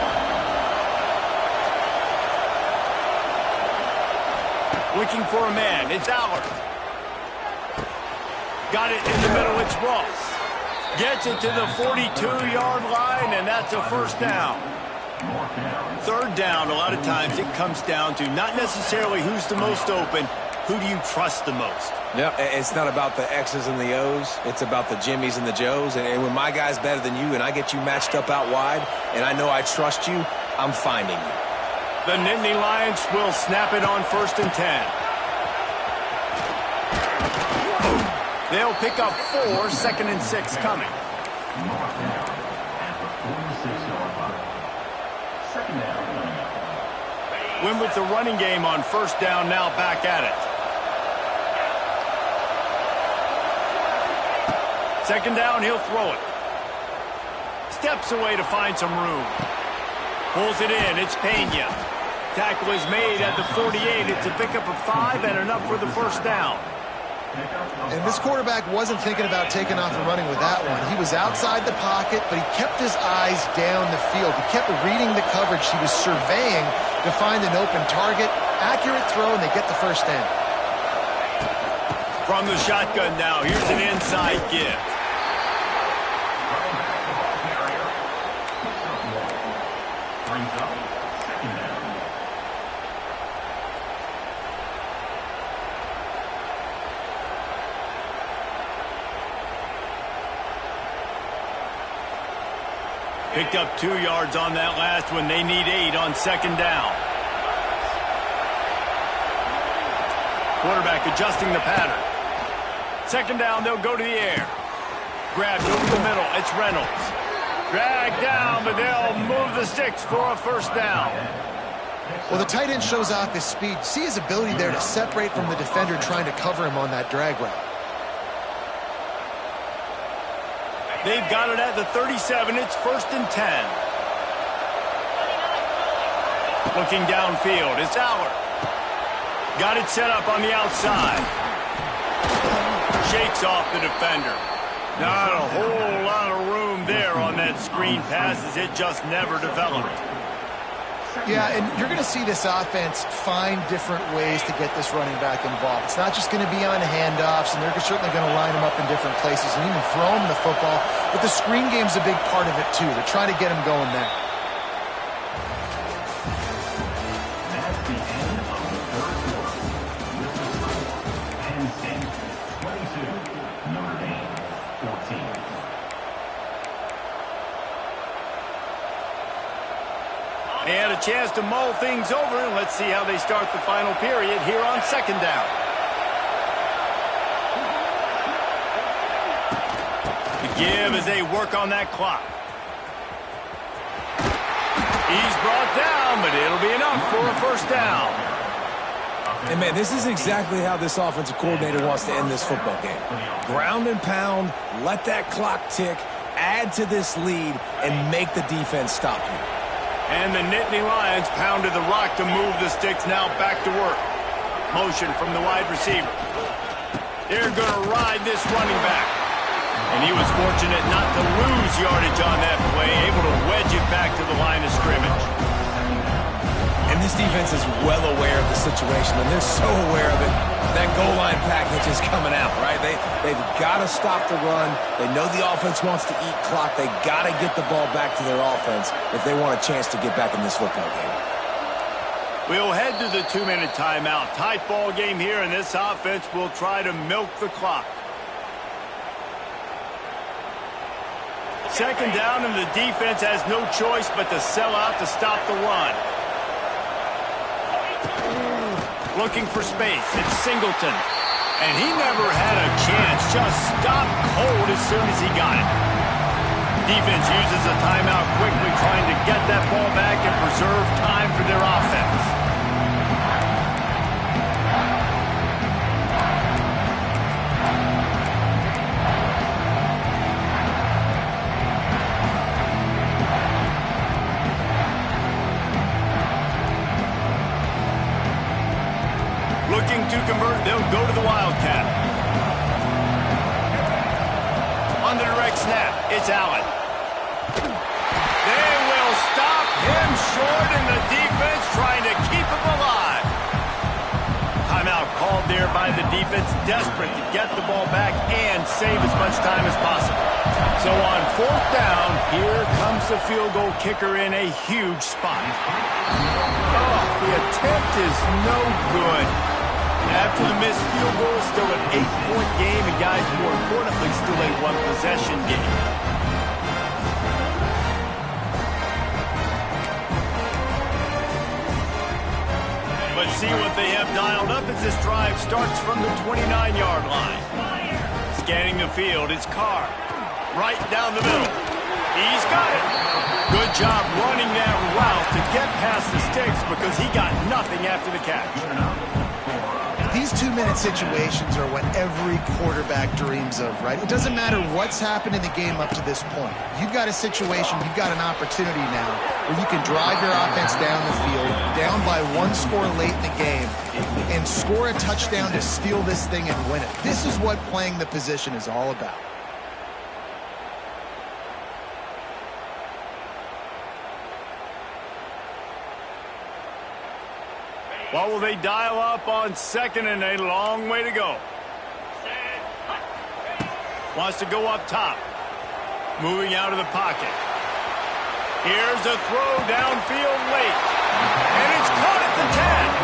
Looking for a man. It's Aller. Got it in the middle. It's Ross. Gets it to the 42-yard line, and that's a 1st down. 3rd down, a lot of times it comes down to not necessarily who's the most open, who do you trust the most? Yeah, it's not about the X's and the O's. It's about the Jimmys and the Joes. And when my guy's better than you and I get you matched up out wide and I know I trust you, I'm finding you. The Nittany Lions will snap it on 1st and 10. They'll pick up 4, 2nd and 6 coming. Win with the running game on 1st down, now back at it. 2nd down, he'll throw it. Steps away to find some room. Pulls it in, it's Pena. Tackle is made at the 48. It's a pickup of 5 and enough for the 1st down. And this quarterback wasn't thinking about taking off and running with that one. He was outside the pocket, but he kept his eyes down the field. He kept reading the coverage. He was surveying to find an open target. Accurate throw, and they get the 1st down. From the shotgun now, here's an inside give. Picked up 2 yards on that last one. They need 8 on 2nd down. Quarterback adjusting the pattern. 2nd down, they'll go to the air. Grabbed over the middle. It's Reynolds. Dragged down, but they'll move the sticks for a 1st down. Well, the tight end shows off his speed. See his ability there to separate from the defender trying to cover him on that drag route. They've got it at the 37. It's 1st and 10. Looking downfield. It's Aller. Got it set up on the outside. Shakes off the defender. Not a whole lot of room there on that screen pass as it just never developed. Yeah, and you're going to see this offense find different ways to get this running back involved. It's not just going to be on handoffs, and they're certainly going to line him up in different places and even throw him the football. But the screen game's a big part of it, too. They're trying to get him going there. That's the end of the 3rd quarter. With the score, Penn State 22, Notre Dame 14. They had a chance to mull things over, and let's see how they start the final period here on 2nd down. The give as they work on that clock. He's brought down, but it'll be enough for a 1st down. And, man, this is exactly how this offensive coordinator wants to end this football game. Ground and pound, let that clock tick, add to this lead, and make the defense stop you. And the Nittany Lions pounded the rock to move the sticks, now back to work. Motion from the wide receiver. They're going to ride this running back. And he was fortunate not to lose yardage on that play, able to wedge it back to the line of scrimmage. And this defense is well aware of the situation, and they're so aware of it. That goal line package is coming out, right? They've got to stop the run. They know the offense wants to eat clock. They got to get the ball back to their offense if they want a chance to get back in this football game. We'll head to the 2-minute timeout. Tight ball game here, and this offense will try to milk the clock. 2nd down, and the defense has no choice but to sell out to stop the run. Looking for space. It's Singleton. And he never had a chance. Just stopped cold as soon as he got it. Defense uses a timeout quickly, trying to get that ball back and preserve time for their offense. Looking to convert, they'll go to the Wildcat. On the direct snap, it's Allen. They will stop him short, and the defense trying to keep him alive. Timeout called there by the defense, desperate to get the ball back and save as much time as possible. So on 4th down, here comes the field goal kicker in a huge spot. Oh, the attempt is no good. After the missed field goal, still an 8-point game, and guys, more importantly, still a one-possession game. Let's see what they have dialed up as this drive starts from the 29-yard line. Scanning the field, it's Carr. Right down the middle. He's got it. Good job running that route to get past the sticks because he got nothing after the catch. These 2-minute situations are what every quarterback dreams of, right? It doesn't matter what's happened in the game up to this point. You've got a situation, you've got an opportunity now where you can drive your offense down the field, down by 1 score late in the game, and score a touchdown to steal this thing and win it. This is what playing the position is all about. What will they dial up on second and a long way to go? Wants to go up top. Moving out of the pocket. Here's a throw downfield late. And it's caught at the 10.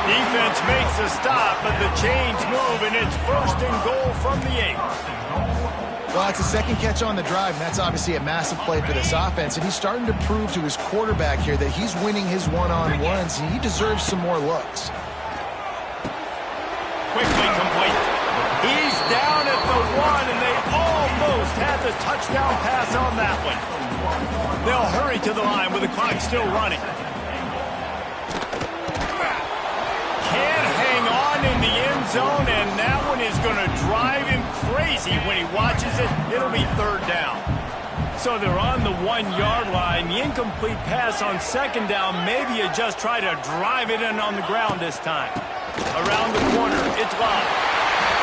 Defense makes the stop, but the chains move, and it's 1st and goal from the 8. Well, it's a second catch on the drive, and that's obviously a massive play for this offense. And he's starting to prove to his quarterback here that he's winning his one-on-ones, and he deserves some more looks. Quickly complete. He's down at the 1, and they almost had the touchdown pass on that one. They'll hurry to the line with the clock still running. Can't hang on in the end zone, and that one is going to drive him crazy when he watches it. It'll be 3rd down. So they're on the 1-yard line. The incomplete pass on 2nd down. Maybe you just try to drive it in on the ground this time. Around the corner, it's Love.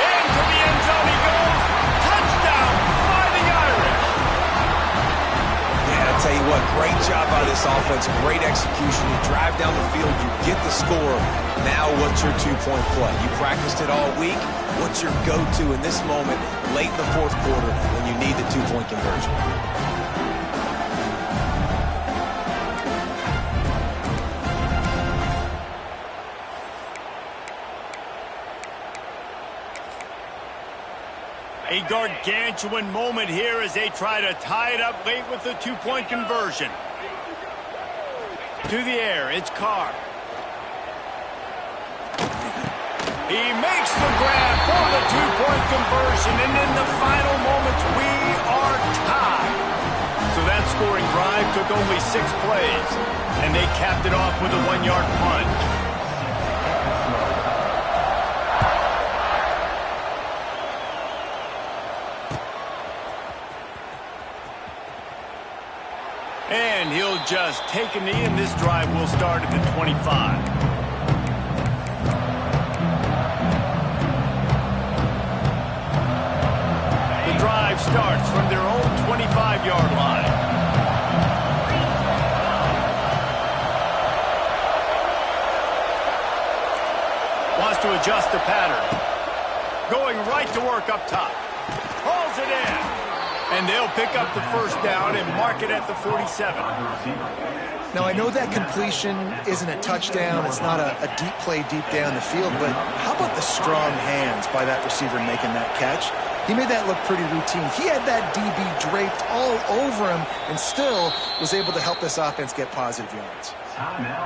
Into the end zone he goes. Touchdown by the Irish. Yeah, I'll tell you what, great job by this offense. Great execution. You drive down the field, you get the score. Now what's your 2-point play? You practiced it all week. What's your go-to in this moment late in the 4th quarter when you need the 2-point conversion? A gargantuan moment here as they try to tie it up late with the 2-point conversion. To the air, it's Carr. He makes the grab for the 2-point conversion, and in the final moments, we are tied. So that scoring drive took only 6 plays, and they capped it off with a 1-yard punt. And he'll just take a knee, and this drive will start at the 25. The drive starts from their own 25-yard line. Wants to adjust the pattern. Going right to work up top. Hauls it in. And they'll pick up the 1st down and mark it at the 47. Now, I know that completion isn't a touchdown. It's not a deep play deep down the field. But how about the strong hands by that receiver making that catch? He made that look pretty routine. He had that DB draped all over him and still was able to help this offense get positive yards.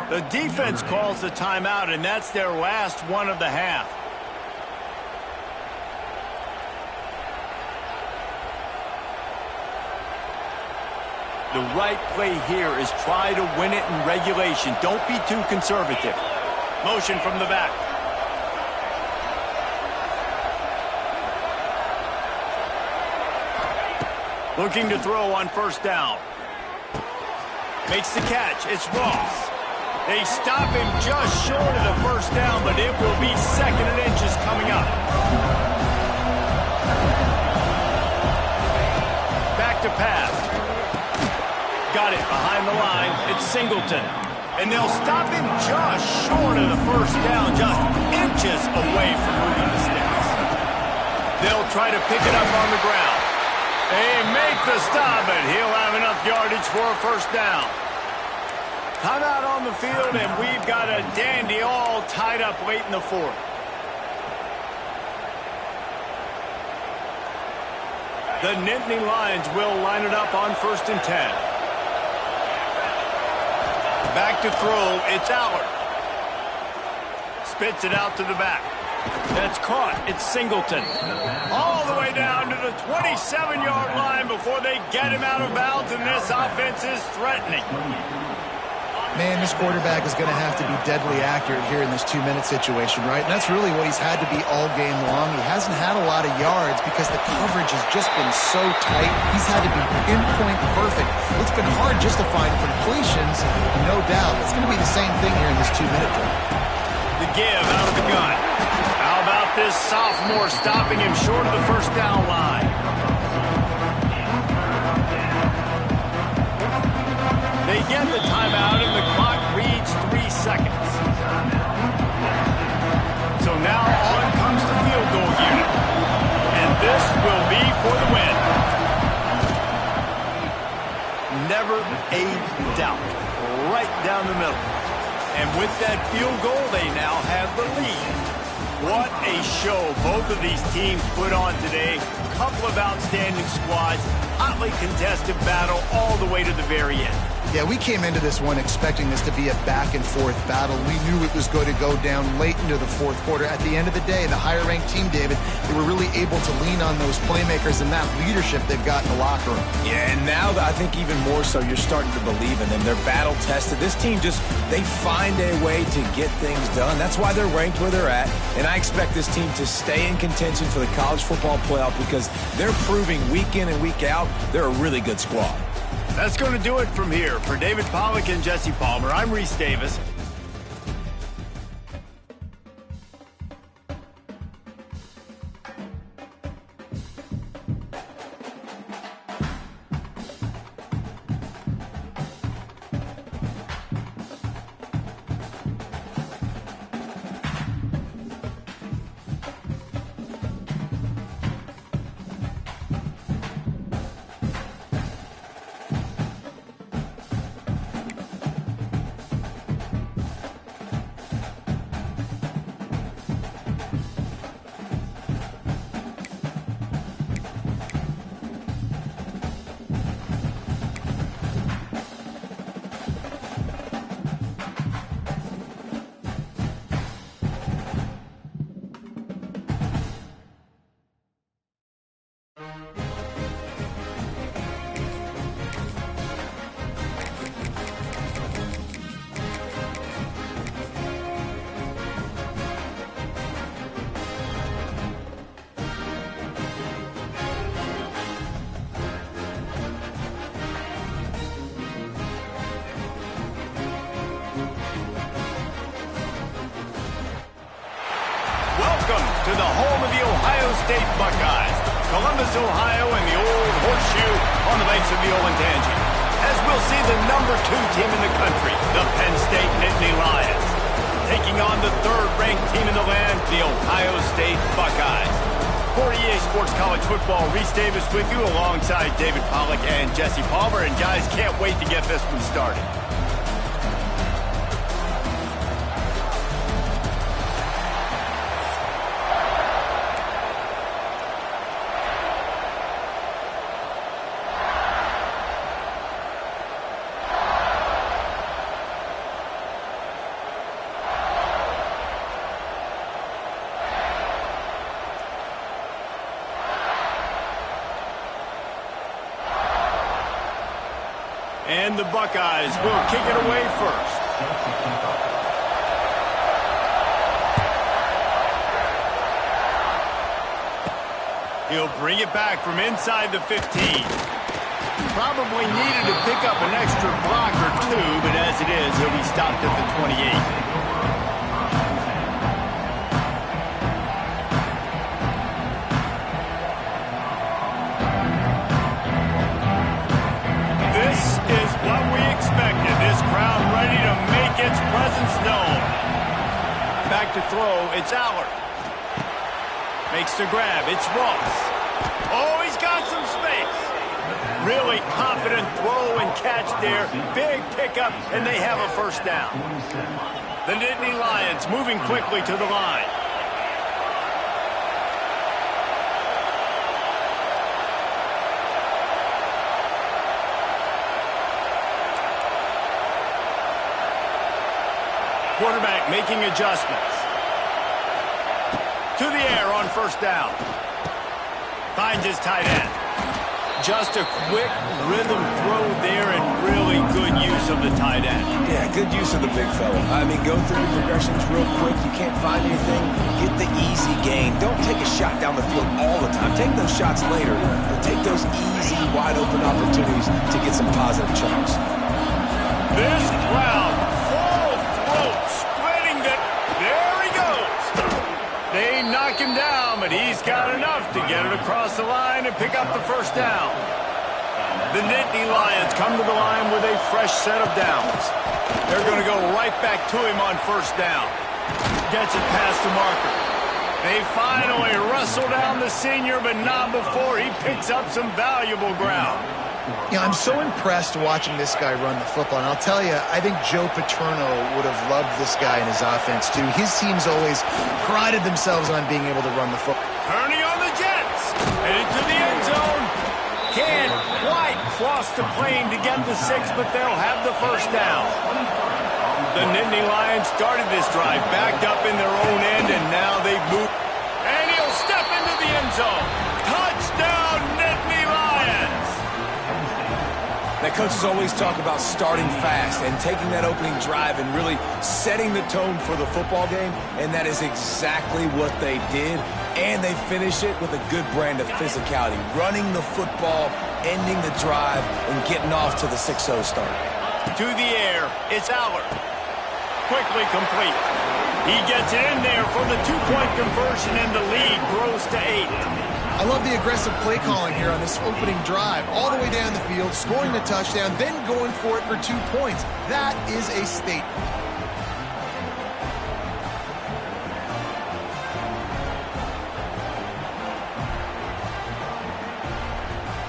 The defense calls the timeout, and that's their last one of the half. The right play here is try to win it in regulation. Don't be too conservative. Motion from the back. Looking to throw on 1st down. Makes the catch. It's Ross. They stop him just short of the 1st down, but it will be 2nd and inches coming up. Back to pass. Got it behind the line. It's Singleton. And they'll stop him just short of the 1st down, just inches away from moving the sticks. They'll try to pick it up on the ground. They make the stop, but he'll have enough yardage for a 1st down. Timeout on the field, and we've got a dandy all tied up late in the fourth. The Nittany Lions will line it up on 1st and 10. Back to throw, it's Allard. Spits it out to the back. That's caught, it's Singleton. All the way down to the 27-yard line before they get him out of bounds, and this offense is threatening. Man, this quarterback is going to have to be deadly accurate here in this 2-minute situation, right? And that's really what he's had to be all game long. He hasn't had a lot of yards because the coverage has just been so tight. He's had to be pinpoint perfect. It's been hard just to find completions, no doubt. It's going to be the same thing here in this 2-minute drill. The give out of the gun. How about this sophomore stopping him short of the first down line? They get the timeout, and the clock reads 3 seconds. So now on comes the field goal unit. And this will be for the win. Never a doubt. Right down the middle. And with that field goal, they now have the lead. What a show both of these teams put on today. Couple of outstanding squads. Hotly contested battle all the way to the very end. Yeah, we came into this one expecting this to be a back-and-forth battle. We knew it was going to go down late into the fourth quarter. At the end of the day, the higher-ranked team, David, they were really able to lean on those playmakers and that leadership they've got in the locker room. Yeah, and now I think even more so, you're starting to believe in them. They're battle-tested. This team they find a way to get things done. That's why they're ranked where they're at. And I expect this team to stay in contention for the college football playoff because they're proving week in and week out they're a really good squad. That's going to do it from here. For David Pollack and Jesse Palmer, I'm Reese Davis. To the home of the Ohio State Buckeyes, Columbus, Ohio, and the old horseshoe on the banks of the Olentangy. As we'll see the #2 team in the country, the Penn State Nittany Lions, taking on the 3rd-ranked team in the land, the Ohio State Buckeyes. For EA Sports College Football, Reese Davis with you alongside David Pollack and Jesse Palmer. And guys, can't wait to get this one started. And the Buckeyes will kick it away first. He'll bring it back from inside the 15. Probably needed to pick up an extra block or two, but as it is, he'll be stopped at the 28. This crowd ready to make its presence known. Back to throw, it's Allard. Makes the grab, it's Ross. Oh, he's got some space. Really confident throw and catch there. Big pickup, and they have a first down. The Nittany Lions moving quickly to the line. Quarterback making adjustments. To the air on first down. Finds his tight end. Just a quick rhythm throw there and really good use of the tight end. Yeah, good use of the big fella. I mean, go through the progressions real quick. You can't find anything. Get the easy gain. Don't take a shot down the field all the time. Take those shots later, but take those easy, wide-open opportunities to get some positive chunks. This crowd, full throat, spreading the... There he goes. They knock him down, but he's got enough to get it across the line and pick up the first down. The Nittany Lions come to the line with a fresh set of downs. They're going to go right back to him on first down. Gets it past the marker. They finally wrestle down the senior, but not before he picks up some valuable ground. Yeah, I'm so impressed watching this guy run the football. And I'll tell you, I think Joe Paterno would have loved this guy in his offense, too. His teams always prided themselves on being able to run the football. Turning on the Jets. Headed to the end zone. Can't quite cross the plane to get the 6, but they'll have the first down. The Nittany Lions started this drive, backed up in their own end, and now they've moved. And he'll step into the end zone. Touchdown, Nittany Lions. Now, coaches always talk about starting fast and taking that opening drive and really setting the tone for the football game, and that is exactly what they did, and they finish it with a good brand of physicality, running the football, ending the drive, and getting off to the 6-0 start. To the air, it's Aller. Quickly complete. He gets it in there for the 2-point conversion, and the lead grows to 8. I love the aggressive play calling here on this opening drive. All the way down the field, scoring the touchdown, then going for it for 2 points. That is a statement.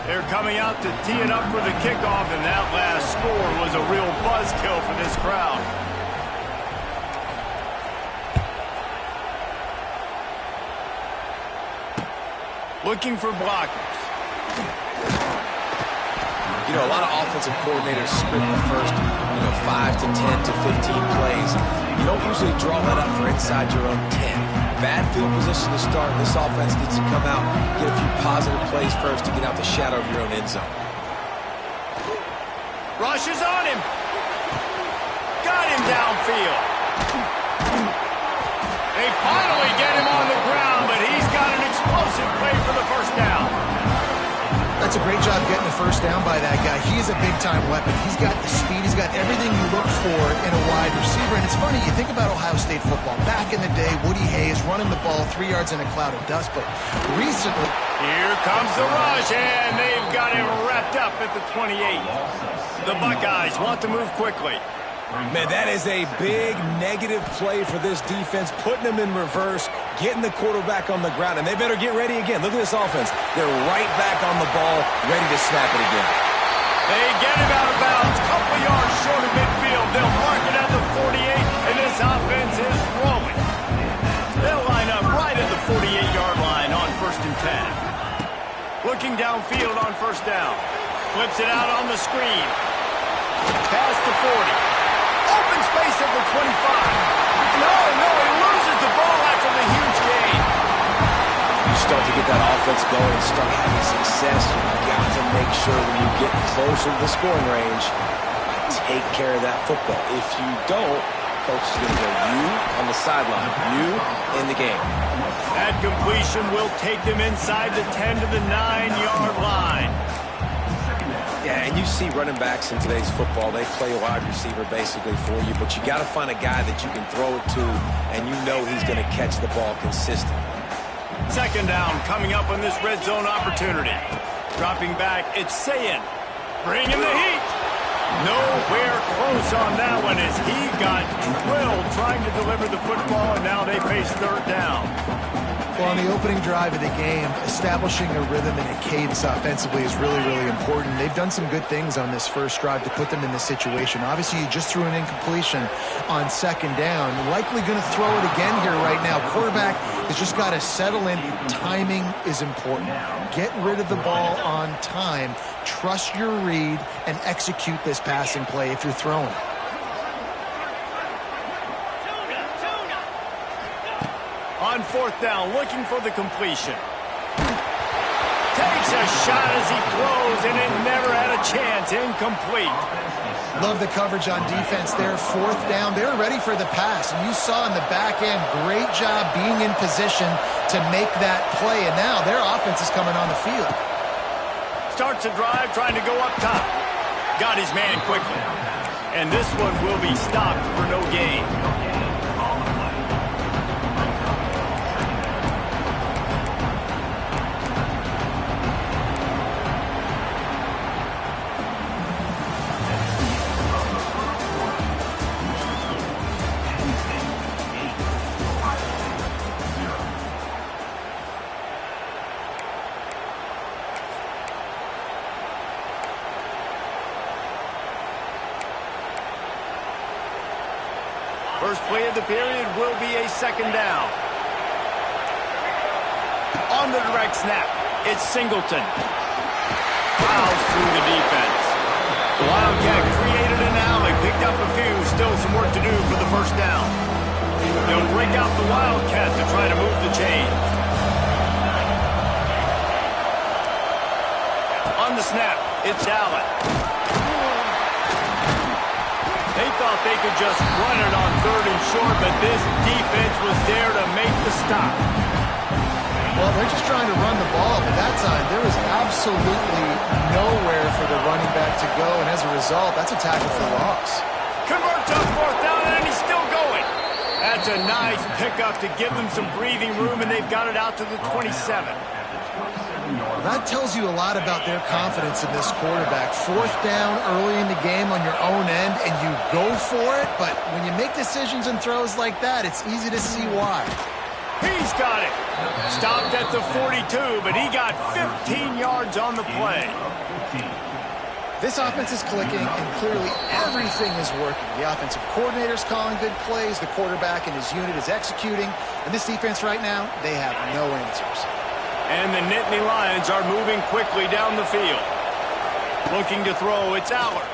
They're coming out to tee it up for the kickoff, and that last score was a real buzzkill for this crowd. Looking for blockers. You know, a lot of offensive coordinators script the first, 5 to 10 to 15 plays. You don't usually draw that up for inside your own 10. Bad field position to start. This offense needs to come out, get a few positive plays first to get out the shadow of your own end zone. Rush is on him. Got him downfield. They finally get him on the ground, but he's got an explosive play for the first down. That's a great job getting the first down by that guy. He is a big-time weapon. He's got the speed. He's got everything you look for in a wide receiver. And it's funny, you think about Ohio State football. Back in the day, Woody Hayes running the ball 3 yards in a cloud of dust. But recently... Here comes the rush, and they've got him wrapped up at the 28. The Buckeyes want to move quickly. Man, that is a big negative play for this defense, putting them in reverse, getting the quarterback on the ground, and they better get ready again. Look at this offense. They're right back on the ball, ready to snap it again. They get him out of bounds, couple yards short of midfield. They'll mark it at the 48, and this offense is rolling. They'll line up right at the 48-yard line on 1st and 10. Looking downfield on first down. Flips it out on the screen. Past the 40. Open space at the 25. No, he loses the ball after the huge gain. You start to get that offense going and start having success, you've got to make sure when you get closer to the scoring range, take care of that football. If you don't, coach is going to go you on the sideline, you in the game. That completion will take them inside the 10 to the 9-yard line. Yeah, and you see running backs in today's football, they play wide receiver basically for you, but you got to find a guy that you can throw it to, and you know he's going to catch the ball consistently. Second down coming up on this red zone opportunity. Dropping back, it's Sayin. Bringing the heat. Nowhere close on that one as he got drilled trying to deliver the football, and now they face third down. Well, on the opening drive of the game, establishing a rhythm and a cadence offensively is really, really important. They've done some good things on this first drive to put them in this situation. Obviously, you just threw an incompletion on second down. Likely going to throw it again here right now. Quarterback has just got to settle in. Timing is important. Get rid of the ball on time. Trust your read and execute this passing play if you're throwing. On fourth down, looking for the completion. Takes a shot as he throws, and it never had a chance. Incomplete. Love the coverage on defense there. Fourth down, they're ready for the pass. And you saw in the back end, great job being in position to make that play. And now their offense is coming on the field. Starts a drive, trying to go up top. Got his man quickly. And this one will be stopped for no gain. First play of the period will be a second down. On the direct snap, it's Singleton. Fouls through the defense. The Wildcat created an alley, picked up a few, still some work to do for the first down. They'll break out the Wildcat to try to move the chains. On the snap, it's Allen. They thought they could just run it on third and short, but this defense was there to make the stop. Well, they're just trying to run the ball, but that time there was absolutely nowhere for the running back to go, and as a result, that's a tackle for loss. Converts on fourth down, and he's still going. That's a nice pickup to give them some breathing room, and they've got it out to the 27. That tells you a lot about their confidence in this quarterback. Fourth down early in the game on your own end, and you go for it, but when you make decisions and throws like that, it's easy to see why. He's got it. Stopped at the 42, but he got 15 yards on the play. This offense is clicking, and clearly everything is working. The offensive coordinator's calling good plays, the quarterback and his unit is executing, and this defense right now, they have no answers. And the Nittany Lions are moving quickly down the field. Looking to throw, it's Aller.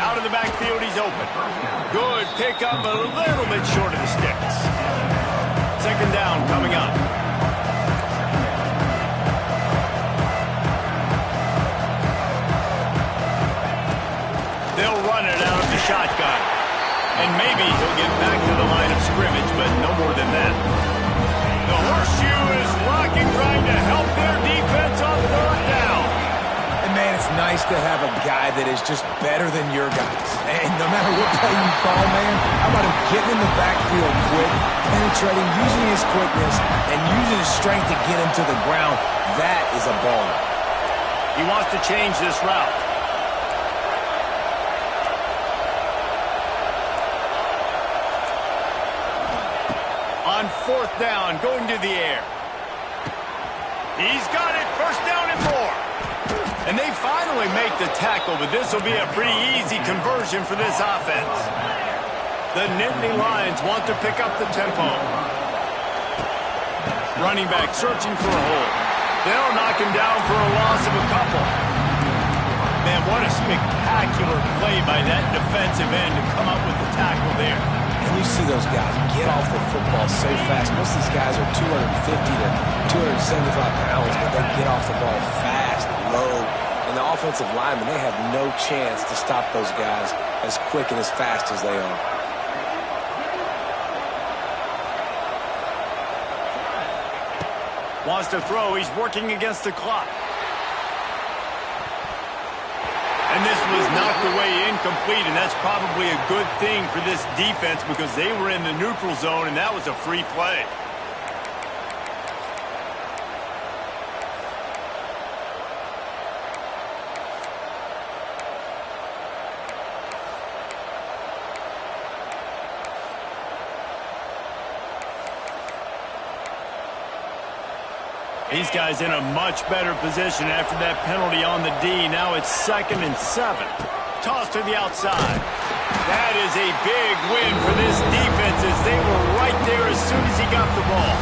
Out of the backfield, he's open. Good pickup, a little bit short of the sticks. Second down coming up. They'll run it out of the shotgun. And maybe he'll get back to the line of scrimmage, but no more than that. The horseshoe is rocking, trying to help their defense on third down. And, man, it's nice to have a guy that is just better than your guys. And no matter what play you call, man, how about him getting in the backfield quick, penetrating, using his quickness, and using his strength to get him to the ground. That is a ball. He wants to change this route. On fourth down, going to the air. He's got it, first down and more. And they finally make the tackle, but this will be a pretty easy conversion for this offense. The Nittany Lions want to pick up the tempo. Running back searching for a hole. They'll knock him down for a loss of a couple. Man, what a spectacular play by that defensive end to come up with the tackle there. And you see those guys get off the football so fast. Most of these guys are 250 to 275 pounds, but they get off the ball fast, low. And the offensive linemen, they have no chance to stop those guys as quick and as fast as they are. Wants to throw. He's working against the clock. And this was knocked away incomplete, and that's probably a good thing for this defense because they were in the neutral zone, and that was a free play. These guys in a much better position after that penalty on the D. Now it's 2nd and 7. Toss to the outside. That is a big win for this defense as they were right there as soon as he got the ball.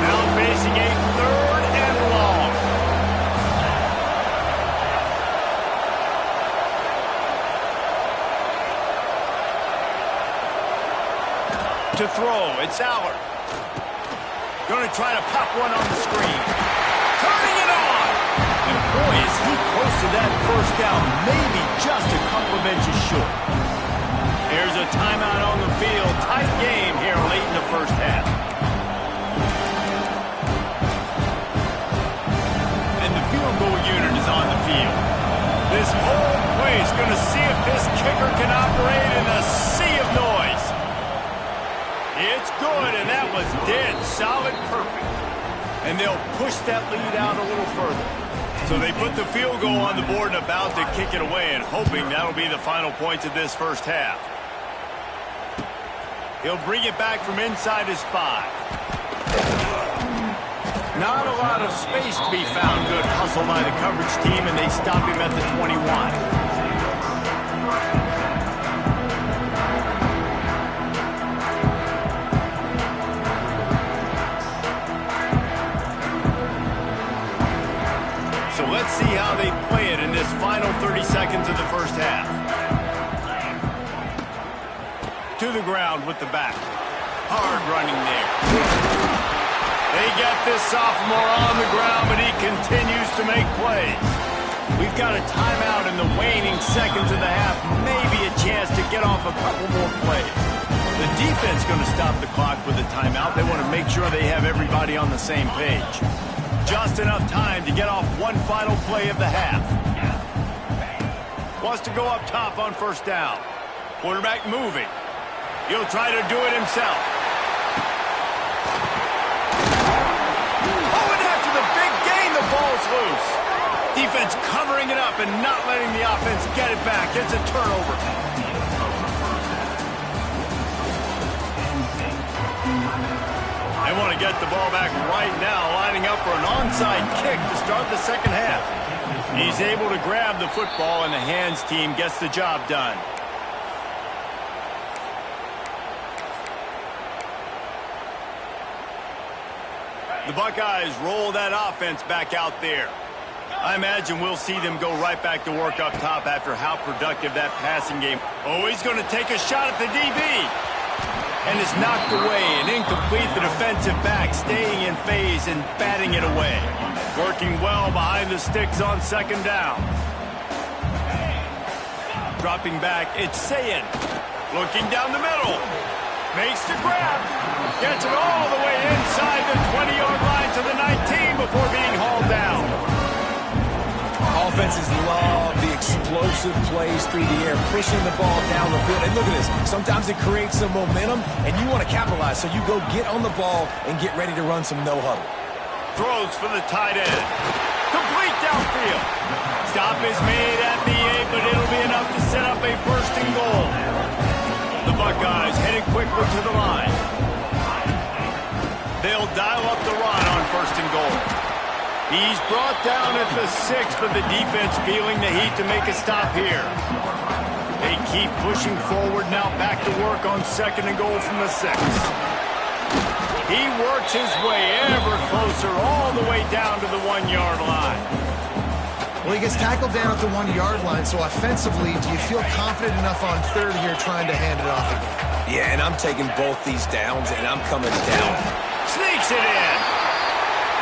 Now facing a 3rd and long. To throw, it's Allard. Going to try to pop one on the screen. Turning it on! And boy, is he close to that first down. Maybe just a couple of inches short. There's a timeout on the field. Tight game here late in the first half. And the field goal unit is on the field. This whole place is going to see if this kicker can operate in a sea of noise. It's good, and that was dead solid perfect. And they'll push that lead out a little further. So they put the field goal on the board and about to kick it away and hoping that'll be the final points of this first half. He'll bring it back from inside his 5. Not a lot of space to be found. Good hustle by the coverage team, and they stop him at the 21. So let's see how they play it in this final 30 seconds of the first half. To the ground with the back. Hard running there. They got this sophomore on the ground, but he continues to make plays. We've got a timeout in the waning seconds of the half. Maybe a chance to get off a couple more plays. The defense going to stop the clock with a timeout. They want to make sure they have everybody on the same page. Just enough time to get off one final play of the half. Wants to go up top on first down. Quarterback moving. He'll try to do it himself. Oh, and after the big gain, the ball's loose. Defense covering it up and not letting the offense get it back. It's a turnover. They want to get the ball back right now, lining up for an onside kick to start the second half. He's able to grab the football, and the hands team gets the job done. The Buckeyes roll that offense back out there. I imagine we'll see them go right back to work up top after how productive that passing game. Oh, he's going to take a shot at the DB. And it's knocked away and incomplete. The defensive back staying in phase and batting it away. Working well behind the sticks on second down. Dropping back, it's Sayin. Looking down the middle. Makes the grab. Gets it all the way inside the 20-yard line to the 19 before being hauled down. Offenses love the explosive plays through the air, pushing the ball down the field. And look at this. Sometimes it creates some momentum, and you want to capitalize. So you go get on the ball and get ready to run some no-huddle. Throws for the tight end. Complete downfield. Stop is made at the 8, but it'll be enough to set up a first and goal. The Buckeyes headed quickly to the line. They'll dial up the run on first and goal. He's brought down at the 6, but the defense feeling the heat to make a stop here. They keep pushing forward now, back to work on second and goal from the 6. He works his way ever closer all the way down to the 1-yard line. Well, he gets tackled down at the 1-yard line, so offensively, do you feel confident enough on third here trying to hand it off again? Yeah, and I'm taking both these downs, and I'm coming down. Sneaks it in.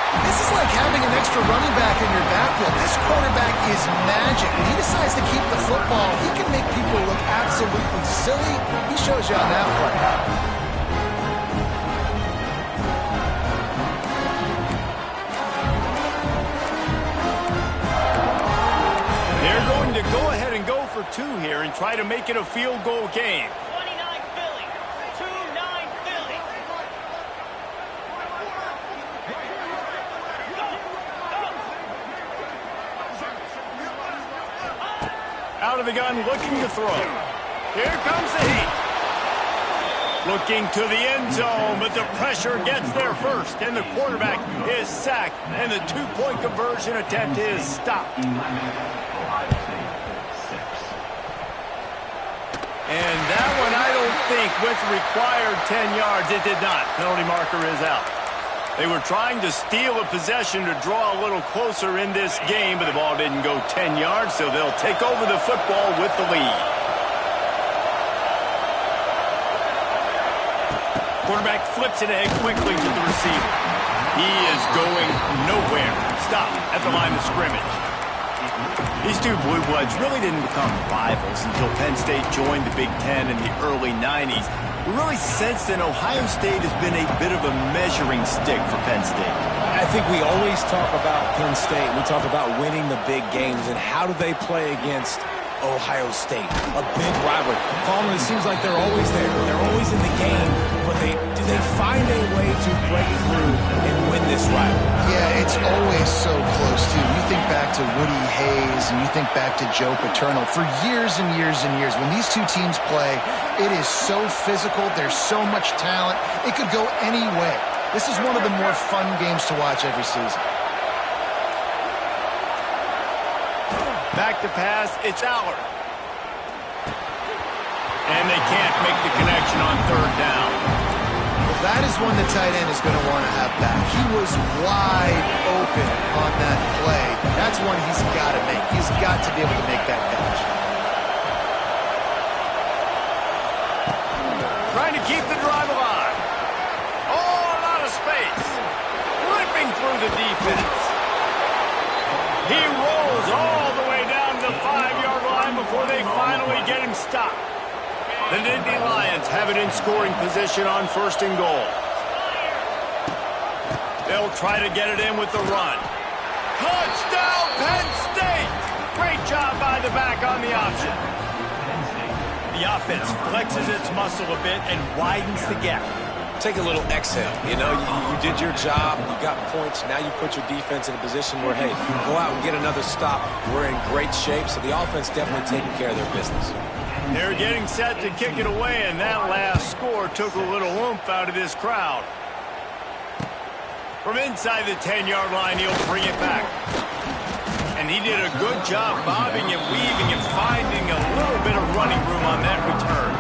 This is like having an extra running back in your backfield. This quarterback is magic. When he decides to keep the football, he can make people look absolutely silly. He shows you on that play. They're going to go ahead and go for 2 here and try to make it a field goal game. 29 Philly. 2-9 Philly. Out of the gun, looking to throw. Here comes the heat. Looking to the end zone, but the pressure gets there first, and the quarterback is sacked, and the two-point conversion attempt is stopped. 11, Ohio State, 6. And that one, I don't think, went the required 10 yards. It did not. Penalty marker is out. They were trying to steal a possession to draw a little closer in this game, but the ball didn't go 10 yards, so they'll take over the football with the lead. Quarterback flips it ahead quickly to the receiver. He is going nowhere. Stop at the line of scrimmage. These two Blue Bloods really didn't become rivals until Penn State joined the Big Ten in the early 90s. We really sensed that Ohio State has been a bit of a measuring stick for Penn State. I think we always talk about Penn State. We talk about winning the big games, and how do they play against Ohio State, a big rival. Palmer, it seems like they're always there. They're always in the game, but do they find a way to break through and win this rival? Yeah, it's always so close, too. You think back to Woody Hayes and you think back to Joe Paterno. For years and years and years, when these two teams play, it is so physical. There's so much talent. It could go any way. This is one of the more fun games to watch every season. Back to pass, it's Aller. And they can't make the connection on third down. Well, that is one the tight end is going to want to have back. He was wide open on that play. That's one he's got to make. He's got to be able to make that catch. Trying to keep the drive alive. Oh, a lot of space. Ripping through the defense. He rolls all the way down to the 5-yard line before they finally get him stopped. The Nittany Lions have it in scoring position on first and goal. They'll try to get it in with the run. Touchdown, Penn State! Great job by the back on the option. The offense flexes its muscle a bit and widens the gap. Take a little exhale. You know, you did your job. You got points. Now you put your defense in a position where, hey, go out and get another stop. We're in great shape, so the offense definitely taking care of their business. They're getting set to kick it away, and that last score took a little oomph out of this crowd. From inside the 10-yard line, he'll bring it back. And he did a good job bobbing and weaving and finding a little bit of running room on that return.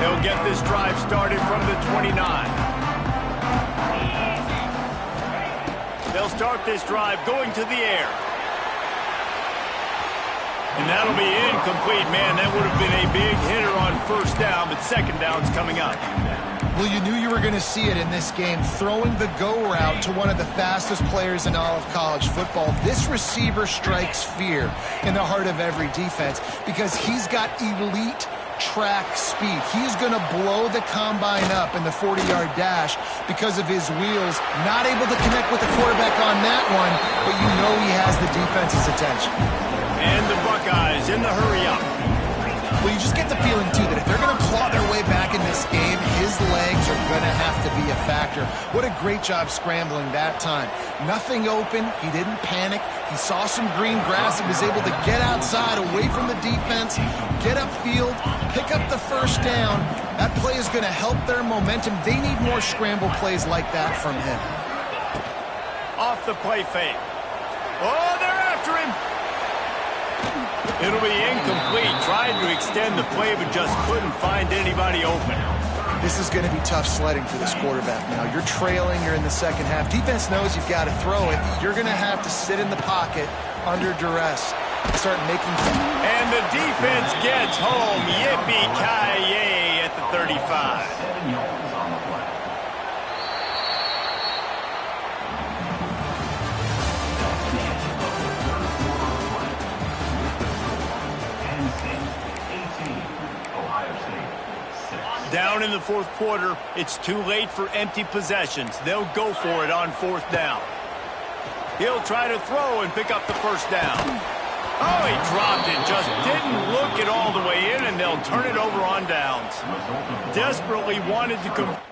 They'll get this drive started from the 29. They'll start this drive going to the air. And that'll be incomplete. Man, that would have been a big hitter on first down, but second down's coming up. Well, you knew you were going to see it in this game, throwing the go route to one of the fastest players in all of college football. This receiver strikes fear in the heart of every defense because he's got elite track speed. He's going to blow the combine up in the 40-yard dash because of his wheels. Not able to connect with the quarterback on that one, but you know he has the defense's attention. And the Buckeyes in the hurry-up. Well, you just get the feeling, too, that if they're going to claw their way back in this game, his legs are going to have to be a factor. What a great job scrambling that time. Nothing open. He didn't panic. He saw some green grass and was able to get outside, away from the defense, get upfield, pick up the first down. That play is going to help their momentum. They need more scramble plays like that from him. Off the play fake. Oh, they're after him. It'll be incomplete. Tried to extend the play, but just couldn't find anybody open. This is going to be tough sledding for this quarterback now. You're trailing. You're in the second half. Defense knows you've got to throw it. You're going to have to sit in the pocket under duress and start making... And the defense gets home. Yippee-ki-yay at the 35. 7 yards on the play. Down in the fourth quarter, it's too late for empty possessions. They'll go for it on fourth down. He'll try to throw and pick up the first down. Oh, he dropped it. Just didn't look it all the way in, and they'll turn it over on downs. Desperately wanted to